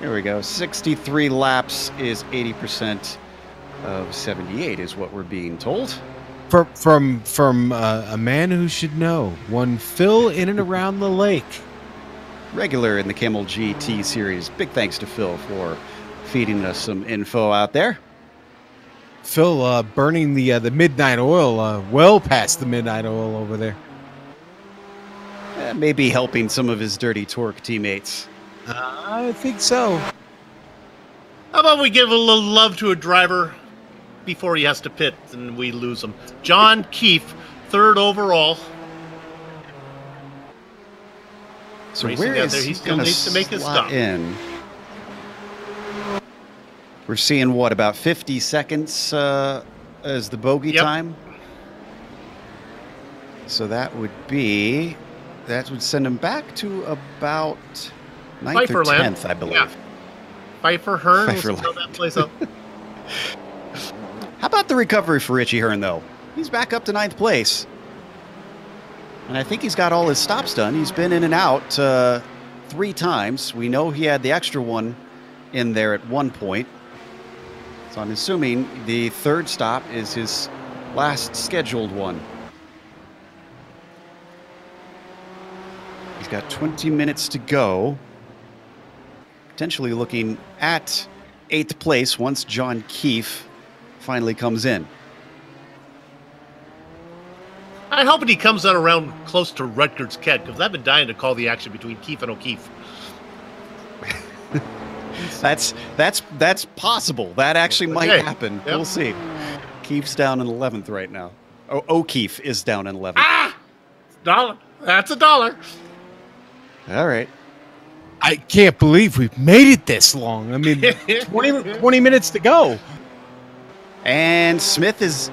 Here we go. 63 laps is 80% of 78 is what we're being told. From a man who should know, one Phil in and around the lake. Regular in the Camel GT series. Big thanks to Phil for feeding us some info out there. Phil burning the midnight oil, well past the midnight oil over there. Maybe helping some of his dirty torque teammates. I think so. How about we give a little love to a driver before he has to pit and we lose him? John Keefe, 3rd overall. So Racing where is there, he still needs to make his stop. In? We're seeing what, about 50 seconds as the bogey time? So that would send him back to about 9th or 10th, I believe. Yeah. Pfeiffer Hearn, we'll see how that plays out. How about the recovery for Richie Hearn, though? He's back up to 9th place. And I think he's got all his stops done. He's been in and out 3 times. We know he had the extra one in there at one point. So I'm assuming the 3rd stop is his last scheduled one. He's got 20 minutes to go. Potentially looking at 8th place once John Keefe finally comes in. I hope he comes out around close to Rutgers Ked, because I've been dying to call the action between Keefe and O'Keefe. That's possible. That actually might happen. Yep. We'll see. Keefe's down in 11th right now. O'Keefe is down in 11th. Ah! $1. That's $1. All right. I can't believe we've made it this long. I mean, 20 minutes to go. And Smith is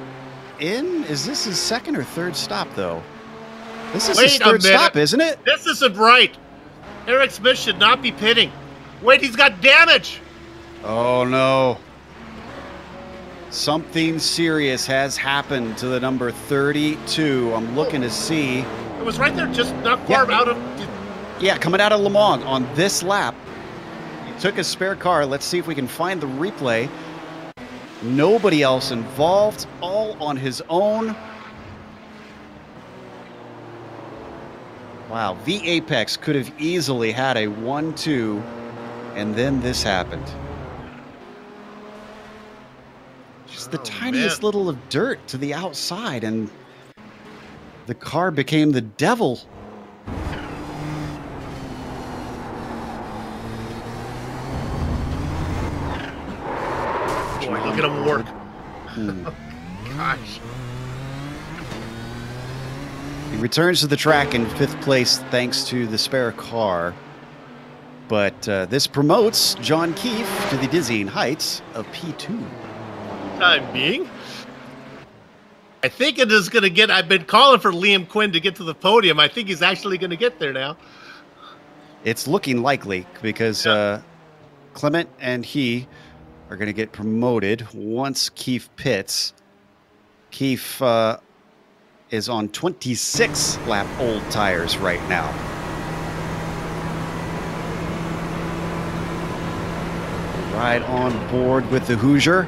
in. Is this his second or third stop, though? This is his third stop, isn't it? This isn't right. Eric Smith should not be pitting. Wait, he's got damage. Oh, no. Something serious has happened to the number 32. I'm looking to see. It was right there, just not far out of... Yeah, coming out of Le Mans on this lap. He took his spare car. Let's see if we can find the replay. Nobody else involved, all on his own. Wow, the Apex could have easily had a 1-2, and then this happened. Just the tiniest little of dirt to the outside, and the car became the devil. Boy, look at him work. Gosh. He returns to the track in 5th place thanks to the spare car. But this promotes John Keefe to the dizzying heights of P2. Time being. I think it is going to get... I've been calling for Liam Quinn to get to the podium. I think he's actually going to get there now. It's looking likely because Clement and he are going to get promoted once Keefe pits. Keefe is on 26 lap old tires right now. Right on board with the Hoosier.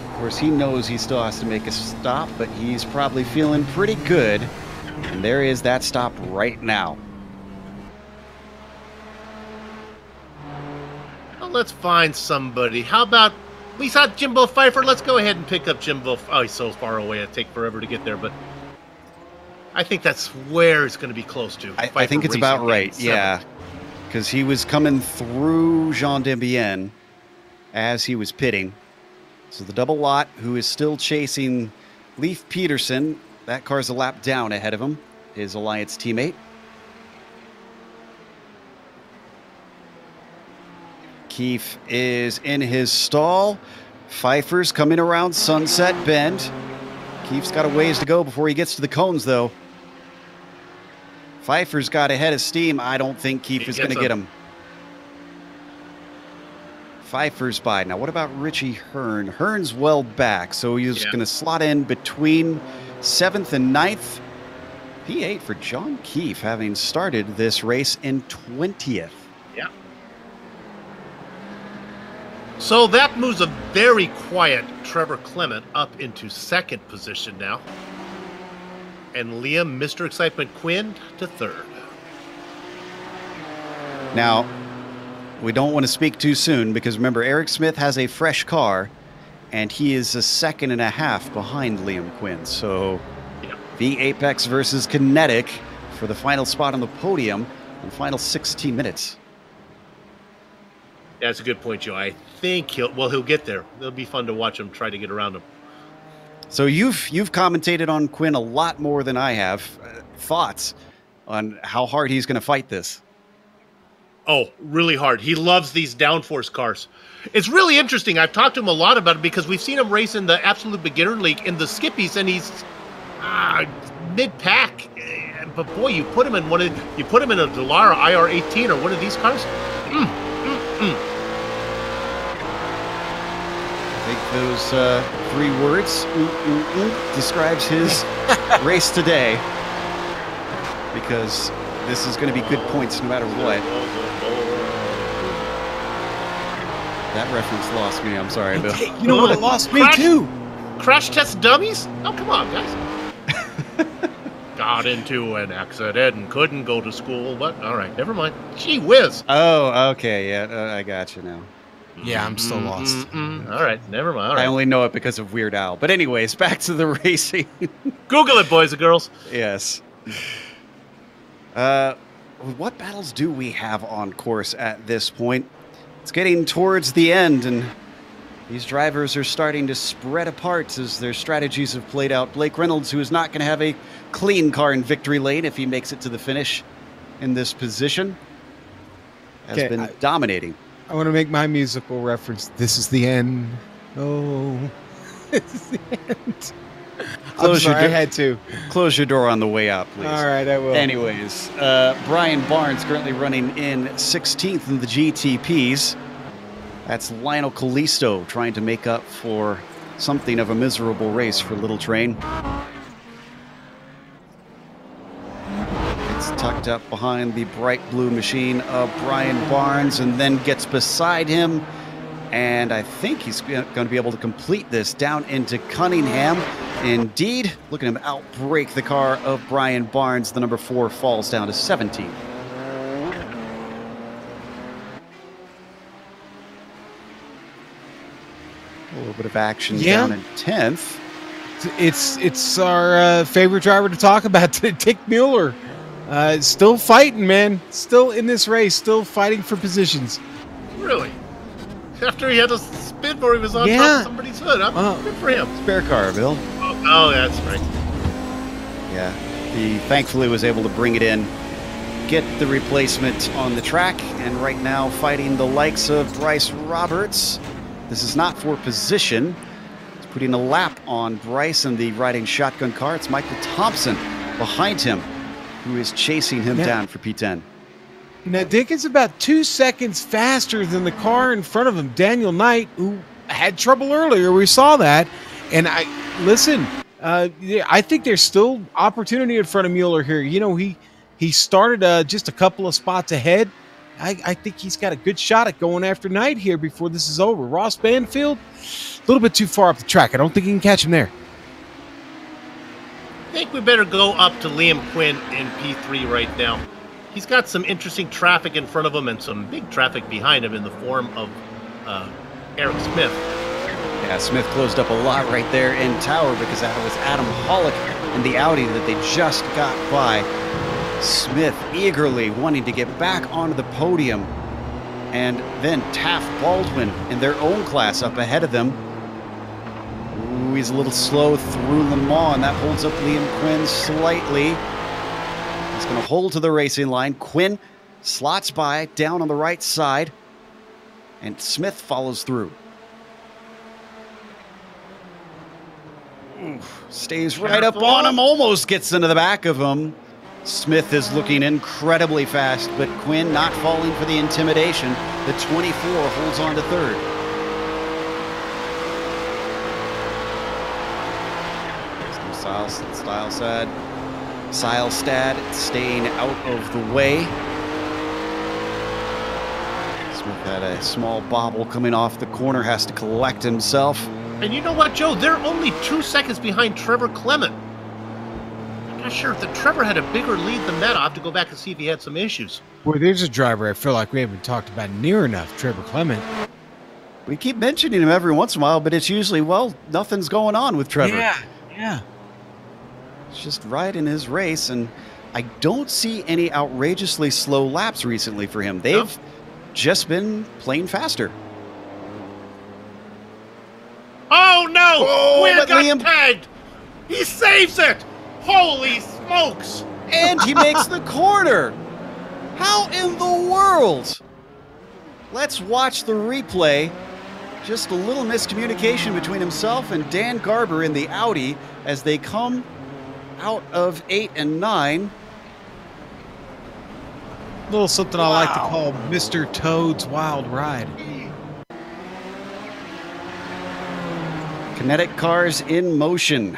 Of course, he knows he still has to make a stop, but he's probably feeling pretty good. And there is that stop right now. Well, let's find somebody. How about... We saw Jimbo Pfeiffer. Let's go ahead and pick up Jimbo. Oh, he's so far away. It'd take forever to get there, but I think that's where it's going to be close to. I think it's about right, yeah. Because he was coming through Jean Dembienne as he was pitting. So the double lot, who is still chasing Leif Peterson, that car's a lap down ahead of him, his Alliance teammate. Keefe is in his stall. Pfeiffer's coming around Sunset Bend. Keefe's got a ways to go before he gets to the cones, though. Pfeiffer's got a head of steam. I don't think Keefe is going to get him. Pfeiffer's by. Now, what about Richie Hearn? Hearn's well back, so he's going to slot in between 7th and 9th. P8 for John Keefe, having started this race in 20th. Yeah. So that moves a very quiet Trevor Clement up into 2nd position now. And Liam, Mr. Excitement Quinn, to 3rd. Now, we don't want to speak too soon because remember, Eric Smith has a fresh car and he is a 2.5 behind Liam Quinn. So the Apex versus Kinetic for the final spot on the podium in the final 16 minutes. That's a good point, Joe. I think he'll get there. It'll be fun to watch him try to get around him. So you've commentated on Quinn a lot more than I have. Thoughts on how hard he's going to fight this? Oh, really hard. He loves these downforce cars. It's really interesting. I've talked to him a lot about it because we've seen him race in the Absolute Beginner League in the Skippies, and he's mid-pack. But boy, you put him in a Dallara IR18 or one of these cars. I think those 3 words describes his race today, because this is going to be good points no matter what. That reference lost me. I'm sorry, Bill. You know what? It lost me too. Crash test dummies? Oh, come on, guys. got into an accident and couldn't go to school. But all right, never mind. Gee whiz. Oh, okay. Yeah, I got you now. Yeah, I'm still lost. All right, never mind. All right. I only know it because of Weird Al. But anyways, back to the racing. Google it, boys and girls. Yes. What battles do we have on course at this point? It's getting towards the end, and these drivers are starting to spread apart as their strategies have played out. Blake Reynolds, who is not going to have a clean car in victory lane if he makes it to the finish in this position, has been dominating. I want to make my musical reference. This is the end. Oh, this is the end. I had to. Close your door on the way out, please. All right, I will. Anyways, Brian Barnes currently running in 16th in the GTPs. That's Lionel Callisto trying to make up for something of a miserable race for Little Train. It's tucked up behind the bright blue machine of Brian Barnes and then gets beside him. And I think he's going to be able to complete this down into Cunningham. Indeed, looking at him outbrake the car of Brian Barnes. The number 4 falls down to 17. A little bit of action down in 10th. It's our favorite driver to talk about today, Dick Mueller. Still fighting, man. Still in this race. Still fighting for positions. Really? After he had to spin before he was on top of somebody's hood. Good for him. Spare car, Bill. Oh, that's right. Yeah. He thankfully was able to bring it in, get the replacement on the track, and right now fighting the likes of Bryce Roberts. This is not for position. He's putting a lap on Bryce in the riding shotgun car. It's Michael Thompson behind him who is chasing him down for P10. Now, Dick is about 2 seconds faster than the car in front of him, Daniel Knight, who had trouble earlier. We saw that. And I think there's still opportunity in front of Mueller here. You know, he started just a couple of spots ahead. I think he's got a good shot at going after Knight here before this is over. Ross Banfield, a little bit too far up the track. I don't think he can catch him there. I think we better go up to Liam Quinn in P3 right now. He's got some interesting traffic in front of him and some big traffic behind him in the form of Eric Smith. Yeah, Smith closed up a lot right there in Tower because that was Adam Hollick in the Audi that they just got by. Smith eagerly wanting to get back onto the podium. And then Taft Baldwin in their own class up ahead of them. Ooh, he's a little slow through Le Mans, and that holds up Liam Quinn slightly. He's going to hold to the racing line. Quinn slots by down on the right side, and Smith follows through. Oof, stays right up on him, almost gets into the back of him. Smith is looking incredibly fast, but Quinn not falling for the intimidation. The 24 holds on to third. Seilstad staying out of the way. Smith had a small bobble coming off the corner, has to collect himself. And you know what, Joe? They're only 2 seconds behind Trevor Clement. I'm not sure if Trevor had a bigger lead than that. I'll have to go back and see if he had some issues. Boy, there's a driver I feel like we haven't talked about near enough, Trevor Clement. We keep mentioning him every once in a while, but it's usually, well, nothing's going on with Trevor. Yeah. It's just riding his race, and I don't see any outrageously slow laps recently for him. They've just been playing faster. Oh, no! Oh, Quinn got tagged! He saves it! Holy smokes! And he makes the corner! How in the world? Let's watch the replay. Just a little miscommunication between himself and Dan Garber in the Audi as they come out of 8 and 9. A little something I like to call Mr. Toad's Wild Ride. Kinetic cars in motion,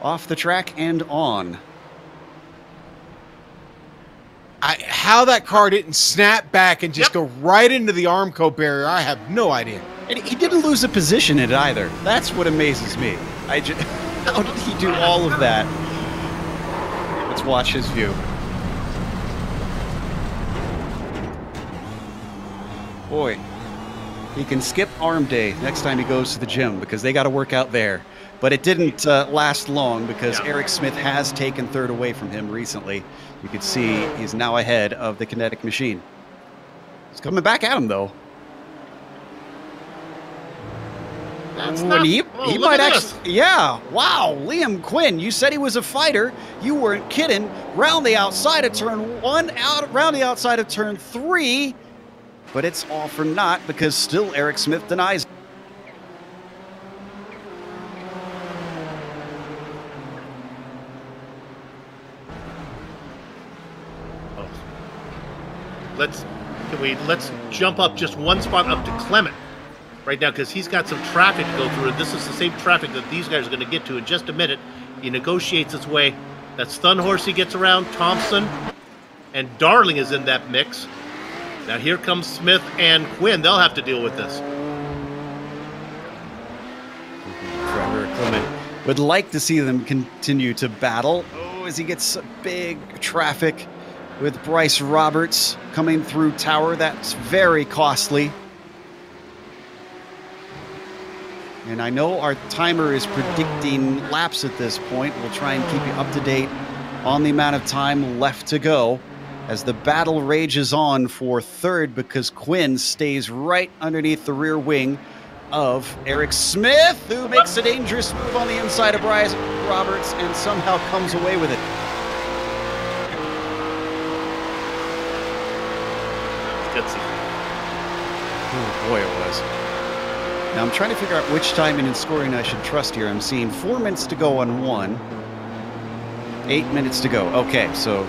off the track and on. How that car didn't snap back and just go right into the Armco barrier, I have no idea. And he didn't lose a position in it either. That's what amazes me. How did he do all of that? Let's watch his view. Boy, he can skip arm day next time he goes to the gym because they got to work out there. But it didn't last long because Eric Smith has taken third away from him recently. You can see he's now ahead of the kinetic machine. He's coming back at him, though. That's Ooh, not, and he look might at actually, this. yeah, wow, Liam Quinn, you said he was a fighter. You weren't kidding. Round the outside of turn 1, round the outside of turn 3, but it's all for naught because still Eric Smith denies. Oh. Let's jump up just one spot up to Clement right now because he's got some traffic to go through. This is the same traffic that these guys are going to get to in just a minute. He negotiates his way. That's Thunhorsey gets around, Thompson, and Darling is in that mix. Now here comes Smith and Quinn. They'll have to deal with this. Trevor Clement would like to see them continue to battle. Oh, as he gets big traffic with Bryce Roberts coming through Tower. That's very costly. And I know our timer is predicting laps at this point. We'll try and keep you up to date on the amount of time left to go as the battle rages on for third because Quinn stays right underneath the rear wing of Eric Smith, who makes a dangerous move on the inside of Bryce Roberts and somehow comes away with it. Oh boy, it was. Now I'm trying to figure out which timing and scoring I should trust here. I'm seeing 4 minutes to go on one, 8 minutes to go. Okay, so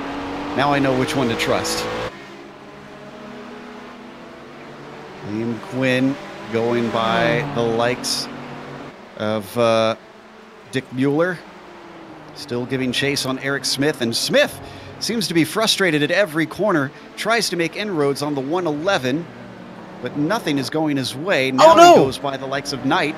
now I know which one to trust. Liam Quinn going by the likes of Dick Mueller. Still giving chase on Eric Smith. And Smith seems to be frustrated at every corner. Tries to make inroads on the 111. But nothing is going his way. Now he goes by the likes of Knight.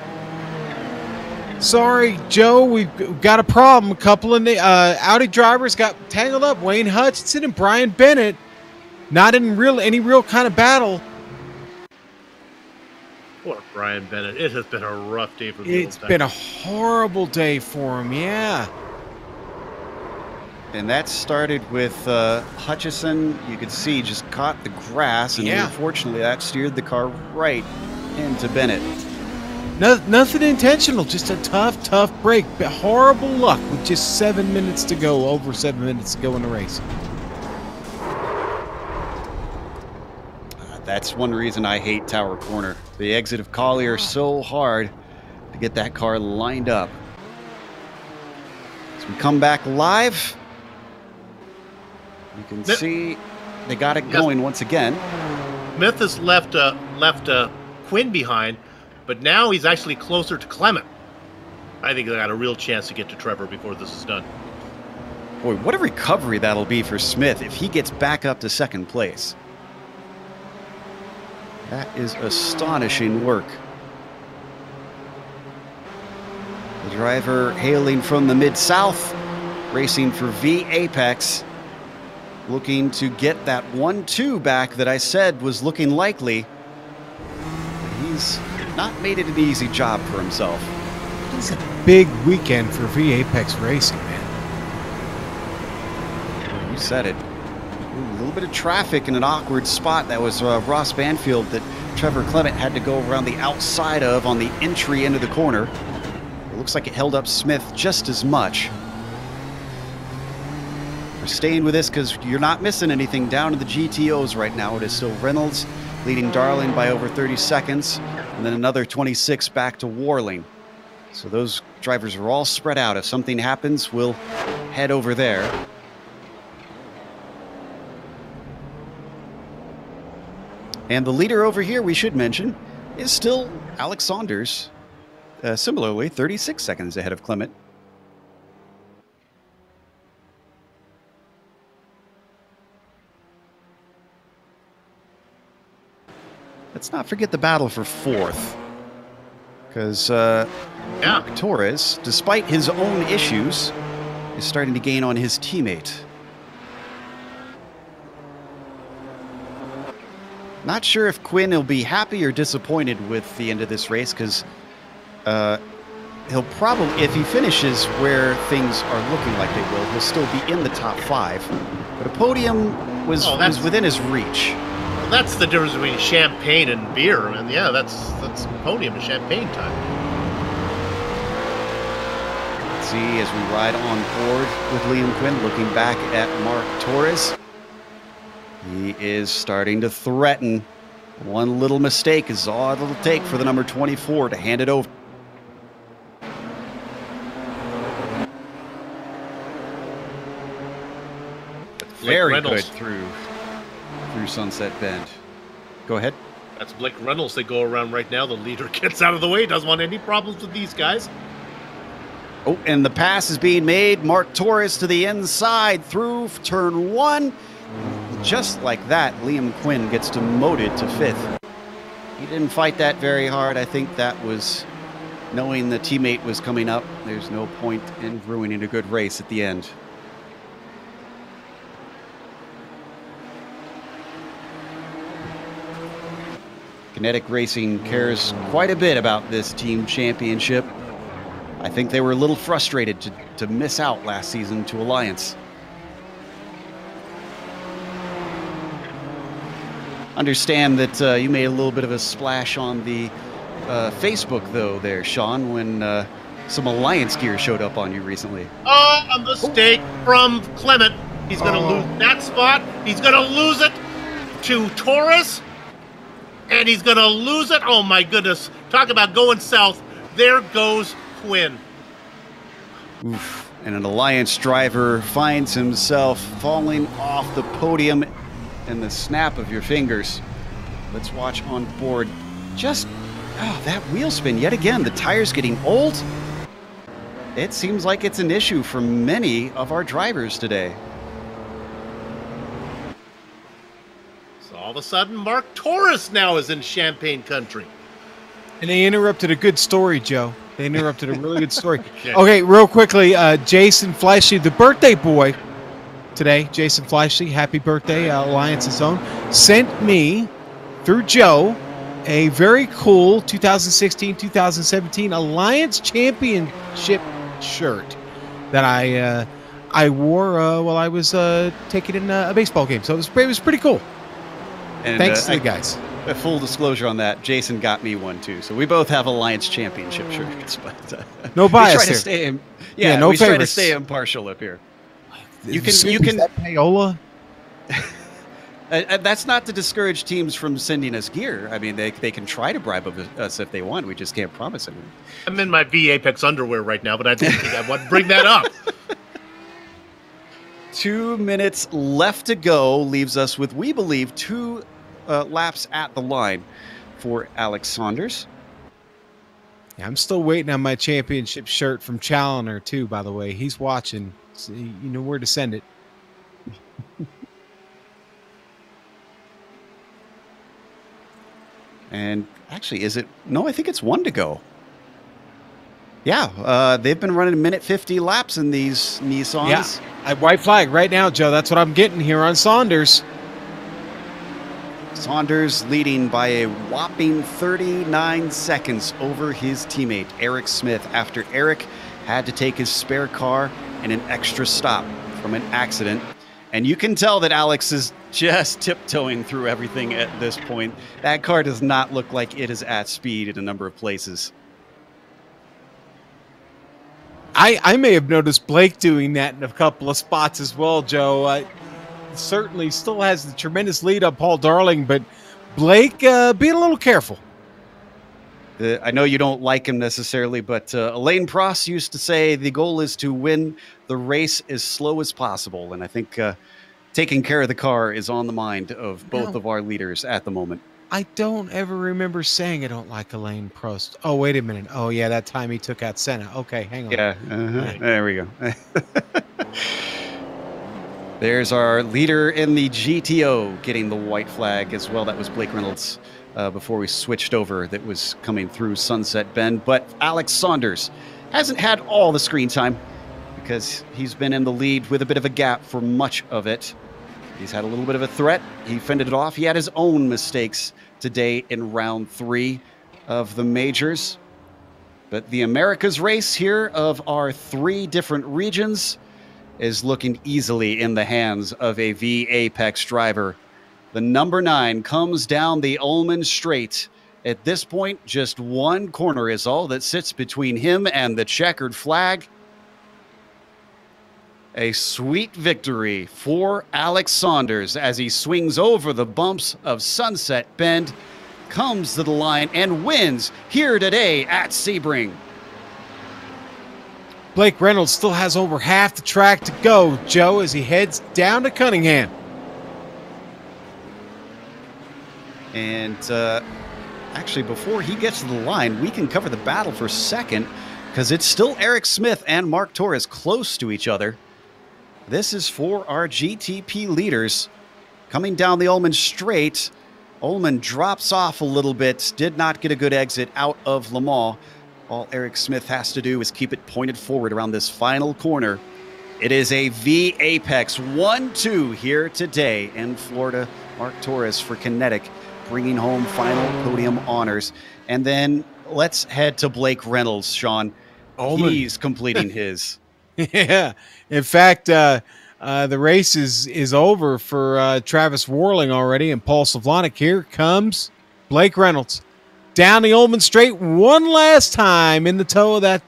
Sorry, Joe. We've got a problem. A couple of Audi drivers got tangled up. Wayne Hutchinson and Brian Bennett. Not in any real kind of battle. Poor Brian Bennett. It has been a rough day for the It's been a horrible day for him, yeah. And that started with Hutchison. You could see just caught the grass, and unfortunately that steered the car right into Bennett. Nothing intentional, just a tough break. But horrible luck with just 7 minutes to go, over 7 minutes to go in the race. That's one reason I hate Tower Corner. The exit of Collier so hard to get that car lined up. As we come back live, you can see they got it going once again. Smith has left Quinn behind, but now he's actually closer to Clement. I think they got a real chance to get to Trevor before this is done. Boy, what a recovery that'll be for Smith if he gets back up to second place. That is astonishing work. The driver hailing from the Mid-South, racing for V Apex, looking to get that 1-2 back that I said was looking likely. He's not made it an easy job for himself. It's a big weekend for V Apex Racing, man. You said it. A little bit of traffic in an awkward spot. That was Ross Banfield that Trevor Clement had to go around the outside of on the entry into the corner. It looks like it held up Smith just as much. We're staying with this because you're not missing anything down to the GTOs right now. It is still Reynolds leading Darling by over 30 seconds, and then another 26 back to Warling. So those drivers are all spread out. If something happens, we'll head over there. And the leader over here, we should mention, is still Alex Saunders. Similarly, 36 seconds ahead of Clement. Let's not forget the battle for fourth. Because Mark Torres, despite his own issues, is starting to gain on his teammate. Not sure if Quinn will be happy or disappointed with the end of this race, because he'll probably, if he finishes where things are looking like they will, he'll still be in the top 5. But a podium was within his reach. Well, that's the difference between champagne and beer. And yeah, that's podium and champagne time. Let's see as we ride on board with Liam Quinn, looking back at Mark Torres. He is starting to threaten. One little mistake is all it'll take for the number 24 to hand it over. Very good through Sunset Bend. Go ahead. That's Blake Reynolds they go around right now. The leader gets out of the way. Doesn't want any problems with these guys. Oh, and the pass is being made. Mark Torres to the inside through turn 1. Just like that, Liam Quinn gets demoted to 5th. He didn't fight that very hard. I think that was knowing the teammate was coming up. There's no point in ruining a good race at the end. Kinetic Racing cares quite a bit about this team championship. I think they were a little frustrated to miss out last season to Alliance. Understand that you made a little bit of a splash on the Facebook, though, there, Sean, when some Alliance gear showed up on you recently. Oh, a mistake from Clement. He's going to lose that spot. He's going to lose it to Torres. And he's going to lose it. Oh, my goodness. Talk about going south. There goes Quinn. Oof. And an Alliance driver finds himself falling off the podium in the snap of your fingers. Let's watch on board. Just, that wheel spin yet again. The tire's getting old. It seems like it's an issue for many of our drivers today. All of a sudden, Mark Torres now is in Champagne country. And they interrupted a good story, Joe. They interrupted a really good story. Okay, real quickly, Jason Fleischle, the birthday boy today, Jason Fleischle, happy birthday, Alliance's own, sent me, through Joe, a very cool 2016-2017 Alliance Championship shirt that I wore while I was taking in a baseball game. So it was pretty cool. And thanks to the guys. A full disclosure on that, Jason got me one too. So we both have Alliance Championship shirts, but no bias here. No we favorites. try to stay impartial up here. You can that payola. That's not to discourage teams from sending us gear. I mean, they can try to bribe us if they want. We just can't promise anything. I'm in my V Apex underwear right now, but I didn't think I would bring that up. 2 minutes left to go leaves us with, we believe, 2 laps at the line for Alex Saunders. Yeah, I'm still waiting on my championship shirt from Challenger, too, by the way. He's watching. So you know where to send it. And actually, is it? No, I think it's 1 to go. Yeah, they've been running 1:50 laps in these Nissans. Yeah, white flag right now, Joe. That's what I'm getting here on Saunders. Saunders leading by a whopping 39 seconds over his teammate, Eric Smith, after Eric had to take his spare car and an extra stop from an accident. And you can tell that Alex is just tiptoeing through everything at this point. That car does not look like it is at speed in a number of places. I may have noticed Blake doing that in a couple of spots as well, Joe. Certainly still has the tremendous lead on Paul Darling, but Blake being a little careful. I know you don't like him necessarily, but Alain Prost used to say the goal is to win the race as slow as possible. And I think taking care of the car is on the mind of both of our leaders at the moment. I don't ever remember saying I don't like Alain Prost. Oh, wait a minute. Oh, yeah, that time he took out Senna. Okay, hang on. Yeah, there we go. There's our leader in the GTO getting the white flag as well. That was Blake Reynolds before we switched over. That was coming through Sunset Bend. But Alex Saunders hasn't had all the screen time. because he's been in the lead with a bit of a gap for much of it. He's had a little bit of a threat. He fended it off. He had his own mistakes today in round 3 of the majors. But the Americas race here of our 3 different regions is looking easily in the hands of a V-Apex driver. The number 9 comes down the Ullman Straight. At this point, just one corner is all that sits between him and the checkered flag. A sweet victory for Alex Saunders as he swings over the bumps of Sunset Bend, comes to the line, and wins here today at Sebring. Blake Reynolds still has over half the track to go, Joe, as he heads down to Cunningham. And actually, before he gets to the line, we can cover the battle for second, because it's still Eric Smith and Mark Torres close to each other. This is for our GTP leaders. Coming down the Ullman Straight, Ullman drops off a little bit, did not get a good exit out of Le Mans. All Eric Smith has to do is keep it pointed forward around this final corner. It is a V-Apex 1-2 here today in Florida. Mark Torres for Kinetic, bringing home final podium honors. And then let's head to Blake Reynolds, Sean. Ullman. He's completing his. Yeah. In fact, the race is over for Travis Warling already, and Paul Slavonic. Here comes Blake Reynolds down the Ullman Straight one last time in the toe of that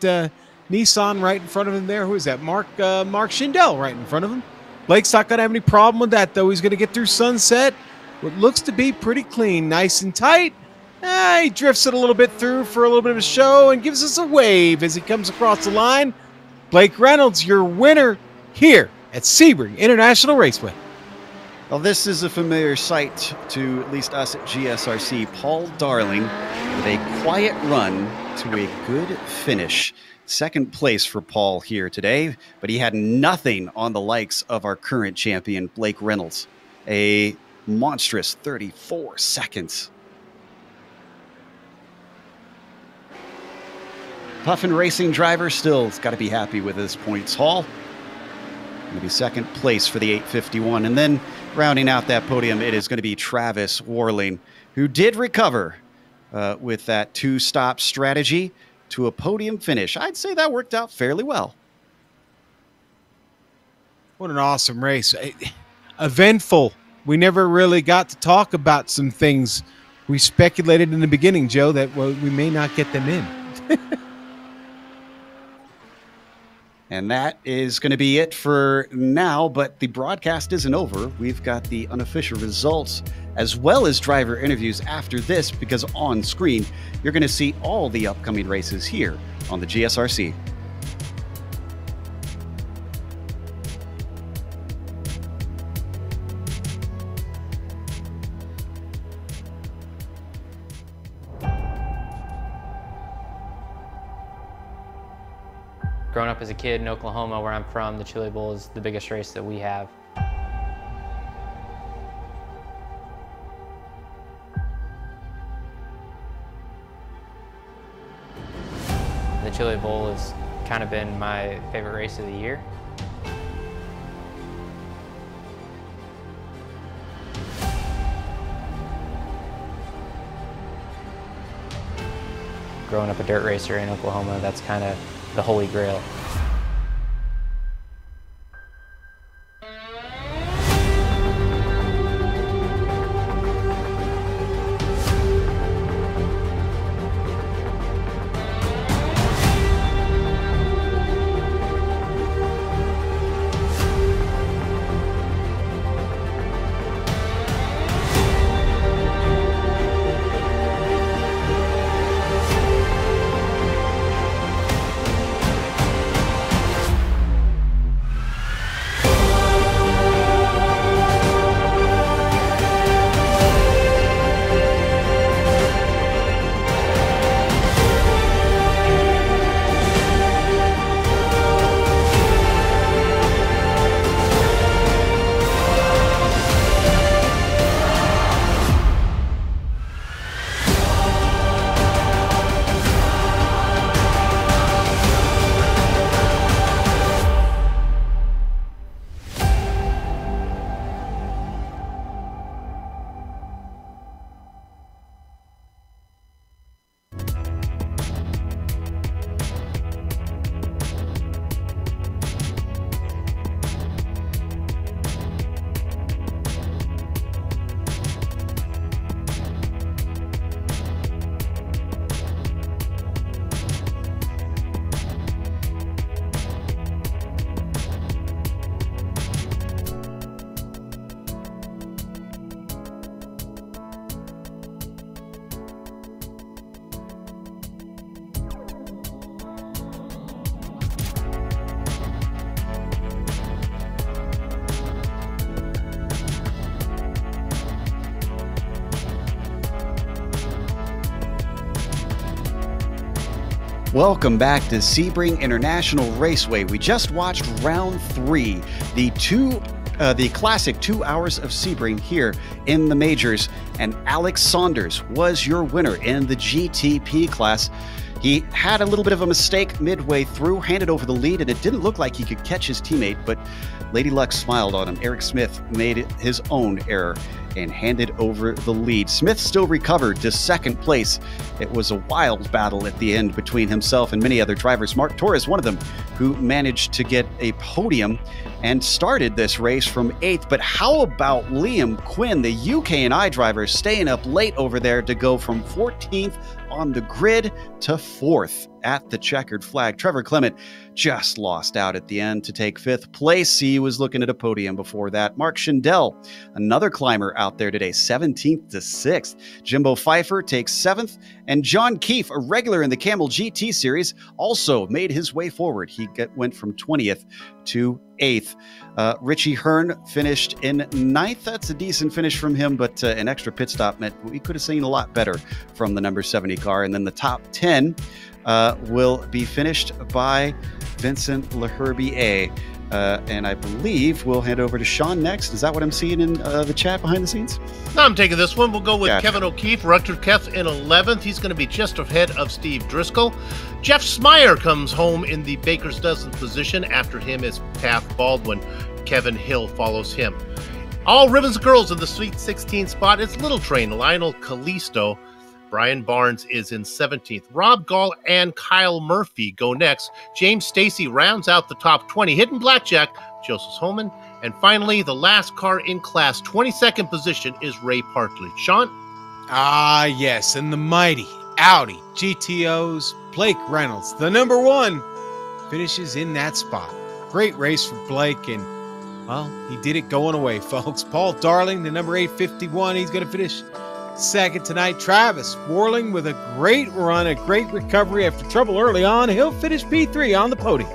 Nissan right in front of him there. Who is that? Mark Schindel right in front of him. Blake's not going to have any problem with that, though. He's going to get through Sunset. What looks to be pretty clean, nice and tight. He drifts it a little bit through for a little bit of a show and gives us a wave as he comes across the line. Blake Reynolds, your winner here at Sebring International Raceway. Well, this is a familiar sight to at least us at GSRC. Paul Darling with a quiet run to a good finish. Second place for Paul here today, but he had nothing on the likes of our current champion, Blake Reynolds. A monstrous 34 seconds. Puffin Racing driver still has got to be happy with his points haul. Going to be second place for the 851. And then rounding out that podium, it is going to be Travis Warling, who did recover with that 2-stop strategy to a podium finish. I'd say that worked out fairly well. What an awesome race. Eventful. We never really got to talk about some things. We speculated in the beginning, Joe, that we may not get them in. And that is going to be it for now, but the broadcast isn't over. We've got the unofficial results as well as driver interviews after this, because on screen, you're going to see all the upcoming races here on the GSRC. Growing up as a kid in Oklahoma, where I'm from, the Chili Bowl is the biggest race that we have. The Chili Bowl has kind of been my favorite race of the year. Growing up a dirt racer in Oklahoma, that's kind of the holy grail. Welcome back to Sebring International Raceway. We just watched round 3, the classic 2 hours of Sebring here in the majors, and Alex Saunders was your winner in the GTP class. He had a little bit of a mistake midway through, handed over the lead, and it didn't look like he could catch his teammate, but Lady Luck smiled on him. Eric Smith made his own error and handed over the lead. Smith still recovered to second place. It was a wild battle at the end between himself and many other drivers. Mark Torres, one of them, who managed to get a podium and started this race from 8th. But how about Liam Quinn, the UK&I driver, staying up late over there to go from 14th on the grid to 4th at the checkered flag? Trevor Clement just lost out at the end to take 5th place. He was looking at a podium before that. Mark Schindel, another climber out there today, 17th to 6th. Jimbo Pfeiffer takes 7th. And John Keefe, a regular in the Camel GT series, also made his way forward. He went from 20th to 8th. Richie Hearn finished in 9th. That's a decent finish from him, but an extra pit stop meant we could have seen a lot better from the number 70 car. And then the top 10 will be finished by Vincent Leherbier. And I believe we'll head over to Sean next. Is that what I'm seeing in the chat behind the scenes? No, I'm taking this one. We'll go with Gotcha. Kevin O'Keefe, Rutger Keth in 11th. He's going to be just ahead of Steve Driscoll. Jeff Smyer comes home in the Baker's Dozen position. After him is Taft Baldwin. Kevin Hill follows him. All ribbons girls in the Sweet 16 spot. It's Little Train, Lionel Callisto. Brian Barnes is in 17th. Rob Gall and Kyle Murphy go next. James Stacy rounds out the top 20. Hidden Blackjack, Joseph Holman. And finally, the last car in class, 22nd position, is Ray Partridge. Sean? Ah, yes, and the mighty Audi GTO's Blake Reynolds, the number 1, finishes in that spot. Great race for Blake, and, well, he did it going away, folks. Paul Darling, the number 851, he's going to finish second tonight. Travis Warling with a great run, a great recovery after trouble early on. He'll finish P3 on the podium.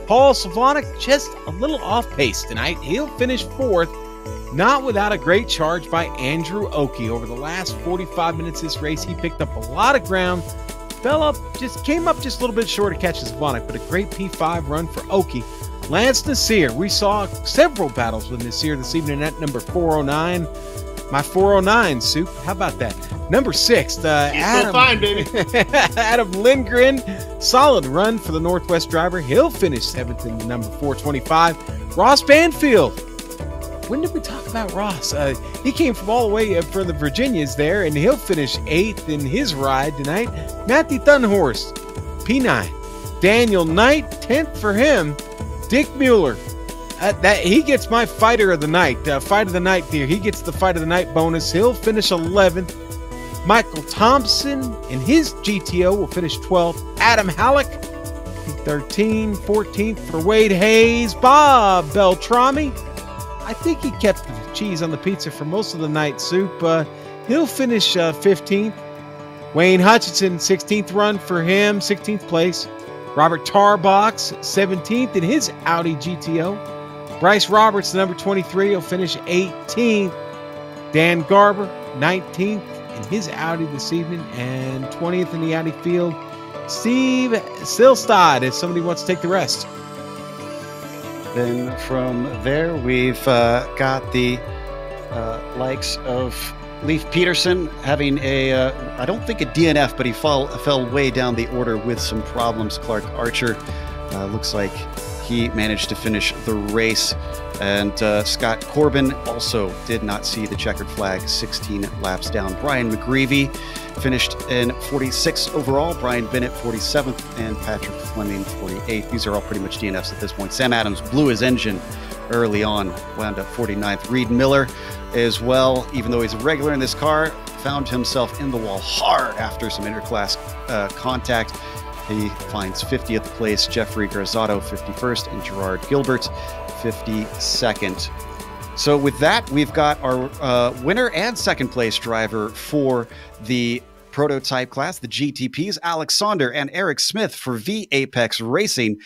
Paul Slavonic just a little off pace tonight. He'll finish 4th, not without a great charge by Andrew Oakey. Over the last 45 minutes of this race, he picked up a lot of ground, came up just a little bit short of catching Slavonic, but a great P5 run for Oakey. Lance Nasir, we saw several battles with Nasir this evening at number 409. My 409, Soup. How about that? Number 6, Adam. Fine, baby. Adam Lindgren. Solid run for the Northwest driver. He'll finish 7th in the number 425. Ross Banfield. When did we talk about Ross? He came from all the way for the Virginias there, and he'll finish 8th in his ride tonight. Matthew Thunhorst, P9. Daniel Knight, 10th for him. Dick Mueller. He gets my fighter of the night. Fight of the night there. He gets the fight of the night bonus. He'll finish 11th. Michael Thompson in his GTO will finish 12th. Adam Halleck, 13, 14th for Wade Hayes. Bob Beltrami, I think he kept the cheese on the pizza for most of the night, Soup. He'll finish 15th. Wayne Hutchinson, 16th run for him, 16th place. Robert Tarbox, 17th in his Audi GTO. Bryce Roberts, number 23, will finish 18th. Dan Garber, 19th in his Audi this evening, and 20th in the Audi field. Steve Silstad, if somebody wants to take the rest. Then from there, we've got the likes of Leif Peterson having I don't think a DNF, but he fell way down the order with some problems. Clark Archer looks like he managed to finish the race. And Scott Corbin also did not see the checkered flag, 16 laps down. Brian McGreevy finished in 46 overall. Brian Bennett, 47th, and Patrick Fleming, 48th. These are all pretty much DNFs at this point. Sam Adams blew his engine early on, wound up 49th. Reed Miller as well, even though he's a regular in this car, found himself in the wall hard after some interclass contact. He finds 50th place. Jeffrey Garzado, 51st, and Gerard Gilbert, 52nd. So with that, we've got our winner and second place driver for the prototype class, the GTPs, Alex Sonder and Eric Smith for V Apex Racing,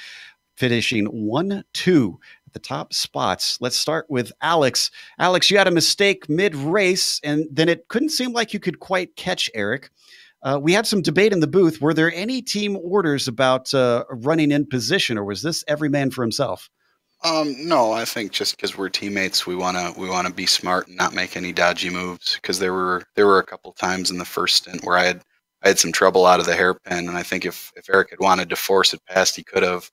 finishing 1-2 at the top spots. Let's start with Alex. Alex, you had a mistake mid-race, and then it couldn't seem like you could quite catch Eric. We had some debate in the booth. Were there any team orders about running in position, or was this every man for himself? No, I think just because we're teammates, we wanna be smart and not make any dodgy moves. Because there were a couple times in the first stint where I had some trouble out of the hairpin, and I think if Eric had wanted to force it past, he could have.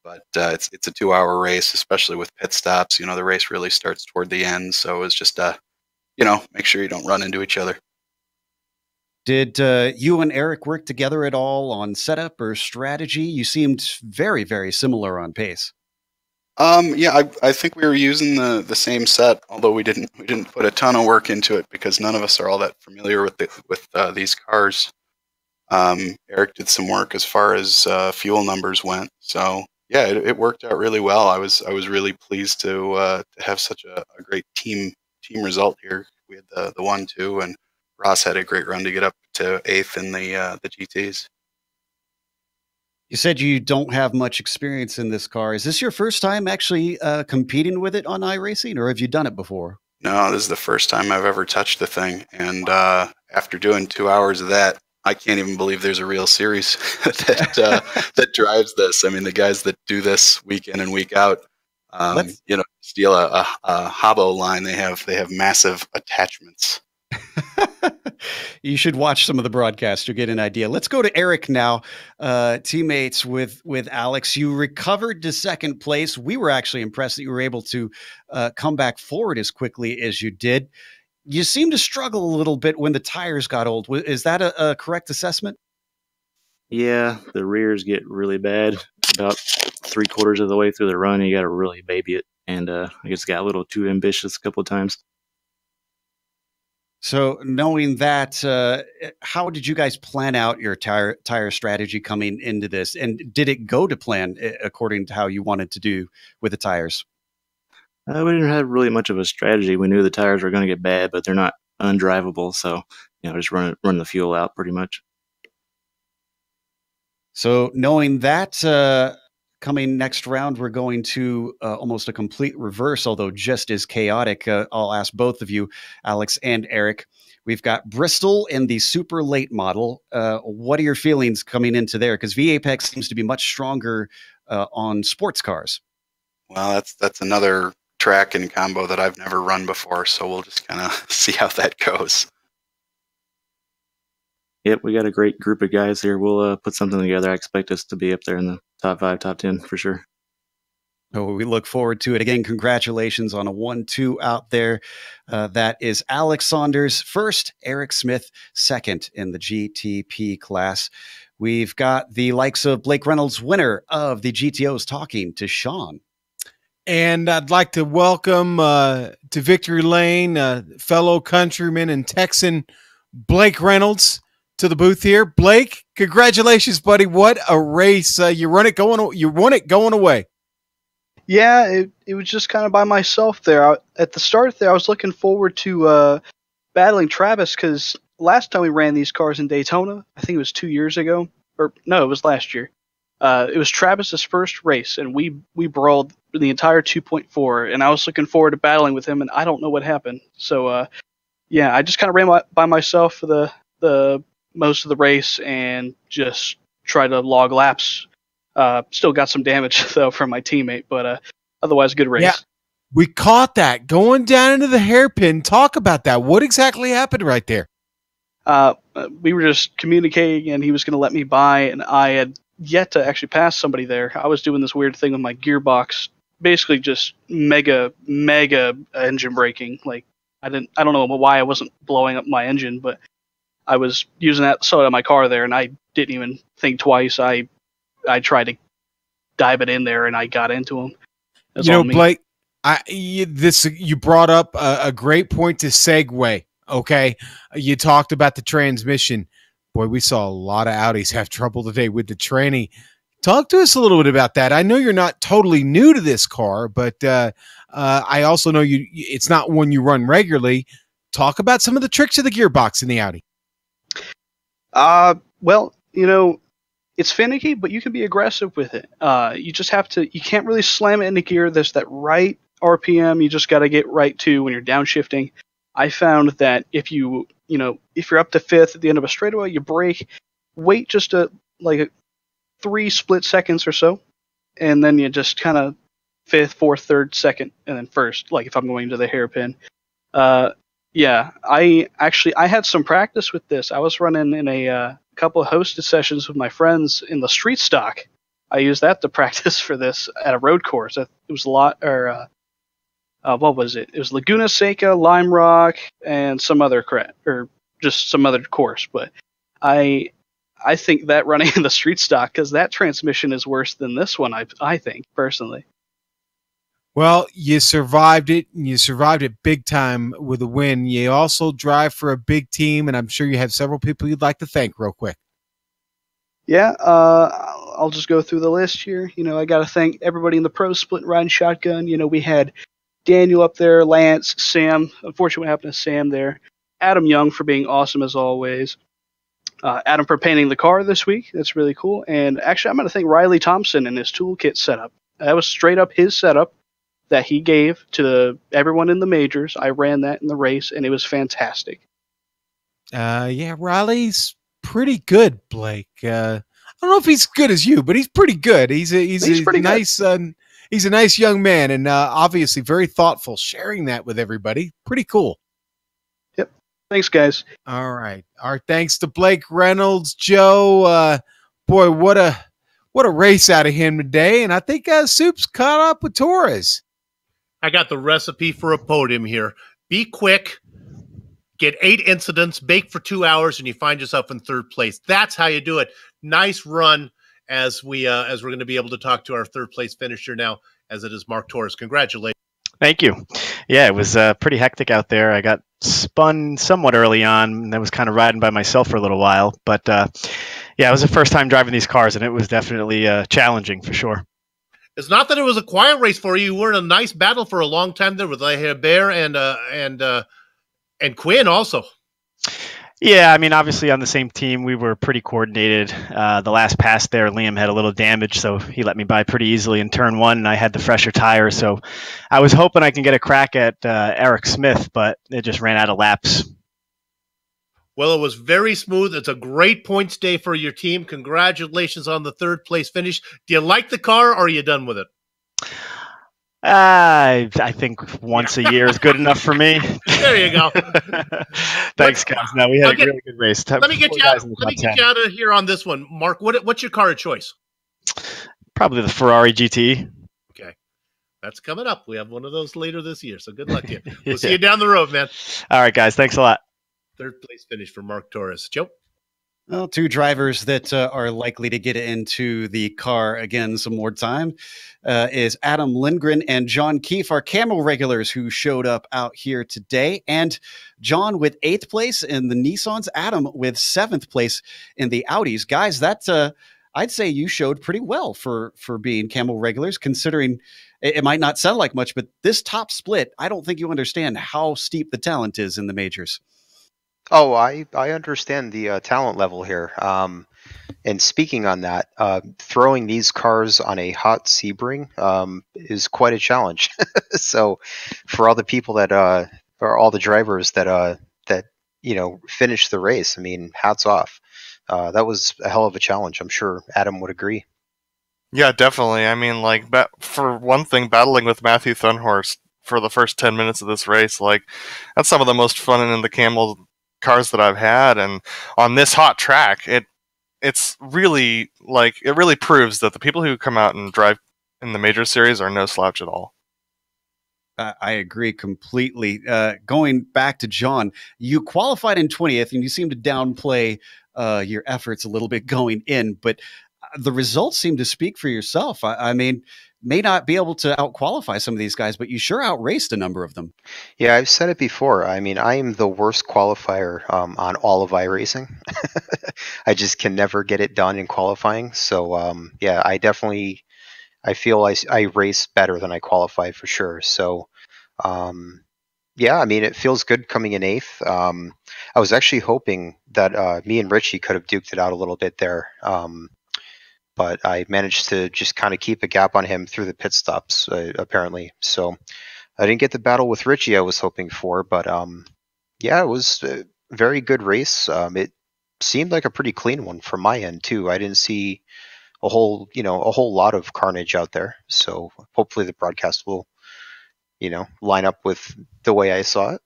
But it's a 2 hour race, especially with pit stops. The race really starts toward the end, so it was just make sure you don't run into each other. Did you and Eric work together at all on setup or strategy? You seemed very, very similar on pace. Yeah, I think we were using the same set, although we didn't put a ton of work into it because none of us are all that familiar with these cars. Eric did some work as far as fuel numbers went, so yeah, it worked out really well. I was really pleased to have such a great team result here. We had the 1-2, and Ross had a great run to get up to 8th in the GTs. You said you don't have much experience in this car. Is this your first time actually competing with it on iRacing, or have you done it before? No, this is the first time I've ever touched the thing, and after doing 2 hours of that, I can't even believe there's a real series that drives this. I mean, the guys that do this week in and week out, steal a Hobbo line. They have massive attachments. You should watch some of the broadcasts. You'll get an idea. Let's go to Eric now. Teammates with Alex. You recovered to second place. We were actually impressed that you were able to come back forward as quickly as you did. You seemed to struggle a little bit when the tires got old. Is that a correct assessment? Yeah, the rears get really bad about 3/4 of the way through the run. You got to really baby it, and I guess got a little too ambitious a couple of times. So knowing that, how did you guys plan out your tire strategy coming into this? And did it go to plan according to how you wanted to do with the tires? We didn't have really much of a strategy. We knew the tires were going to get bad, but they're not undrivable. So, just run the fuel out pretty much. So knowing that, coming next round, we're going to almost a complete reverse, although just as chaotic. I'll ask both of you, Alex and Eric. We've got Bristol in the super late model. What are your feelings coming into there? Because V-Apex seems to be much stronger on sports cars. Well, that's another track and combo that I've never run before, so we'll just kind of see how that goes. Yep, we got a great group of guys here. We'll put something together. I expect us to be up there in the top 5, top 10 for sure. Oh, we look forward to it. Again, congratulations on a 1-2 out there. That is Alex Saunders first, Eric Smith second in the GTP class. We've got the likes of Blake Reynolds, winner of the GTOs, talking to Sean. And I'd like to welcome to Victory Lane fellow countryman and Texan Blake Reynolds to the booth here. Blake, congratulations, buddy! What a race! You won it going away. Yeah, it was just kind of by myself there. At the start there, I was looking forward to battling Travis because last time we ran these cars in Daytona, I think it was 2 years ago, or no, it was last year. It was Travis's first race, and we brawled the entire 2.4, and I was looking forward to battling with him, and I don't know what happened. So, yeah, I just kind of ran by myself for the most of the race and just tried to log laps. Still got some damage, though, from my teammate, but otherwise, good race. Yeah, we caught that. Going down into the hairpin, talk about that. What exactly happened right there? We were just communicating, and he was going to let me by, and I had yet to actually pass somebody there. I was doing this weird thing with my gearbox, basically just mega engine braking. Like I don't know why I wasn't blowing up my engine, but I was using that side of my car there, and I didn't even think twice. I tried to dive it in there, and I got into him. Blake, you brought up a great point to segue. Okay, you talked about the transmission. Boy, we saw a lot of Audis have trouble today with the tranny. Talk to us a little bit about that. I know you're not totally new to this car, but I also know it's not one you run regularly. Talk about some of the tricks of the gearbox in the Audi. Well, it's finicky, but you can be aggressive with it. You just have to. You can't really slam it into gear. There's that right RPM. You just got to get right to when you're downshifting. I found that if you if you're up to fifth at the end of a straightaway, you brake, wait just a 3 split seconds or so, and then you just kind of fifth, fourth, third, second, and then first. Like if I'm going to the hairpin. Yeah, I had some practice with this. I was running in a couple of hosted sessions with my friends in the street stock. I used that to practice for this at a road course. It was a lot, what was it? It was Laguna Seca, Lime Rock, and some other just some other course. But I think that running in the street stock, because that transmission is worse than this one. I think personally. Well, you survived it, and you survived it big time with a win. You also drive for a big team, and I'm sure you have several people you'd like to thank real quick. Yeah, I'll just go through the list here. I got to thank everybody in the pro split riding shotgun. We had Daniel up there, Lance, Sam. Unfortunately, what happened to Sam there? Adam Young for being awesome as always. Adam for painting the car this week. That's really cool. And actually, I'm going to thank Riley Thompson and his toolkit setup. That was straight up his setup that he gave to everyone in the majors. I ran that in the race, and it was fantastic. Yeah, Riley's pretty good, Blake. I don't know if he's good as you, but he's pretty good. He's pretty nice. He's a nice young man, and obviously very thoughtful, sharing that with everybody. Pretty cool. Yep. Thanks, guys. All right. Our thanks to Blake Reynolds, Joe. Boy, what a race out of him today, and I think Soup's caught up with Torres. I got the recipe for a podium here. Be quick, get 8 incidents, bake for 2 hours, and you find yourself in third place. That's how you do it. Nice run as we're going to be able to talk to our third place finisher now, as it is Mark Torres. Congratulations. Thank you. Yeah, it was pretty hectic out there. I got spun somewhat early on, and I was kind of riding by myself for a little while. But yeah, it was the first time driving these cars, and it was definitely challenging for sure. It's not that it was a quiet race for you. You were in a nice battle for a long time there with Bear and Quinn also. Yeah, I mean, obviously on the same team, we were pretty coordinated. The last pass there, Liam had a little damage, so he let me by pretty easily in turn 1, and I had the fresher tire. So I was hoping I can get a crack at Eric Smith, but it just ran out of laps. Well, it was very smooth. It's a great points day for your team. Congratulations on the third place finish. Do you like the car, or are you done with it? I think once a year is good enough for me. There you go. Thanks, guys. No, we had a really good race. Let me get you out of here on this one. Mark, what's your car of choice? Probably the Ferrari GT. Okay. That's coming up. We have one of those later this year, so good luck to you. We'll see you down the road, man. All right, guys. Thanks a lot. Third place finish for Mark Torres. Joe? Well, 2 drivers that are likely to get into the car again some more time is Adam Lindgren and John Keefe, our Camel regulars who showed up out here today. And John with 8th place in the Nissans, Adam with 7th place in the Audis. Guys, that's I'd say you showed pretty well for being Camel regulars, considering it might not sound like much, but this top split, I don't think you understand how steep the talent is in the majors. Oh, I understand the talent level here. And speaking on that, throwing these cars on a hot Sebring is quite a challenge. So for all the people that or all the drivers that finished the race, I mean, hats off. That was a hell of a challenge. I'm sure Adam would agree. Yeah, definitely. I mean, like, for one thing, battling with Matthew Thunhorst for the first 10 minutes of this race, like, that's some of the most fun in the Camel cars that I've had, and on this hot track, it's really, like, it really proves that the people who come out and drive in the major series are no slouch at all. I agree completely. Going back to John, you qualified in 20th, and you seem to downplay your efforts a little bit going in, but the results seem to speak for yourself. I mean, may not be able to out-qualify some of these guys, but you sure outraced a number of them. Yeah, I've said it before. I mean, I am the worst qualifier on all of iRacing. I just can never get it done in qualifying. So, yeah, I feel I race better than I qualify for sure. So, yeah, I mean, it feels good coming in 8th. I was actually hoping that me and Richie could have duked it out a little bit there. But I managed to just kind of keep a gap on him through the pit stops, apparently. So I didn't get the battle with Richie I was hoping for, but yeah, it was very good race. It seemed like a pretty clean one from my end too. I didn't see a whole lot of carnage out there. So hopefully the broadcast will, line up with the way I saw it.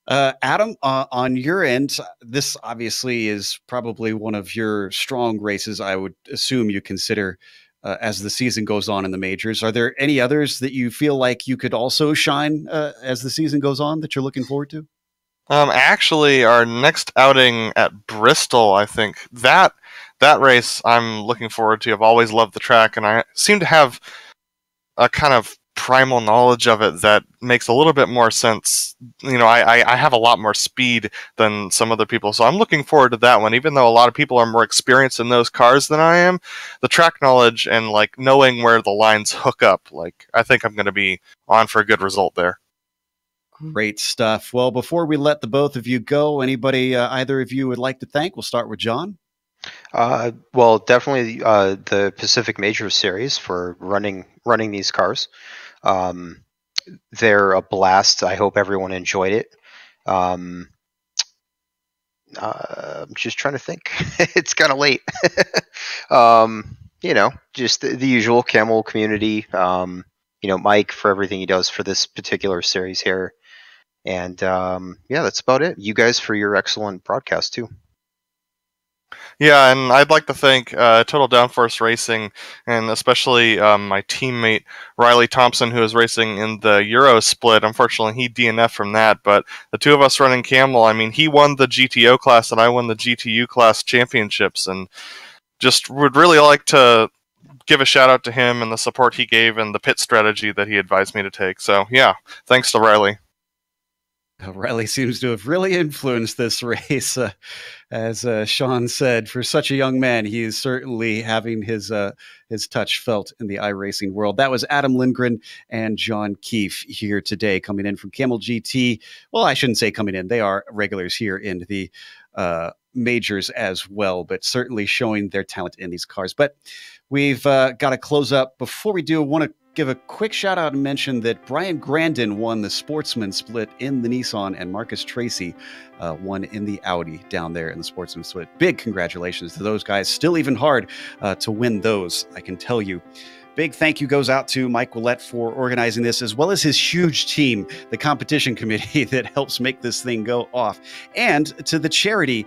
Adam, on your end, this obviously is probably one of your strong races. I would assume you consider as the season goes on in the majors. Are there any others that you feel like you could also shine as the season goes on that you're looking forward to? Actually, our next outing at Bristol, I think that race I'm looking forward to. I've always loved the track, and I seem to have a kind of primal knowledge of it that makes a little bit more sense. I have a lot more speed than some other people, so I'm looking forward to that one. Even though a lot of people are more experienced in those cars than I am, the track knowledge and like knowing where the lines hook up, like I think I'm going to be on for a good result there. Great stuff. Well, before we let the both of you go, anybody either of you would like to thank? We'll start with John. Well, definitely the Pacific Major Series for running these cars. They're a blast. I hope everyone enjoyed it. I'm just trying to think. It's kind of late. Just the usual Camel community. Mike for everything he does for this particular series here. And that's about it. You guys for your excellent broadcast too. Yeah, and I'd like to thank Total Downforce Racing, and especially my teammate Riley Thompson, who is racing in the Euro split. Unfortunately, he DNF'd from that, but the two of us running Camel, I mean, he won the GTO class, and I won the GTU class championships, and just would really like to give a shout out to him and the support he gave and the pit strategy that he advised me to take. So, yeah, thanks to Riley. Riley seems to have really influenced this race. As Sean said, for such a young man, he is certainly having his touch felt in the iRacing world. That was Adam Lindgren and John Keefe here today, coming in from Camel GT. Well, I shouldn't say coming in. They are regulars here in the majors as well, but certainly showing their talent in these cars. But we've got to close up. Before we do, I want to give a quick shout out and mention that Brian Grandin won the Sportsman split in the Nissan, and Marcus Tracy won in the Audi down there in the Sportsman split. Big congratulations to those guys. Still even hard to win those, I can tell you. Big thank you goes out to Mike Willett for organizing this, as well as his huge team, the competition committee that helps make this thing go off, and to the charity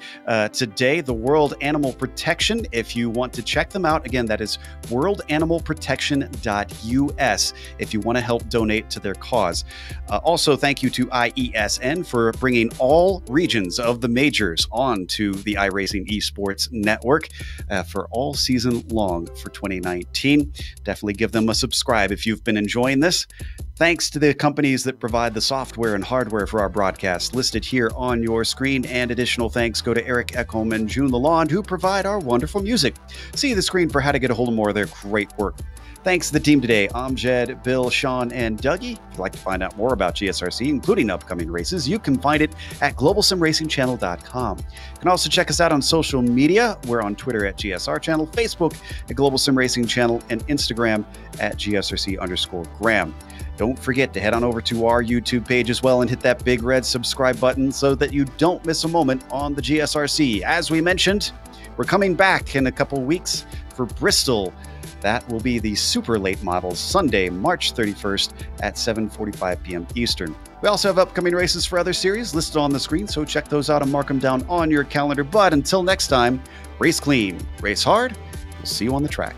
today, the World Animal Protection. If you want to check them out, again, that is worldanimalprotection.us if you want to help donate to their cause. Also, thank you to IESN for bringing all regions of the majors onto the iRacing Esports Network for all season long for 2019. Definitely give them a subscribe if you've been enjoying this. Thanks to the companies that provide the software and hardware for our broadcast listed here on your screen, and additional thanks go to Eric Ekholm and June Lalonde, who provide our wonderful music. See the screen for how to get a hold of more of their great work. Thanks to the team today, Amjad, Bill, Sean, and Dougie. If you'd like to find out more about GSRC, including upcoming races, you can find it at globalsimracingchannel.com. You can also check us out on social media. We're on Twitter at GSR Channel, Facebook at Global Sim Racing Channel, and Instagram at GSRC_Graham. Don't forget to head on over to our YouTube page as well and hit that big red subscribe button so that you don't miss a moment on the GSRC. As we mentioned, we're coming back in a couple weeks for Bristol. That will be the super late models, Sunday, March 31st at 7:45 p.m. Eastern. We also have upcoming races for other series listed on the screen, so check those out and mark them down on your calendar. But until next time, race clean, race hard. We'll see you on the track.